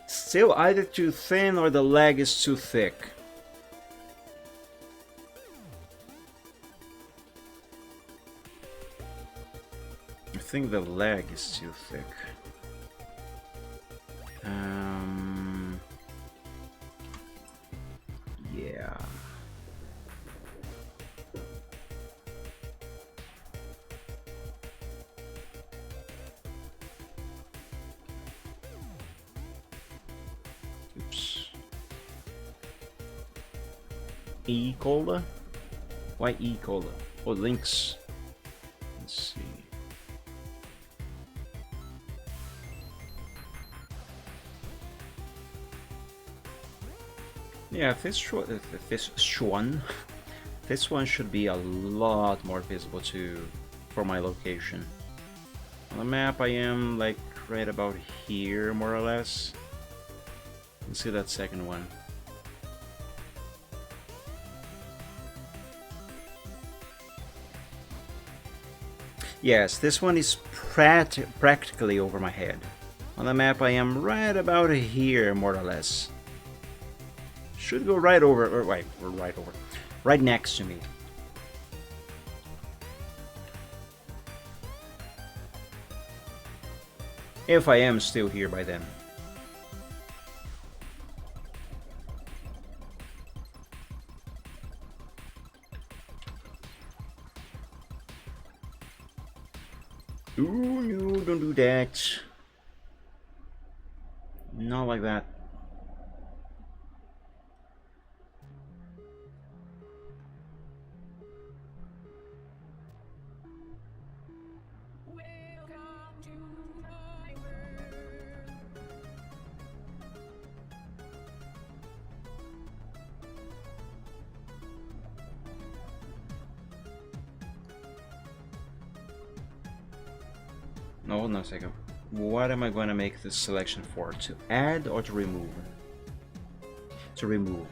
Still either too thin or the leg is too thick. I think the leg is too thick. Yeah. Oops. E-cola? Why E-cola? Oh, links. Let's see. Yeah, this one should be a lot more visible for my location. On the map I am like right about here more or less. Let's see that second one. Yes, this one is practically over my head. On the map I am right about here more or less. Should go right over, or right next to me. If I am still here by then. Ooh, no, don't do that. Not like that. No, hold on a second. What am I going to make this selection for? To add or to remove? To remove.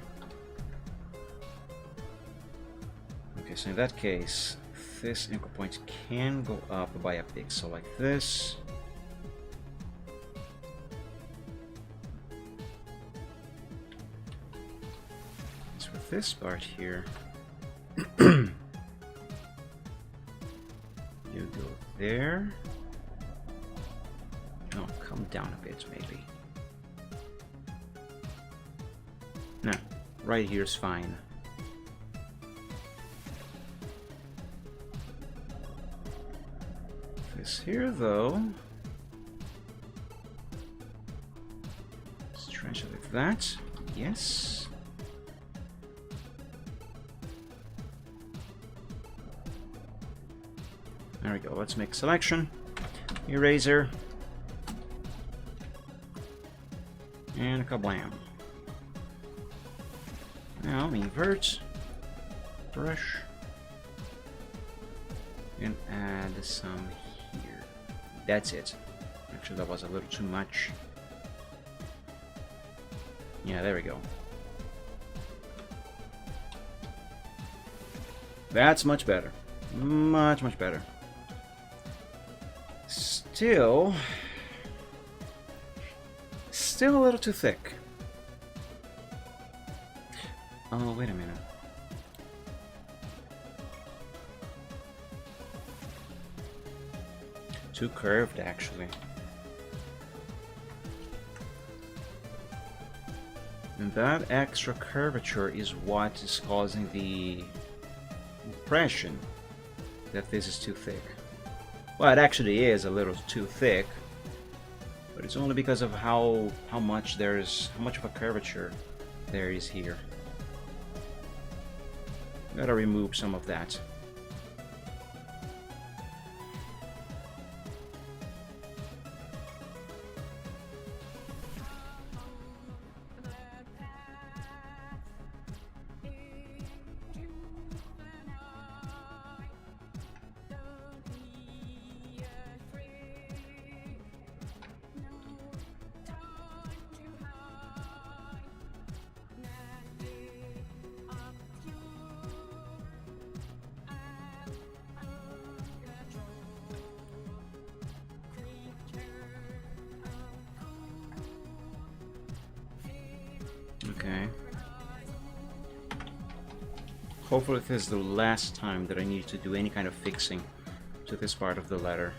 Okay, so in that case, this anchor point can go up by a pixel like this. So with this part here, you go there. No, come down a bit, maybe. No, right here is fine. This here, though. Stretch it like that. Yes. There we go. Let's make a selection. Eraser. And kablam. Now invert, brush, and add some here. That's it. Actually, that was a little too much. Yeah, there we go. That's much better. Much, much better. Still a little too thick. Oh, wait a minute. Too curved, actually. And that extra curvature is what is causing the impression that this is too thick. Well, it actually is a little too thick. But it's only because of how much of a curvature there is here. Gotta remove some of that. Okay. Hopefully this is the last time that I need to do any kind of fixing to this part of the letter.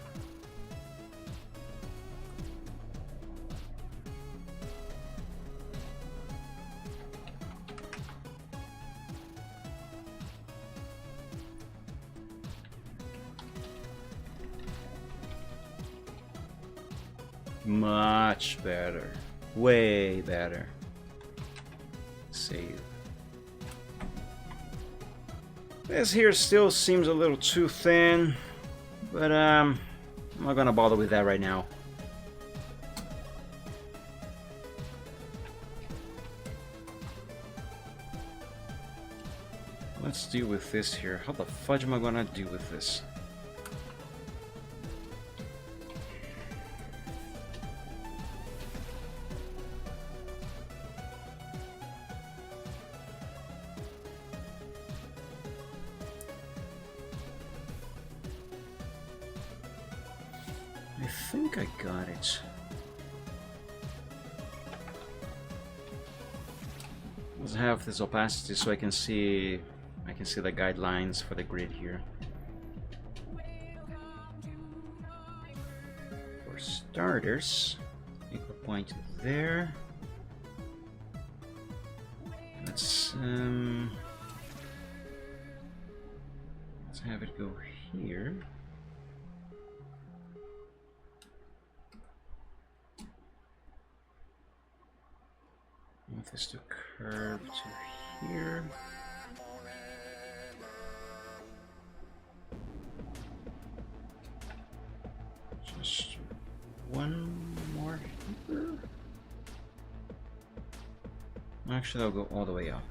Much better. Way better. Save. This here still seems a little too thin, but I'm not gonna bother with that right now. Let's deal with this here. How the fudge am I gonna deal with this? I think I got it. Let's have this opacity so I can see the guidelines for the grid here. For starters, equal point there. Let's have it go here. want this to curve to here. Just one more here. Actually, I'll go all the way up.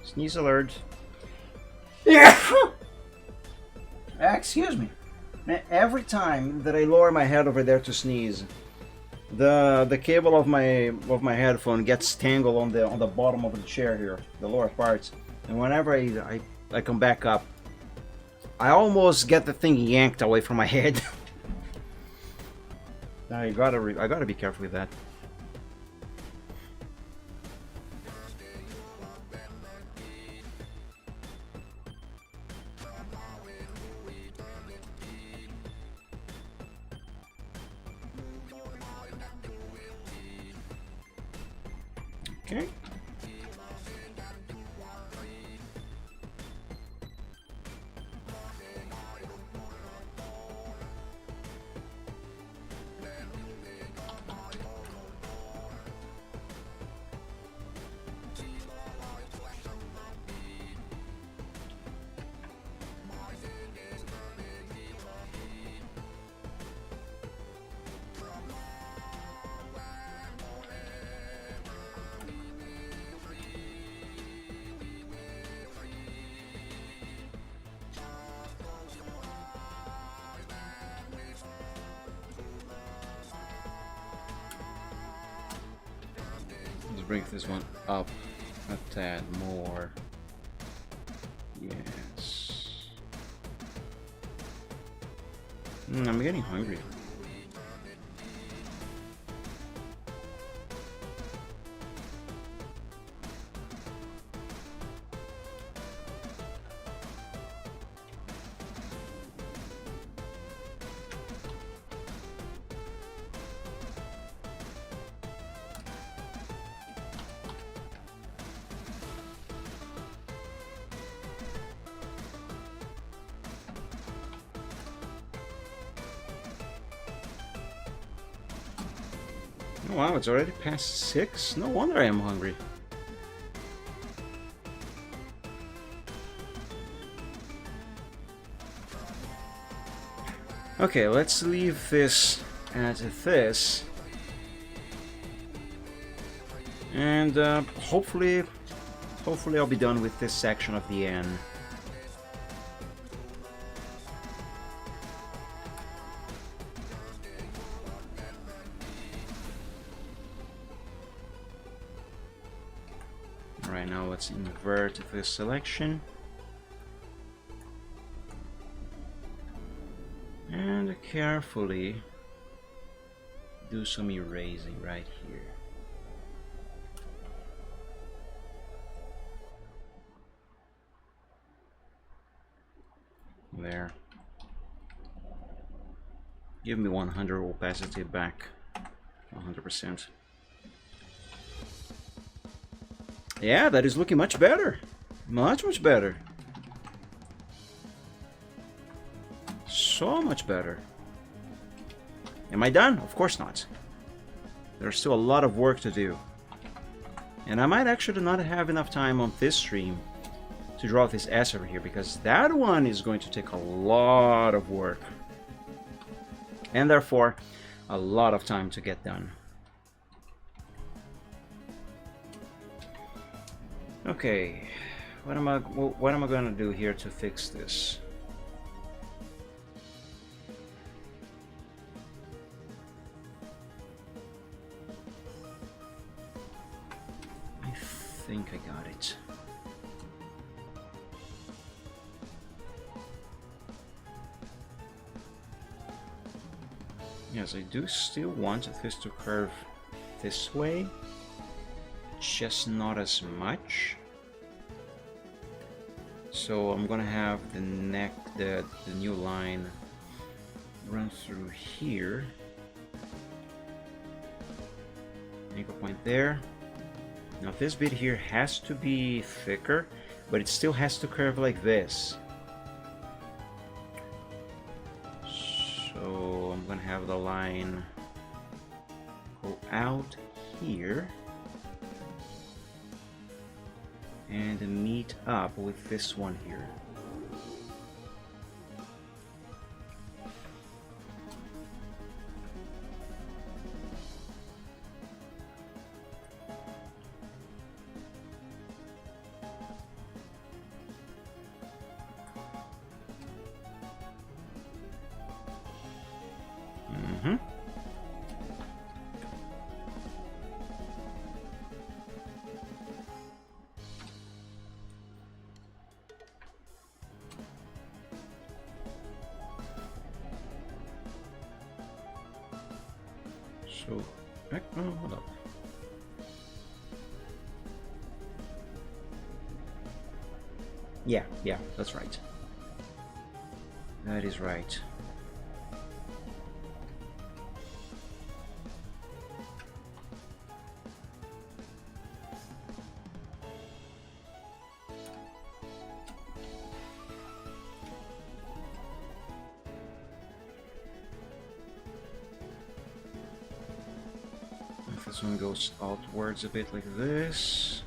Sneeze alert. Yeah. Excuse me. Every time that I lower my head over there to sneeze, the cable of my headphone gets tangled on the bottom of the chair here, the lower parts. And whenever I come back up, I almost get the thing yanked away from my head. I gotta be careful with that. Okay. Bring this one up a tad more. Yes. I'm getting hungry. Oh, wow, it's already past 6? No wonder I am hungry. Okay, let's leave this at this. And hopefully I'll be done with this section of the end. Right now, let's invert the selection. And carefully do some erasing right here. There. Give me 100 opacity back. 100%. Yeah, that is looking much better. Much better. So much better. Am I done? Of course not. There's still a lot of work to do. And I might actually not have enough time on this stream to draw this S over here, because that one is going to take a lot of work. And therefore, a lot of time to get done. Okay, what am I going to do here to fix this? I think I got it. Yes, I do still want this to curve this way. Just not as much. So I'm gonna have the new line run through here. Make a point there. Now this bit here has to be thicker. but it still has to curve like this. So I'm gonna have the line go out here and meet up with this one here. So, oh, hold up. Yeah, that's right. That is right. If this one goes outwards a bit like this.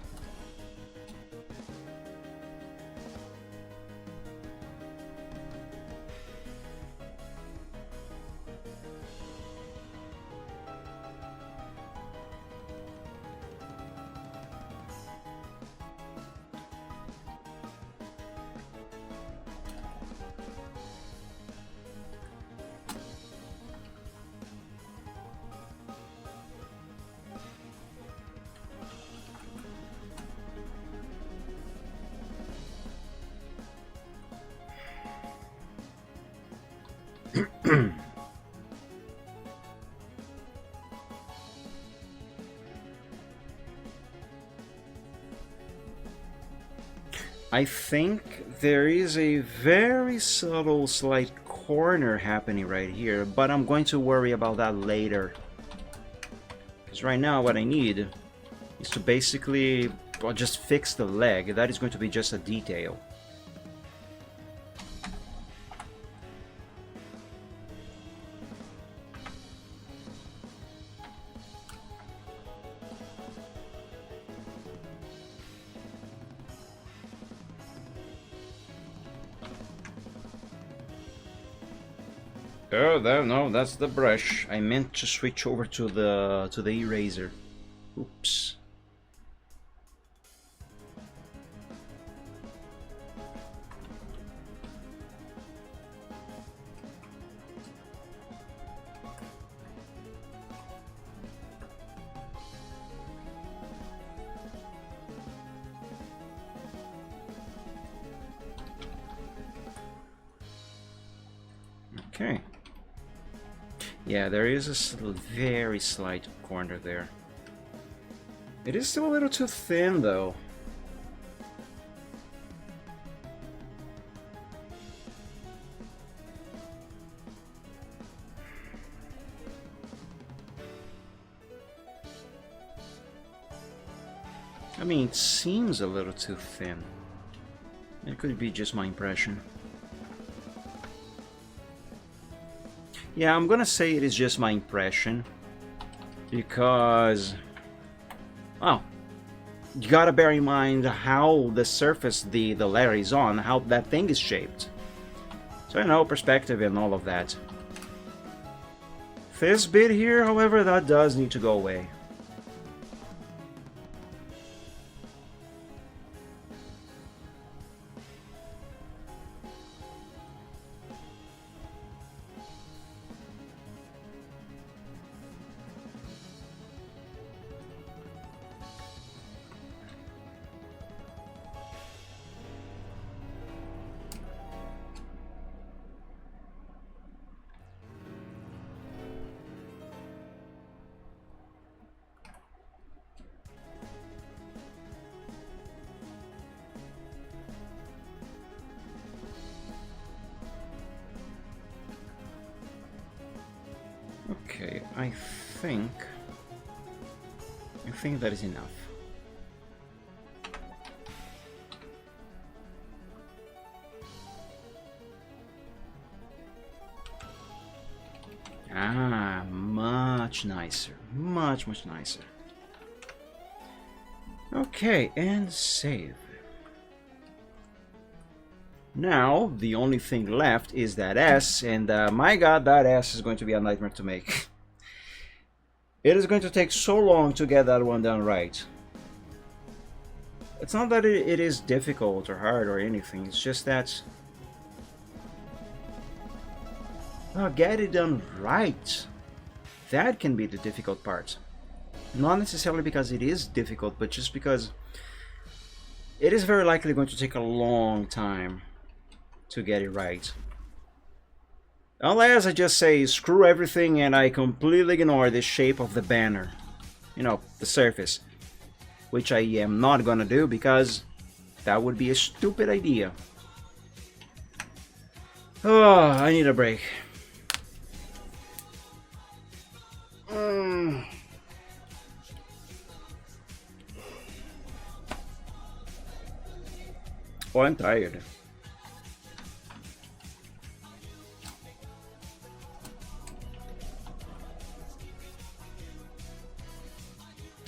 I think there is a very subtle slight corner happening right here, but I'm going to worry about that later. Because right now what I need is to basically, well, just fix the leg. That is going to be just a detail. Oh, no, that's the brush. I meant to switch over to the eraser. Oops. Okay. Yeah, there is a very slight corner there. It is still a little too thin, though. I mean, it seems a little too thin. It could be just my impression. Yeah, I'm gonna say it is just my impression, because, well, you gotta bear in mind how the surface the letter is on, how that thing is shaped. So, you know, perspective and all of that. This bit here, however, that does need to go away. Okay, I think that is enough. much nicer. Much nicer. Okay, and save. Now, the only thing left is that S, and my god, that S is going to be a nightmare to make. It is going to take so long to get that one done right. It's not that it is difficult or hard or anything, it's just that... get it done right. That can be the difficult part. Not necessarily because it is difficult, but just because it is very likely going to take a long time to get it right. Unless I just say screw everything and I completely ignore the shape of the banner. You know, the surface. Which I am not gonna do because that would be a stupid idea. Oh, I need a break. Oh, I'm tired.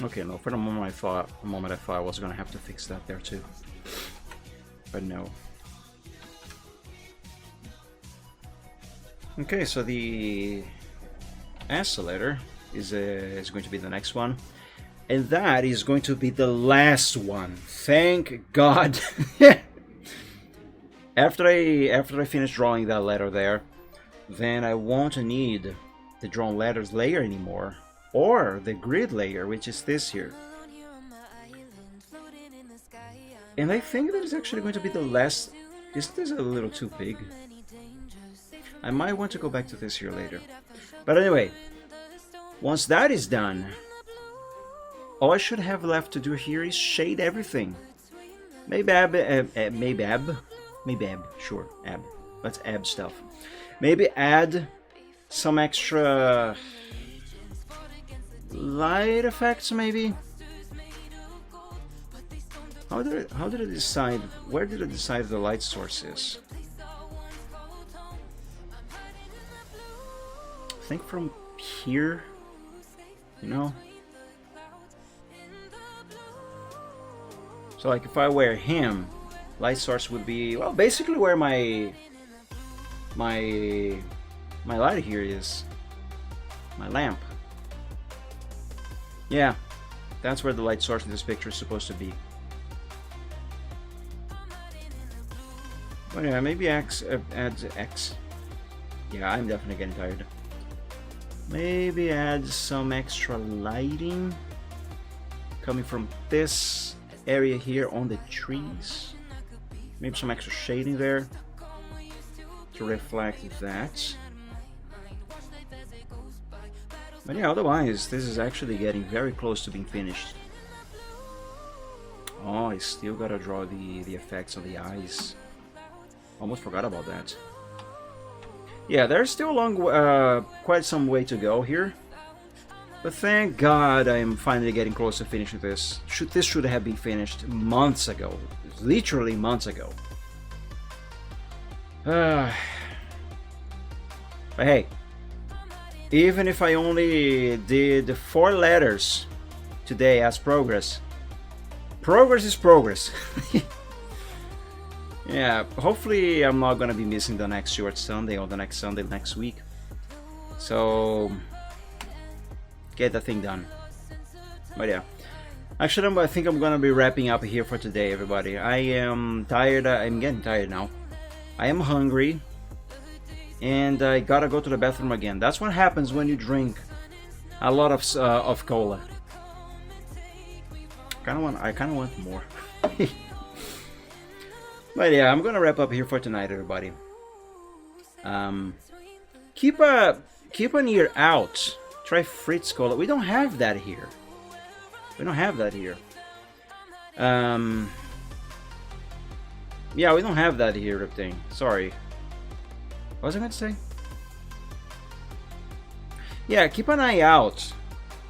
Okay, no, for the moment I thought I was gonna have to fix that there too. But no. Okay, so the oscillator is going to be the next one. And that is going to be the last one. Thank God. After I finish drawing that letter there, then I won't need the drawn letters layer anymore. Or the grid layer, which is this here. And I think that is actually going to be the last... This is a little too big. I might want to go back to this here later. But anyway, once that is done, all I should have left to do here is shade everything. Maybe sure, ab. Let's ab stuff. Maybe add some extra light effects, maybe. How did I decide? Where did I decide the light source is? I think from here, you know. So like if I wear him, light source would be, well, basically where my light here is, my lamp. Yeah, that's where the light source in this picture is supposed to be. But yeah, maybe adds X. Yeah, I'm definitely getting tired. Maybe add some extra lighting coming from this area here on the trees. Maybe some extra shading there to reflect that. But yeah, otherwise, this is actually getting very close to being finished. Oh, I still gotta draw the effects of the eyes. Almost forgot about that. Yeah, there's still a long, quite some way to go here. But thank God I'm finally getting close to finishing this. This should have been finished months ago. Literally months ago. But hey, even if I only did 4 letters today as progress, progress is progress. Yeah, hopefully I'm not gonna be missing the next short Sunday or the next Sunday next week. So get that thing done. But yeah, actually I think I'm gonna be wrapping up here for today, everybody. I am tired. I'm getting tired now. I am hungry, and I gotta go to the bathroom again. That's what happens when you drink a lot of cola. I kind of want more. But yeah, I'm gonna wrap up here for tonight, everybody. Keep an ear out. Try Fritz Cola. We don't have that here. We don't have that here. Yeah, we don't have that here, thing. Sorry. What was I going to say? Yeah, keep an eye out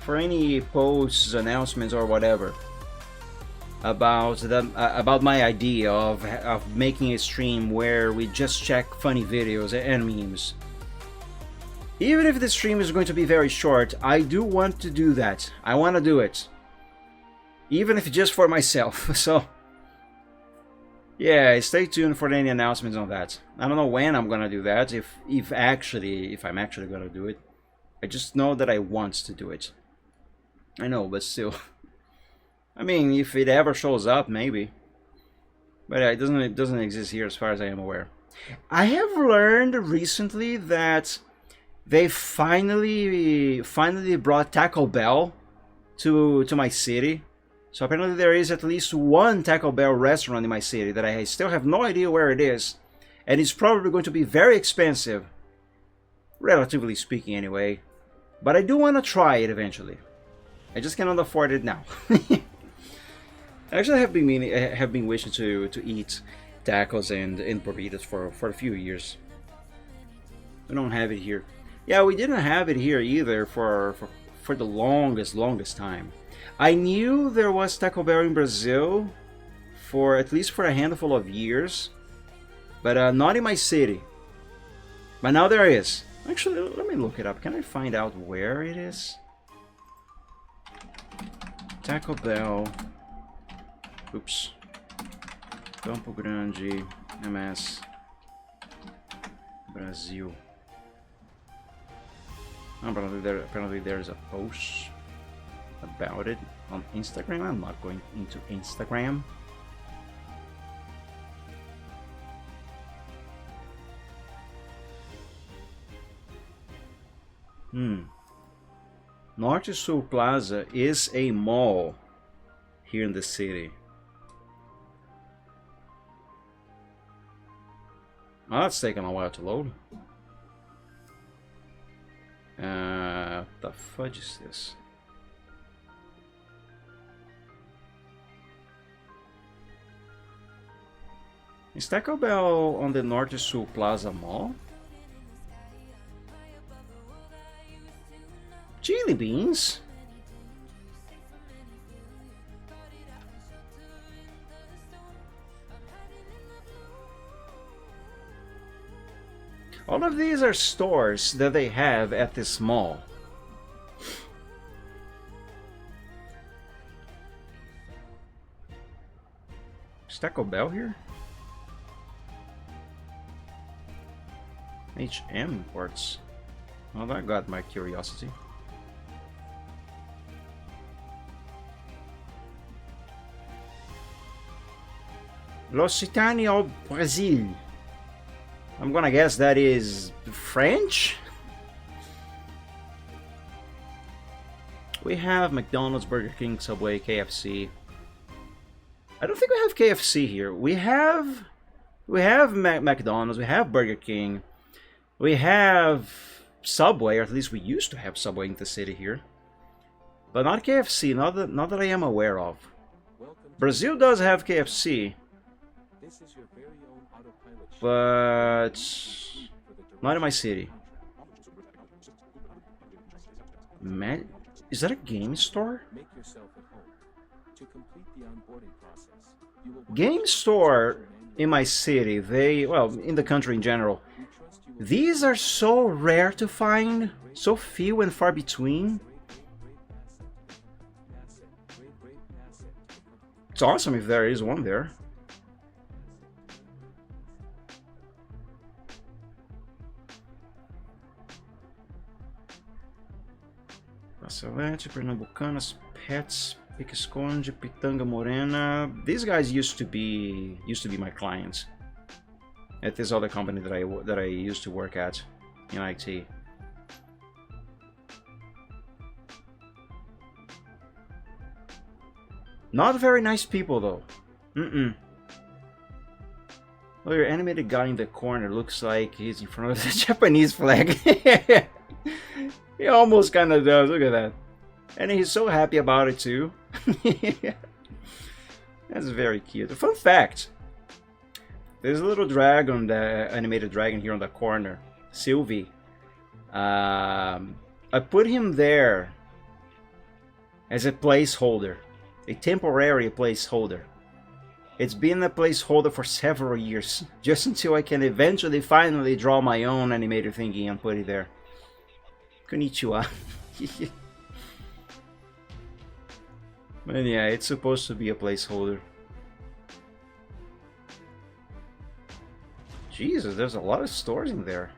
for any posts, announcements, or whatever about my idea of making a stream where we just check funny videos and memes. Even if this stream is going to be very short, I do want to do that. I want to do it. Even if just for myself. So, yeah, stay tuned for any announcements on that. I don't know when I'm gonna do that, if I'm actually gonna do it. I just know that I want to do it. I know, but still. I mean, if it ever shows up, maybe. But it doesn't exist here as far as I am aware. I have learned recently that they finally brought Taco Bell to my city. So apparently there is at least one Taco Bell restaurant in my city that I still have no idea where it is. And it's probably going to be very expensive. Relatively speaking anyway. But I do want to try it eventually. I just cannot afford it now. Actually, I have been wishing to eat tacos and burritos for a few years. We don't have it here. Yeah, we didn't have it here either for the longest time. I knew there was Taco Bell in Brazil for at least for a handful of years, but not in my city. But now there is. Actually, let me look it up. Can I find out where it is? Taco Bell. Oops. Campo Grande, MS, Brazil. Apparently there's a post about it on Instagram. I'm not going into Instagram. Norte Sul Plaza is a mall here in the city. Oh, that's taking a while to load. What the fudge is this? Is Taco Bell on the Norte Sul Plaza Mall? Chili beans? All of these are stores that they have at this mall. Is Taco Bell here? HM Imports. Well, that got my curiosity. L'Occitanie au Brasil. I'm gonna guess that is French? We have McDonald's, Burger King, Subway, KFC. I don't think we have KFC here. We have McDonald's, we have Burger King, we have Subway, or at least we used to have Subway in the city here. But not KFC, not that I am aware of. Brazil does have KFC. But not in my city. Man, is that a game store? Game store in my city, well, in the country in general, these are so rare to find, so few and far between. It's awesome if there is one there. Pastelete, Pernambucanas, Pets, Pique-Esconde, Pitanga Morena. These guys used to be my clients at this other company that I used to work at in IT. Not very nice people though. Well, your animated guy in the corner looks like he's in front of the Japanese flag. He almost kind of does. Look at that. And he's so happy about it too. That's very cute. A fun fact. There's a little dragon, the animated dragon here on the corner. Sylvie. I put him there as a placeholder. A temporary placeholder. It's been a placeholder for several years. Just until I can eventually finally draw my own animated thingy and put it there. Konnichiwa. But yeah, it's supposed to be a placeholder. Jesus, there's a lot of stores in there.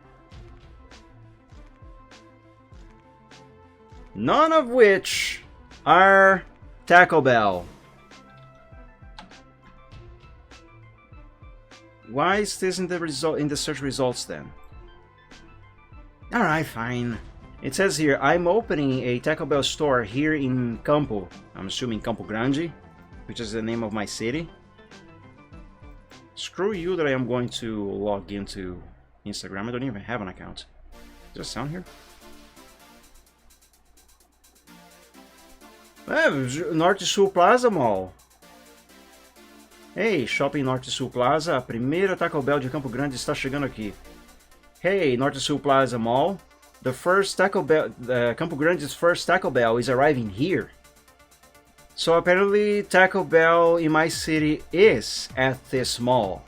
None of which are Taco Bell. Why is this in the search results then? Alright, fine. It says here, I'm opening a Taco Bell store here in Campo. I'm assuming Campo Grande, which is the name of my city. Screw you that I am going to log into Instagram. I don't even have an account. Is there a sound here? Norte Sul Plaza Mall. Hey, Shopping Norte Sul Plaza. A primeira Taco Bell de Campo Grande está chegando aqui. Hey, Norte Sul Plaza Mall. The first Taco Bell, Campo Grande's first Taco Bell is arriving here. So apparently Taco Bell in my city is at this mall.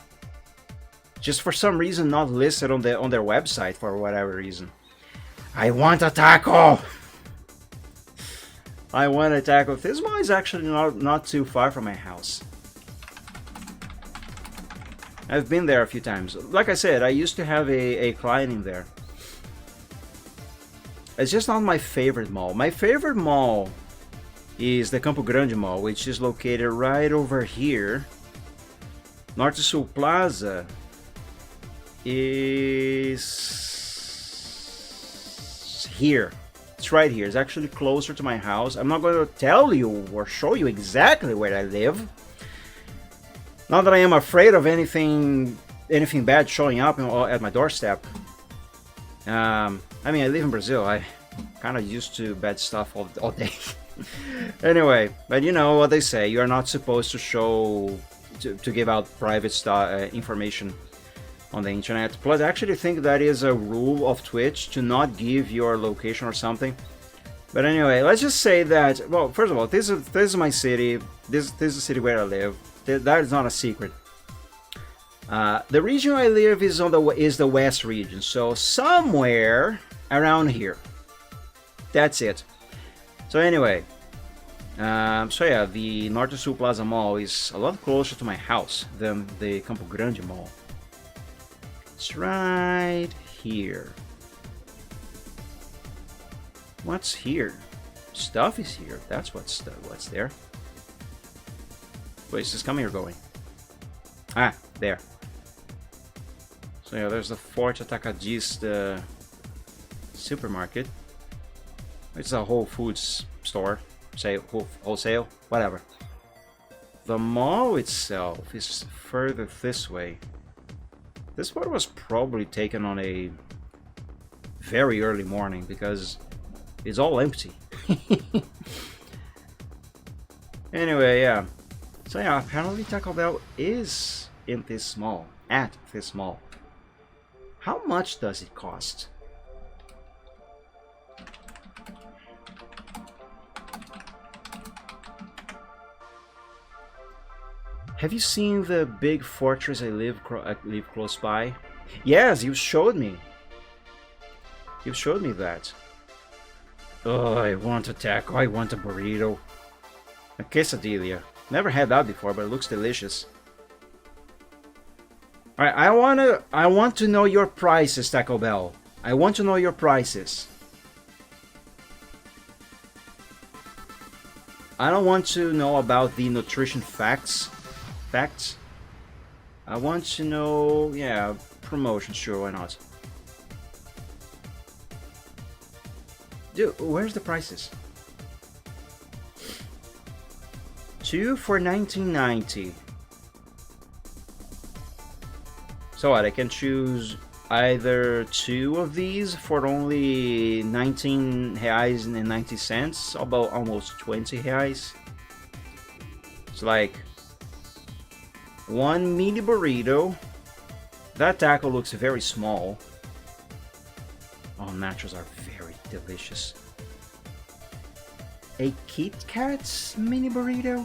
Just for some reason not listed on their website for whatever reason. I want a taco! I want a taco. This mall is actually not too far from my house. I've been there a few times. Like I said, I used to have a client in there. It's just not my favorite mall. My favorite mall is the Campo Grande Mall, which is located right over here. Norte Sul Plaza is here. It's right here. It's actually closer to my house. I'm not going to tell you or show you exactly where I live. Not that I am afraid of anything bad showing up at my doorstep. I mean, I live in Brazil. I kind of used to bad stuff all day. Anyway, but you know what they say. You are not supposed to to give out private information on the internet. Plus, I actually think that is a rule of Twitch to not give your location or something. But anyway, let's just say that, well, first of all, this is my city. This is the city where I live. That is not a secret. The region I live is the West region, so somewhere around here. That's it. So anyway, so yeah, the Norte Sul Plaza Mall is a lot closer to my house than the Campo Grande Mall. It's right here. What's here? Stuff is here. That's what's there. Wait, is this coming or going? Ah, there. So yeah, there's the Forte Atacadista supermarket. It's a Whole Foods store, say wholesale, whatever. The mall itself is further this way. This photo was probably taken on a very early morning because it's all empty. Anyway, yeah. So yeah, apparently Taco Bell is in this mall, at this mall. How much does it cost? Have you seen the big fortress I live close by? Yes, you showed me. You showed me that. Oh, I want a taco. I want a burrito. A quesadilla. Never had that before, but it looks delicious. Alright, I want to know your prices, Taco Bell. I want to know your prices. I don't want to know about the nutrition facts. I want to know, yeah, promotion, sure, why not? Dude, where's the prices? 2 for $19.90. So what, I can choose either 2 of these for only 19 reais and 90 cents, about almost 20 reais. It's like 1 mini burrito. That taco looks very small. Oh, nachos are very delicious. A Kit Kat mini burrito?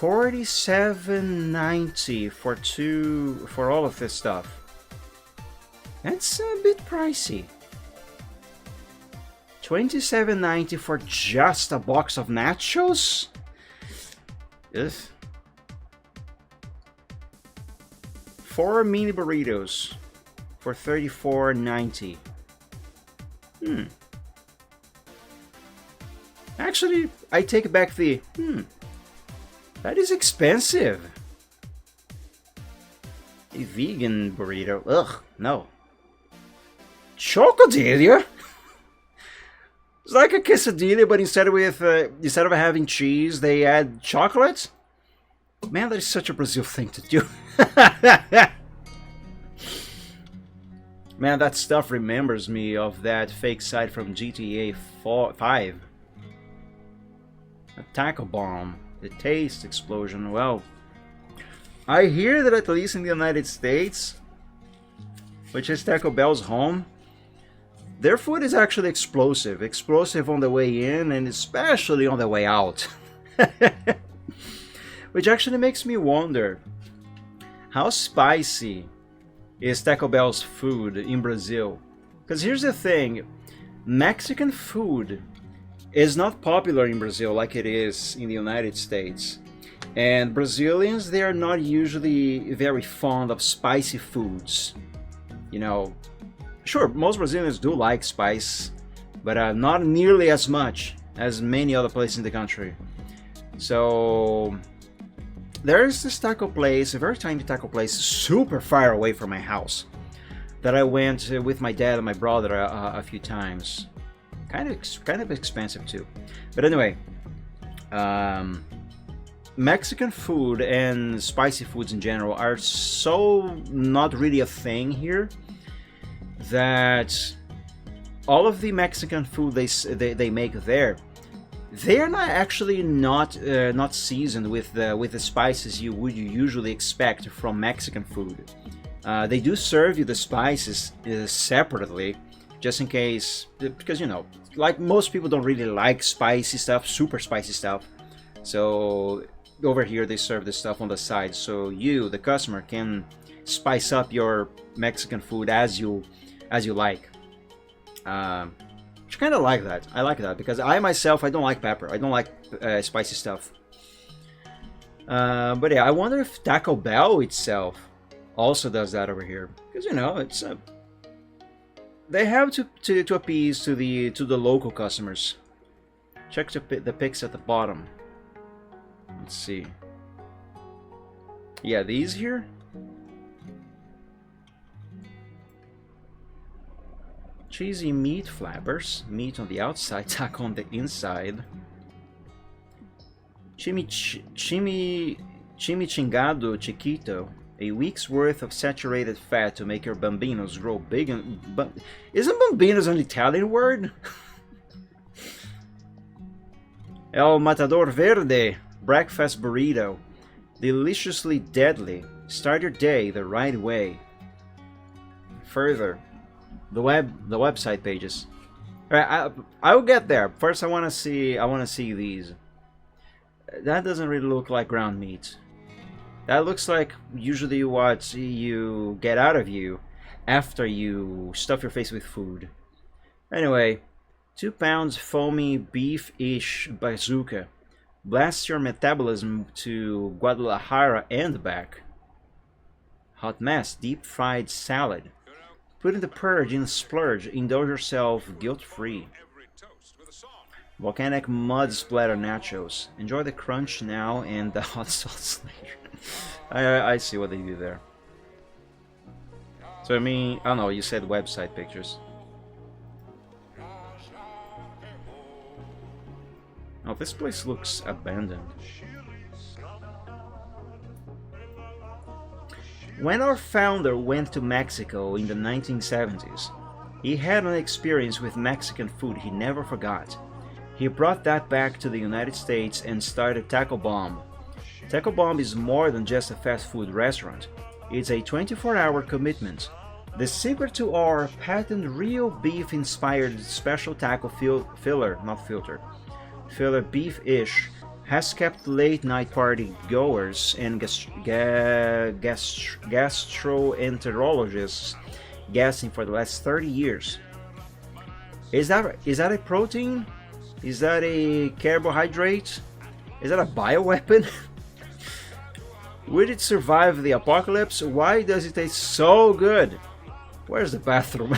$47.90 for all of this stuff. That's a bit pricey. $27.90 for just a box of nachos? Ugh. 4 mini burritos for $34.90. Actually, I take back the that is expensive. A vegan burrito. Ugh, no. Chocodillo? It's like a quesadilla, but instead of having cheese, they add chocolate? Man, that is such a Brazil thing to do. Man, that stuff remembers me of that fake site from GTA 5. A taco bomb. The taste explosion. Well, I hear that at least in the United States, which is Taco Bell's home, their food is actually explosive. Explosive on the way in and especially on the way out. Which actually makes me wonder, how spicy is Taco Bell's food in Brazil? Because here's the thing, Mexican food is not popular in Brazil like it is in the United States. And Brazilians, they are not usually very fond of spicy foods. You know, sure, most Brazilians do like spice, but not nearly as much as many other places in the country. So there's this taco place, a very tiny taco place, super far away from my house, that I went with my dad and my brother a few times. Kind of expensive too, but anyway, Mexican food and spicy foods in general are so not really a thing here that all of the Mexican food they make there, they are not actually not seasoned with the spices you would usually expect from Mexican food. They do serve you the spices separately, just in case, because you know, like most people don't really like spicy stuff, super spicy stuff. So over here they serve this stuff on the side, so you, the customer, can spice up your Mexican food as you like. Which kind of like that. I like that because I myself, I don't like pepper. I don't like spicy stuff. But yeah, I wonder if Taco Bell itself also does that over here, because you know, it's they have to appease to the local customers. Check the pics at the bottom. Let's see. Yeah, these here. Cheesy meat flappers, meat on the outside, taco on the inside. Chimichingado chiquito, a week's worth of saturated fat to make your bambinos grow big and... Isn't bambinos an Italian word? El Matador Verde, breakfast burrito. Deliciously deadly. Start your day the right way. Further, the website pages. I'll get there. First, I want to see these. That doesn't really look like ground meat. That looks like usually what you get out of you after you stuff your face with food. Anyway, 2 pounds foamy beef-ish bazooka. Blast your metabolism to Guadalajara and back. Hot mess, deep fried salad. Put in the purge and splurge, indulge yourself guilt-free. Volcanic mud splatter nachos. Enjoy the crunch now and the hot sauce later. I see what they do there. So I mean, I don't know, you said website pictures. Oh, this place looks abandoned. When our founder went to Mexico in the 1970s, he had an experience with Mexican food he never forgot. He brought that back to the United States and started Taco Bomb. Taco Bomb is more than just a fast food restaurant. It's a 24-hour commitment. The secret to our patent real beef-inspired special taco filler beef-ish has kept late night party goers and gastroenterologists guessing for the last 30 years. Is that a protein? Is that a carbohydrate? Is that a bioweapon? Would it survive the apocalypse? Why does it taste so good? Where's the bathroom?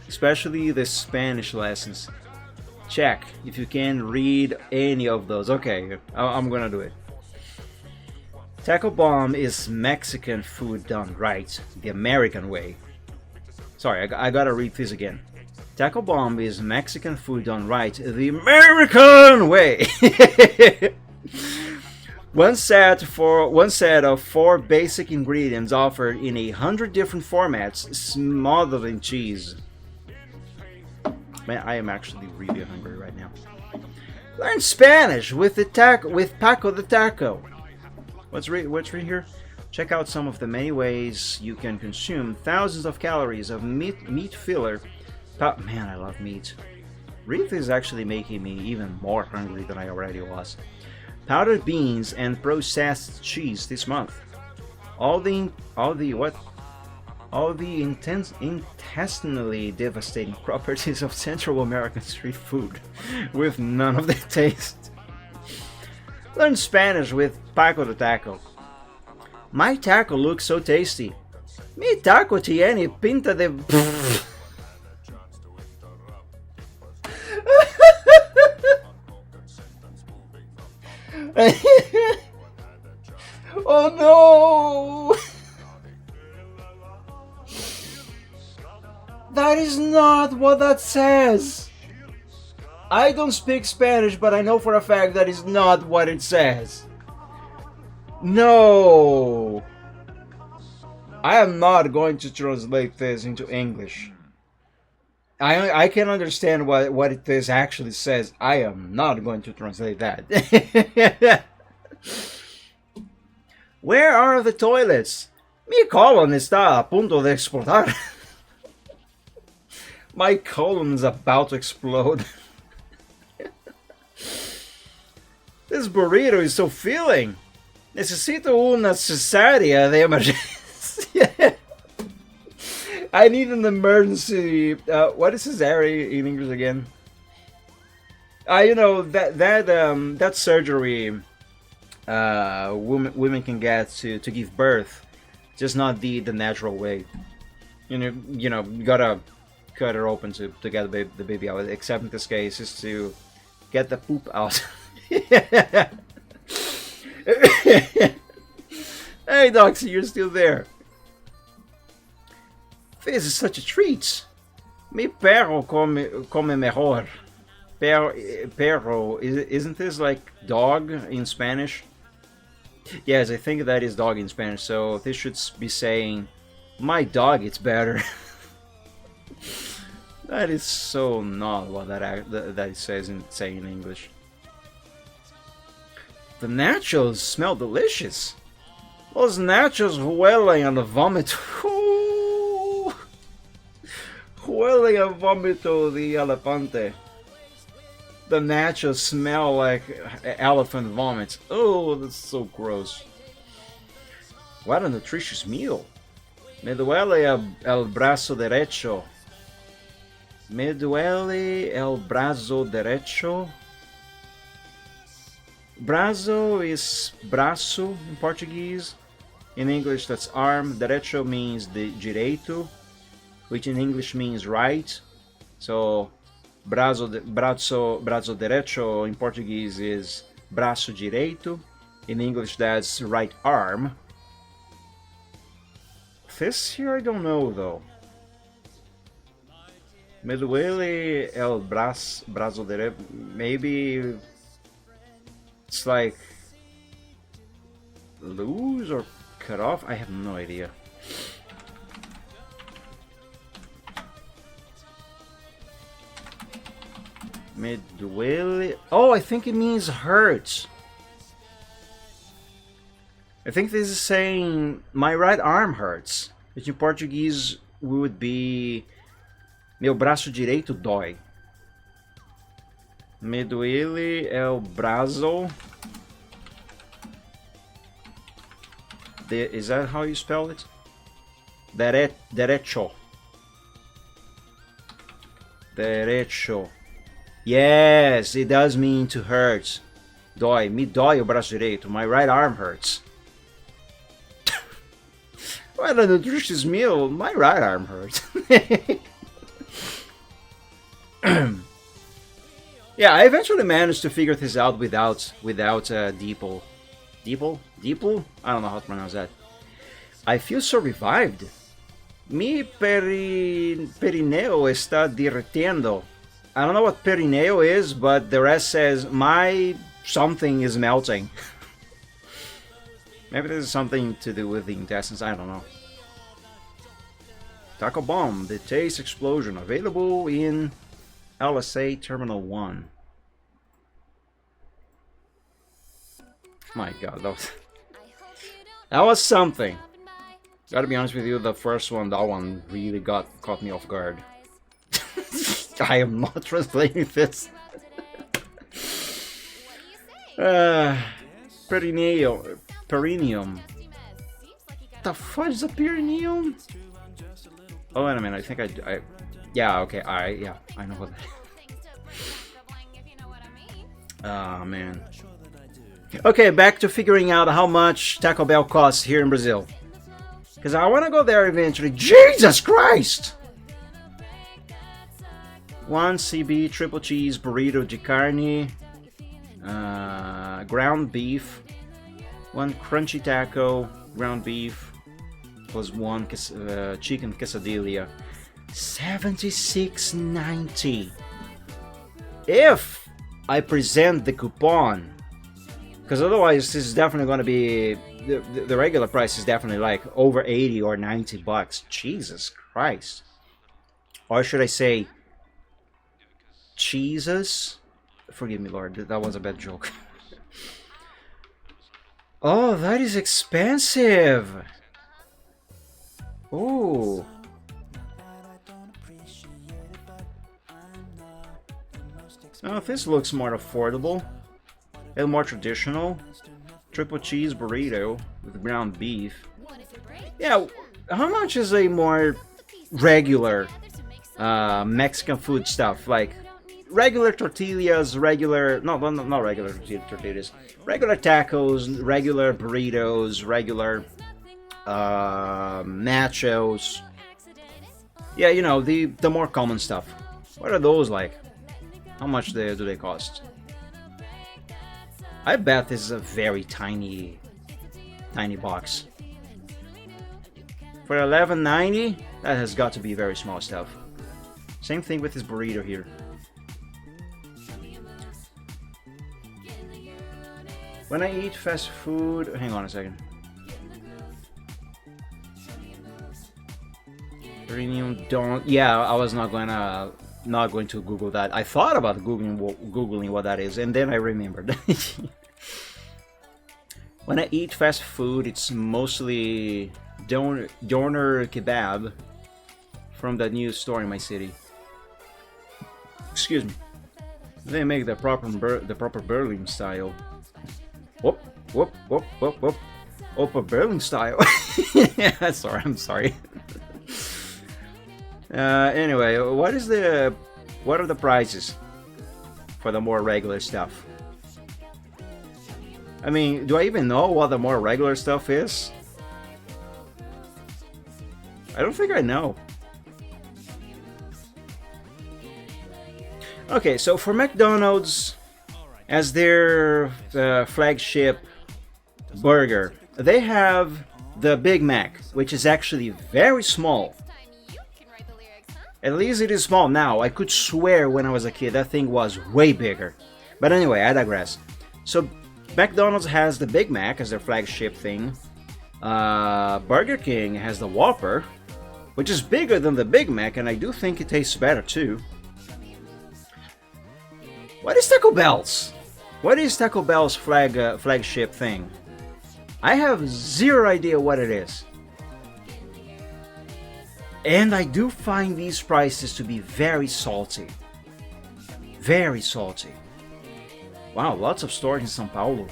Especially the Spanish lessons. Check if you can read any of those. Okay, I'm gonna do it. Taco Bomb is Mexican food done right, the American way. Sorry, I gotta read this again. Taco Bomb is Mexican food done right, the American way. One set of 4 basic ingredients offered in 100 different formats, smothered in cheese. Man, I am actually really hungry right now. Learn Spanish with Paco the Taco. What's right here? Check out some of the many ways you can consume thousands of calories of meat filler. Man, I love meat. Reef is actually making me even more hungry than I already was. Powdered beans and processed cheese this month. All the intestinally devastating properties of Central American street food, with none of the taste. Learn Spanish with Paco the Taco. My taco looks so tasty. Mi taco tiene pinta de... Oh no! That is not what that says! I don't speak Spanish, but I know for a fact that is not what it says. No! I am not going to translate this into English. I can understand what it is actually says. I am not going to translate that. Where are the toilets? Mi colon está a punto de explotar. My colon is about to explode. This burrito is so filling. Necesito una cesárea de emergencia. I need an emergency. What is cesárea in English again? You know that surgery women can get to give birth, just not the natural way. You know, you gotta cut her open to get the baby out. Except in this case, is to get the poop out. Hey, Doxy, you're still there. This is such a treat. Mi perro come mejor. Perro, isn't this like dog in Spanish? Yes, I think that is dog in Spanish, so this should be saying, my dog eats better. That is so not what that it says in English. The nachos smell delicious. Los nachos huelen a vomito. Huelen a vomito de elefante. The nachos smell like elephant vomit. Oh, that's so gross. What a nutritious meal. Me duele el brazo derecho. Me duele el brazo derecho. Brazo is braço in Portuguese. In English, that's arm. Derecho means the direito, which in English means right. So, brazo derecho in Portuguese is braço direito. In English, that's right arm. This here I don't know though. Me duele el brazo derecho. Maybe it's like lose or cut off? I have no idea. Me duele. Oh, I think it means hurt. I think this is saying my right arm hurts, which in Portuguese would be meu braço direito dói. Me duele el brazo. Is that how you spell it? Derecho. Derecho. Yes, it does mean to hurt. Dói. Me dói o braço direito. My right arm hurts. Well, a nutritious meal, my right arm hurts. Yeah, I eventually managed to figure this out without Deeple. Deeple? Deeple? I don't know how to pronounce that. I feel so revived. Mi perineo está derretiendo. I don't know what perineo is, but the rest says my something is melting. Maybe this is something to do with the intestines, I don't know. Taco Bomb, the Taste Explosion, available in LSA Terminal 1. My god, that was something. Gotta be honest with you, the first one, that one really caught me off guard. I am not translating this. Perineum. The fudge is a perineum? Oh, wait a minute, I think I yeah, okay, yeah, I know what that is. Oh, man. Okay, back to figuring out how much Taco Bell costs here in Brazil. Because I want to go there eventually. Jesus Christ! 1 CB triple cheese burrito de carne, ground beef, 1 crunchy taco, ground beef, plus 1 chicken quesadilla. $76.90 if I present the coupon, because otherwise this is definitely going to be the regular price is definitely like over 80 or 90 bucks. Jesus Christ. Or should I say Jesus? Forgive me, Lord, that was a bad joke. Oh, that is expensive. Ooh. Oh, this looks more affordable and more traditional. Triple cheese burrito with ground beef. Yeah, how much is a more regular Mexican food stuff? Like regular tortillas, not regular tortillas, regular tacos, regular burritos, regular nachos. Yeah, you know, the more common stuff. What are those like? How much do they cost? I bet this is a very tiny box. For $11.90, that has got to be very small stuff. Same thing with this burrito here. When I eat fast food, hang on a second. Premium don't. Yeah, I was not going to Google that. I thought about googling what that is, and then I remembered. When I eat fast food, it's mostly Doner Kebab from that new store in my city. Excuse me. They make the proper Berlin style. Whoop. Opa Berlin style. Sorry, I'm sorry. Anyway, what are the prices for the more regular stuff? I mean, do I even know what the more regular stuff is? I don't think I know. Okay, so for McDonald's, as their flagship burger, they have the Big Mac, which is actually very small. At least it is small now. I could swear when I was a kid that thing was way bigger. But anyway, I digress. So McDonald's has the Big Mac as their flagship thing. Burger King has the Whopper, which is bigger than the Big Mac, and I do think it tastes better too. What is Taco Bell's? What is Taco Bell's flagship thing? I have zero idea what it is. And I do find these prices to be very salty. Very salty. Wow, lots of stores in São Paulo.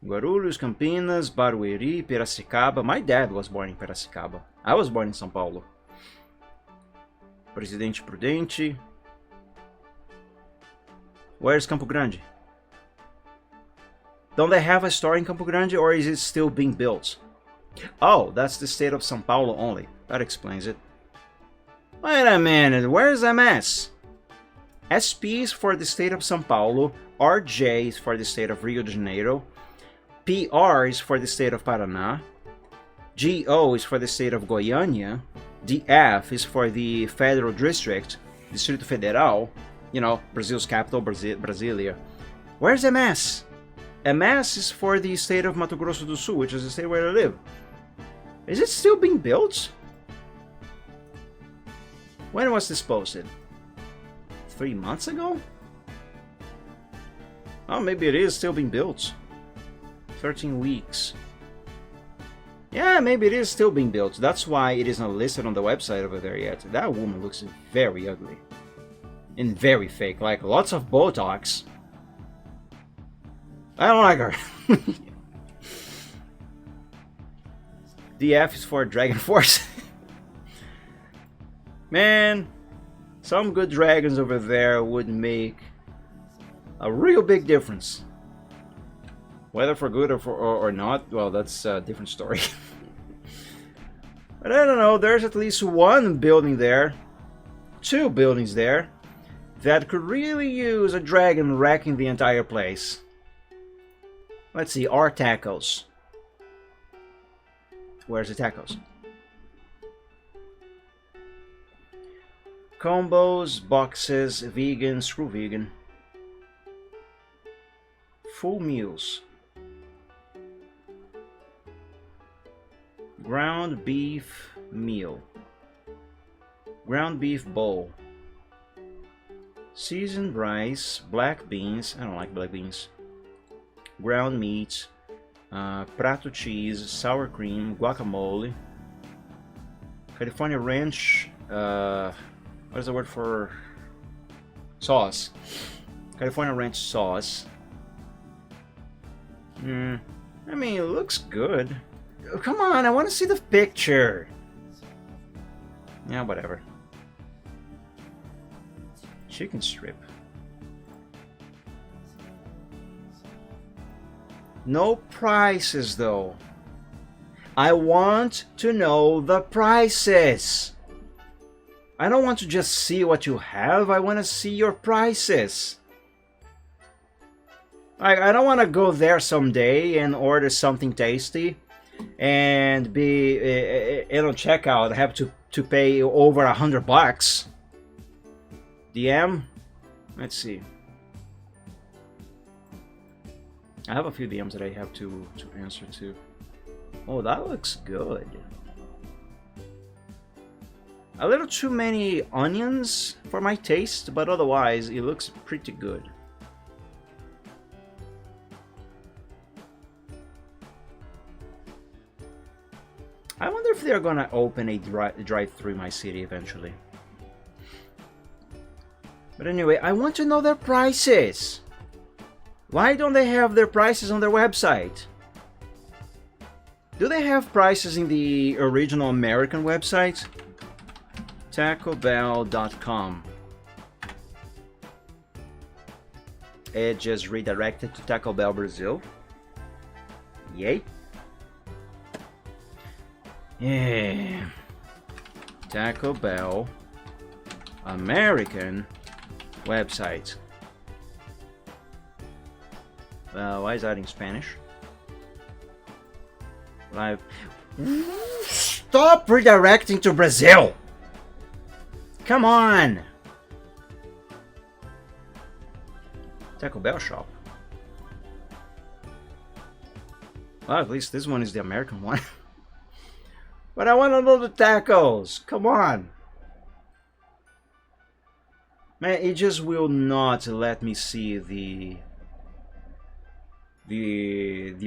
Guarulhos, Campinas, Barueri, Piracicaba. My dad was born in Piracicaba. I was born in São Paulo. Presidente Prudente. Where's Campo Grande? Don't they have a store in Campo Grande, or is it still being built? Oh, that's the state of São Paulo only. That explains it. Wait a minute, where's MS? SP is for the state of São Paulo, RJ is for the state of Rio de Janeiro, PR is for the state of Paraná, GO is for the state of Goiânia, DF is for the Federal District, Distrito Federal, you know, Brazil's capital, Brasilia. Where's MS? MS is for the state of Mato Grosso do Sul, which is the state where I live. Is it still being built? When was this posted? 3 months ago? Oh, maybe it is still being built. 13 weeks. Yeah, maybe it is still being built. That's why it is not listed on the website over there yet. That woman looks very ugly. And very fake, like lots of Botox. I don't like her. DF is for Dragon Force. Man, some good dragons over there would make a real big difference. Whether for good or not, well, that's a different story. But I don't know, there's at least one building there, 2 buildings there, that could really use a dragon wrecking the entire place. Let's see, our tacos. Where's the tacos? Combos, boxes, vegan, screw vegan. Full meals. Ground beef meal. Ground beef bowl. Seasoned rice, black beans. I don't like black beans. Ground meat. Prato cheese, sour cream, guacamole. California ranch. What is the word for sauce? California ranch sauce. I mean, it looks good. Come on, I want to see the picture. Yeah, whatever. Chicken strip. No prices though. I want to know the prices. I don't want to just see what you have, I want to see your prices. I don't want to go there someday and order something tasty and be on checkout have to pay over $100. DM? Let's see. I have a few DMs that I have to answer to. Oh, that looks good. A little too many onions for my taste, but otherwise it looks pretty good. I wonder if they're gonna open a drive-thru in my city eventually. But anyway, I want to know their prices. Why don't they have their prices on their website? Do they have prices in the original American website? TacoBell.com. It just redirected to Taco Bell Brazil. Yay. Yeah. Taco Bell American website. Why is that in Spanish? Live. Stop redirecting to Brazil! Come on! Taco Bell shop. Well, at least this one is the American one. But I want to know the tacos. Come on. Man, it just will not let me see the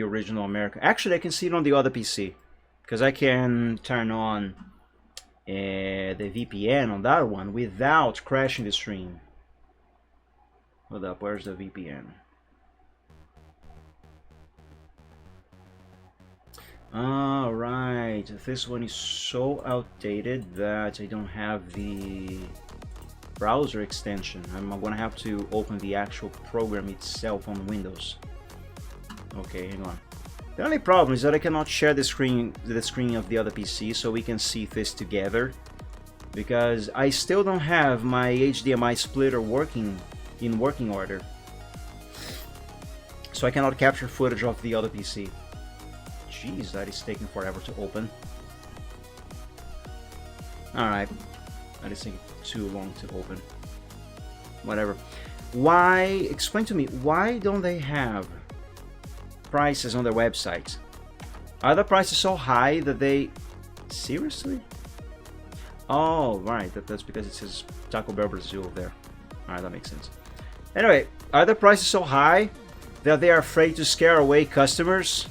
original American. Actually, I can see it on the other PC because I can turn on the VPN on that one without crashing the stream. Hold up, where's the VPN? Alright, this one is so outdated that I don't have the browser extension. I'm gonna have to open the actual program itself on Windows. Okay, hang on. The only problem is that I cannot share the screen of the other PC so we can see this together, because I still don't have my HDMI splitter working in working order. So I cannot capture footage of the other PC. Jeez, that is taking forever to open. Alright. That is taking too long to open. Whatever. Why, explain to me, why don't they have prices on their website? Are the prices so high that they... Seriously? Oh, right, that's because it says Taco Bell Brazil there. Alright, that makes sense. Anyway, are the prices so high that they are afraid to scare away customers?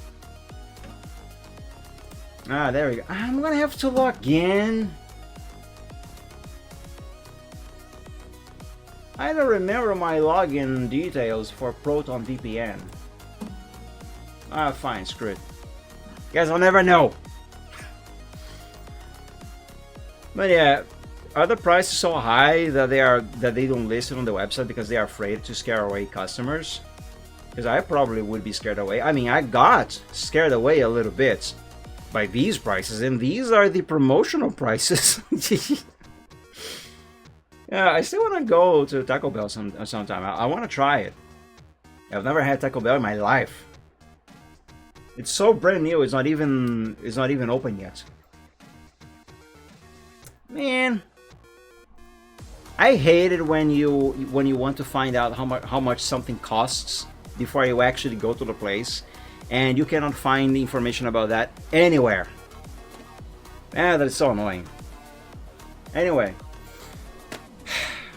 Ah, there we go. I'm gonna have to log in. I don't remember my login details for Proton VPN. Ah, fine, screw it. Guess I'll never know. But yeah, are the prices so high that they don't list it on the website because they are afraid to scare away customers? Because I probably would be scared away. I mean, I got scared away a little bit by these prices, and these are the promotional prices. Yeah, I still want to go to Taco Bell sometime. I want to try it. I've never had Taco Bell in my life. It's so brand new. It's not even open yet. Man, I hate it when you want to find out how much something costs before you actually go to the place, and you cannot find the information about that anywhere. Ah, that is so annoying. Anyway,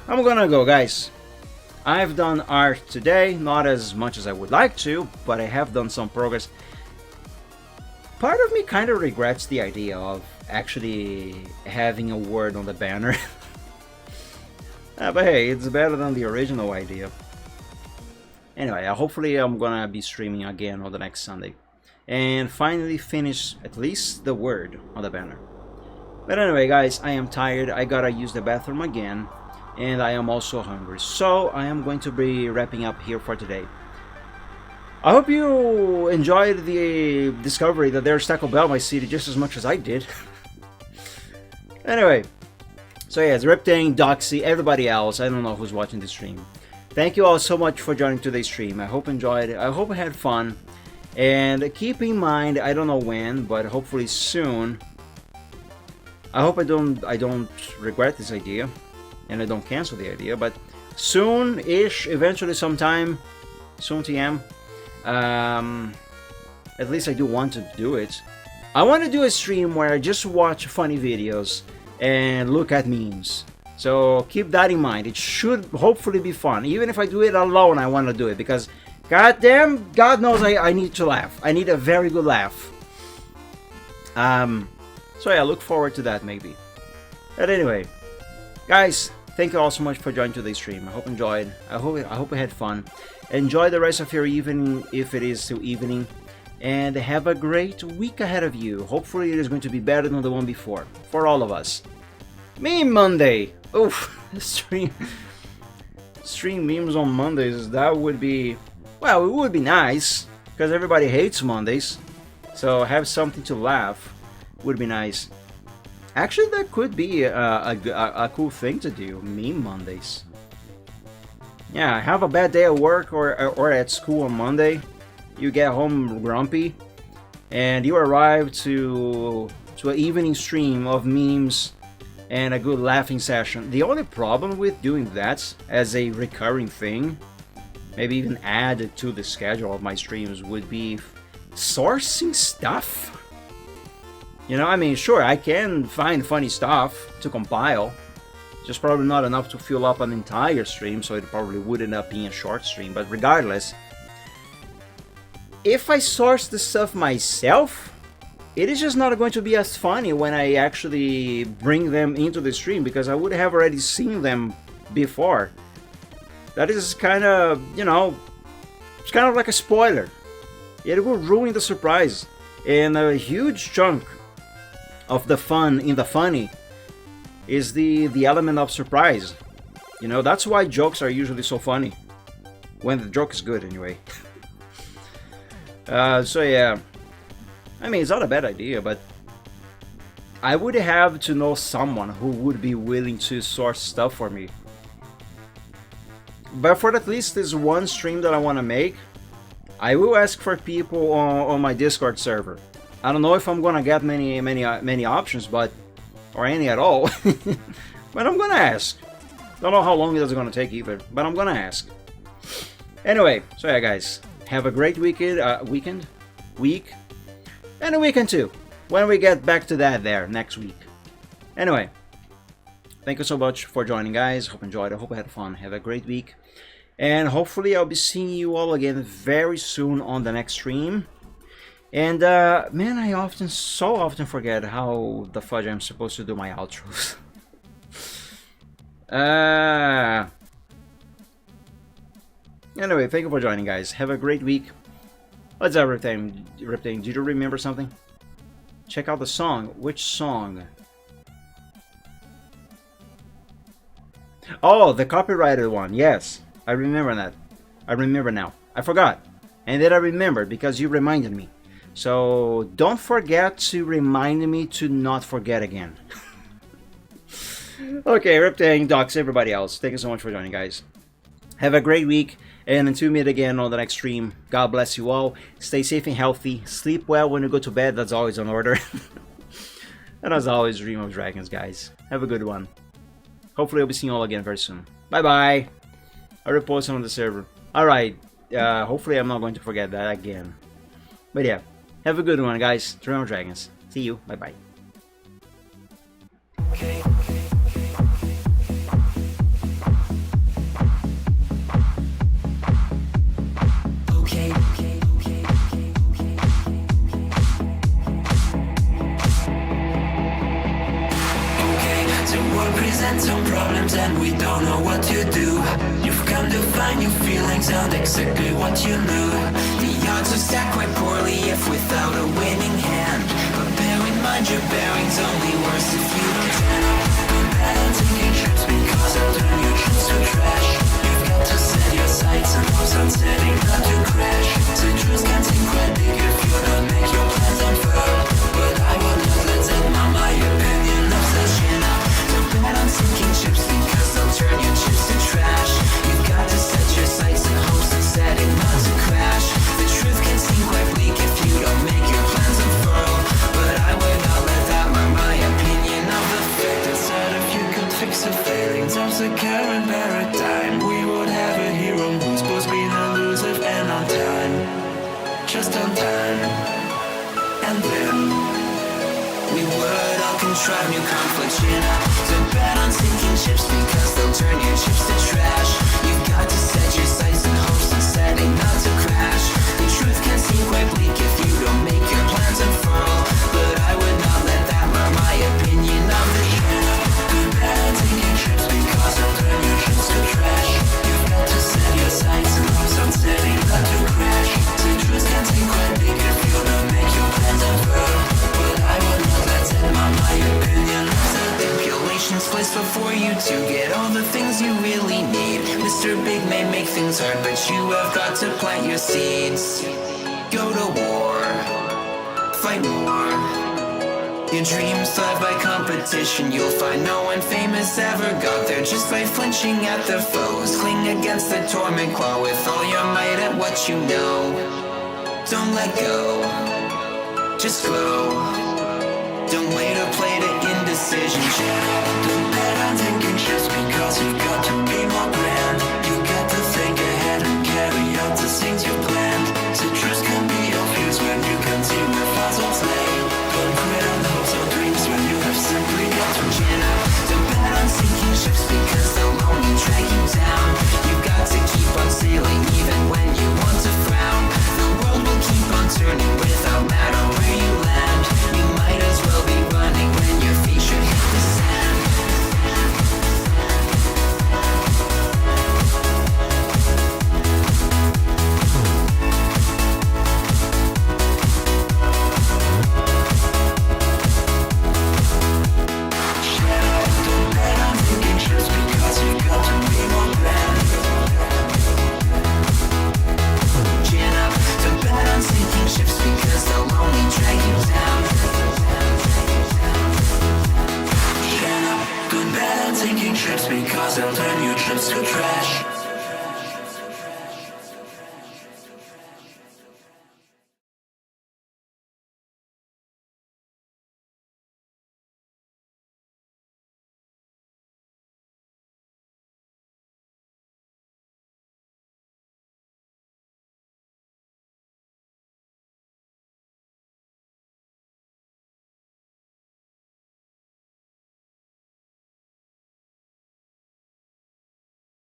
I'm gonna go, guys. I've done art today, not as much as I would like to, but I have done some progress. Part of me kind of regrets the idea of actually having a word on the banner. But hey, it's better than the original idea. Anyway, hopefully I'm gonna be streaming again on the next Sunday and finally finish at least the word on the banner. But anyway, guys, I am tired. I gotta use the bathroom again, and I am also hungry, so I am going to be wrapping up here for today. I hope you enjoyed the discovery that there's Taco Bell in my city just as much as I did. Anyway, so yeah, it's Riptang, Doxy, everybody else. I don't know who's watching the stream. Thank you all so much for joining today's stream. I hope you enjoyed it. I hope you had fun. And keep in mind, I don't know when, but hopefully soon. I hope I don't regret this idea, and I don't cancel the idea. But soon-ish, eventually, sometime, soon TM. At least I do want to do it. I want to do a stream where I just watch funny videos and look at memes. So keep that in mind. It should hopefully be fun. Even if I do it alone, I want to do it because God knows I need to laugh. I need a very good laugh. So yeah, look forward to that maybe. But anyway, guys, thank you all so much for joining today's stream. I hope you enjoyed. I hope you had fun. Enjoy the rest of your evening if it is still evening. And have a great week ahead of you. Hopefully it is going to be better than the one before. For all of us. Meme Monday! Oof, stream memes on Mondays, that would be... Well, it would be nice. Because everybody hates Mondays. So have something to laugh would be nice. Actually, that could be a cool thing to do. Meme Mondays. Yeah, have a bad day at work or at school on Monday. You get home grumpy, and you arrive to an evening stream of memes and a good laughing session. The only problem with doing that as a recurring thing, maybe even add it to the schedule of my streams, would be sourcing stuff. You know, I mean, sure, I can find funny stuff to compile. Just probably not enough to fill up an entire stream, so it probably would end up being a short stream. But regardless, if I source the stuff myself, it is just not going to be as funny when I actually bring them into the stream, because I would have already seen them before. that is kind of, it's kind of like a spoiler. It will ruin the surprise. And a huge chunk of the fun in the funny is the element of surprise. That's why jokes are usually so funny. When the joke is good, anyway. So yeah. I mean, it's not a bad idea, but I would have to know someone who would be willing to source stuff for me. But for at least this one stream that I want to make, I will ask for people on my Discord server. I don't know if I'm gonna get many options, or any at all. But I'm gonna ask. Don't know how long it's gonna take either, but I'm gonna ask. Anyway, so yeah, guys, have a great week, and a weekend too. When we get back to that there next week. Anyway, thank you so much for joining, guys. Hope you enjoyed. I hope you had fun. Have a great week. And hopefully I'll be seeing you all again very soon on the next stream. And man, I so often forget how the fudge I'm supposed to do my outros. Anyway, thank you for joining, guys. Have a great week. What's up, Riptane? Did you remember something? Check out the song. Which song? Oh, the copyrighted one. Yes, I remember that. I remember now. I forgot. And then I remembered because you reminded me. So don't forget to remind me to not forget again. Okay, Riptane, Docs, everybody else. Thank you so much for joining, guys. Have a great week. And until we meet again on the next stream, God bless you all. Stay safe and healthy. Sleep well when you go to bed. That's always in order. And as always, dream of dragons, guys. Have a good one. Hopefully I'll be seeing you all again very soon. Bye-bye. I repost on the server. Alright. Hopefully I'm not going to forget that again. But yeah. Have a good one, guys. Dream of dragons. See you. Bye-bye. Present some problems and we don't know what to do. You've come to find your feelings and exactly what you knew. The odds are stacked quite poorly if without a winning hand. But bear in mind your bearing's only worse if you pretend. Go bad on taking trips because I'll turn your trips to trash. You've got to set your sights and hopes on setting not to crash. The truth can seem quite big if you don't make your plans unfurl. But I will not let that numb my opinion of such bad on sinking ships because they'll turn your chips to trash. You've got to set your sights and hopes and setting not to crash. The truth can seem quite bleak if you don't make your plans unfurl. But I would not let that mark my opinion of the fact that said if you could fix the failings of the current paradigm, we would have a hero who's both been elusive and on time. Just on time. And then we would all contrive new conflicts, to bet on sinking ships because they'll turn your chips to trash. You've got to set your sights and hopes and setting not to crash. The truth can seem quite bleak if you don't make your plans unfurl. But I would not let that mark my opinion of the show. To bet on sinking ships because they'll turn your chips to trash. You've got to set your sights and hopes on setting not to crash. The truth can seem quite bleak if you don't make your plans unfurl. But I would not let that mark my opinion of the stipulations placed before you to get all the things you really need. Mr. Big may make things hard, but you have got to plant your seeds. Go to war, fight more. Your dreams thrive by competition. You'll find no one famous ever got there just by flinching at their foes. Cling against the torment claw with all your might at what you know. Don't let go, just grow. Don't wait or play to indecision. Don't bet on taking shifts because you've got to be more grand. You got to think ahead and carry out the things you planned. The truth can be obvious when you can see where puzzles lay. Don't quit on hopes or dreams when you have simply got to jam. Don't bet on sinking ships because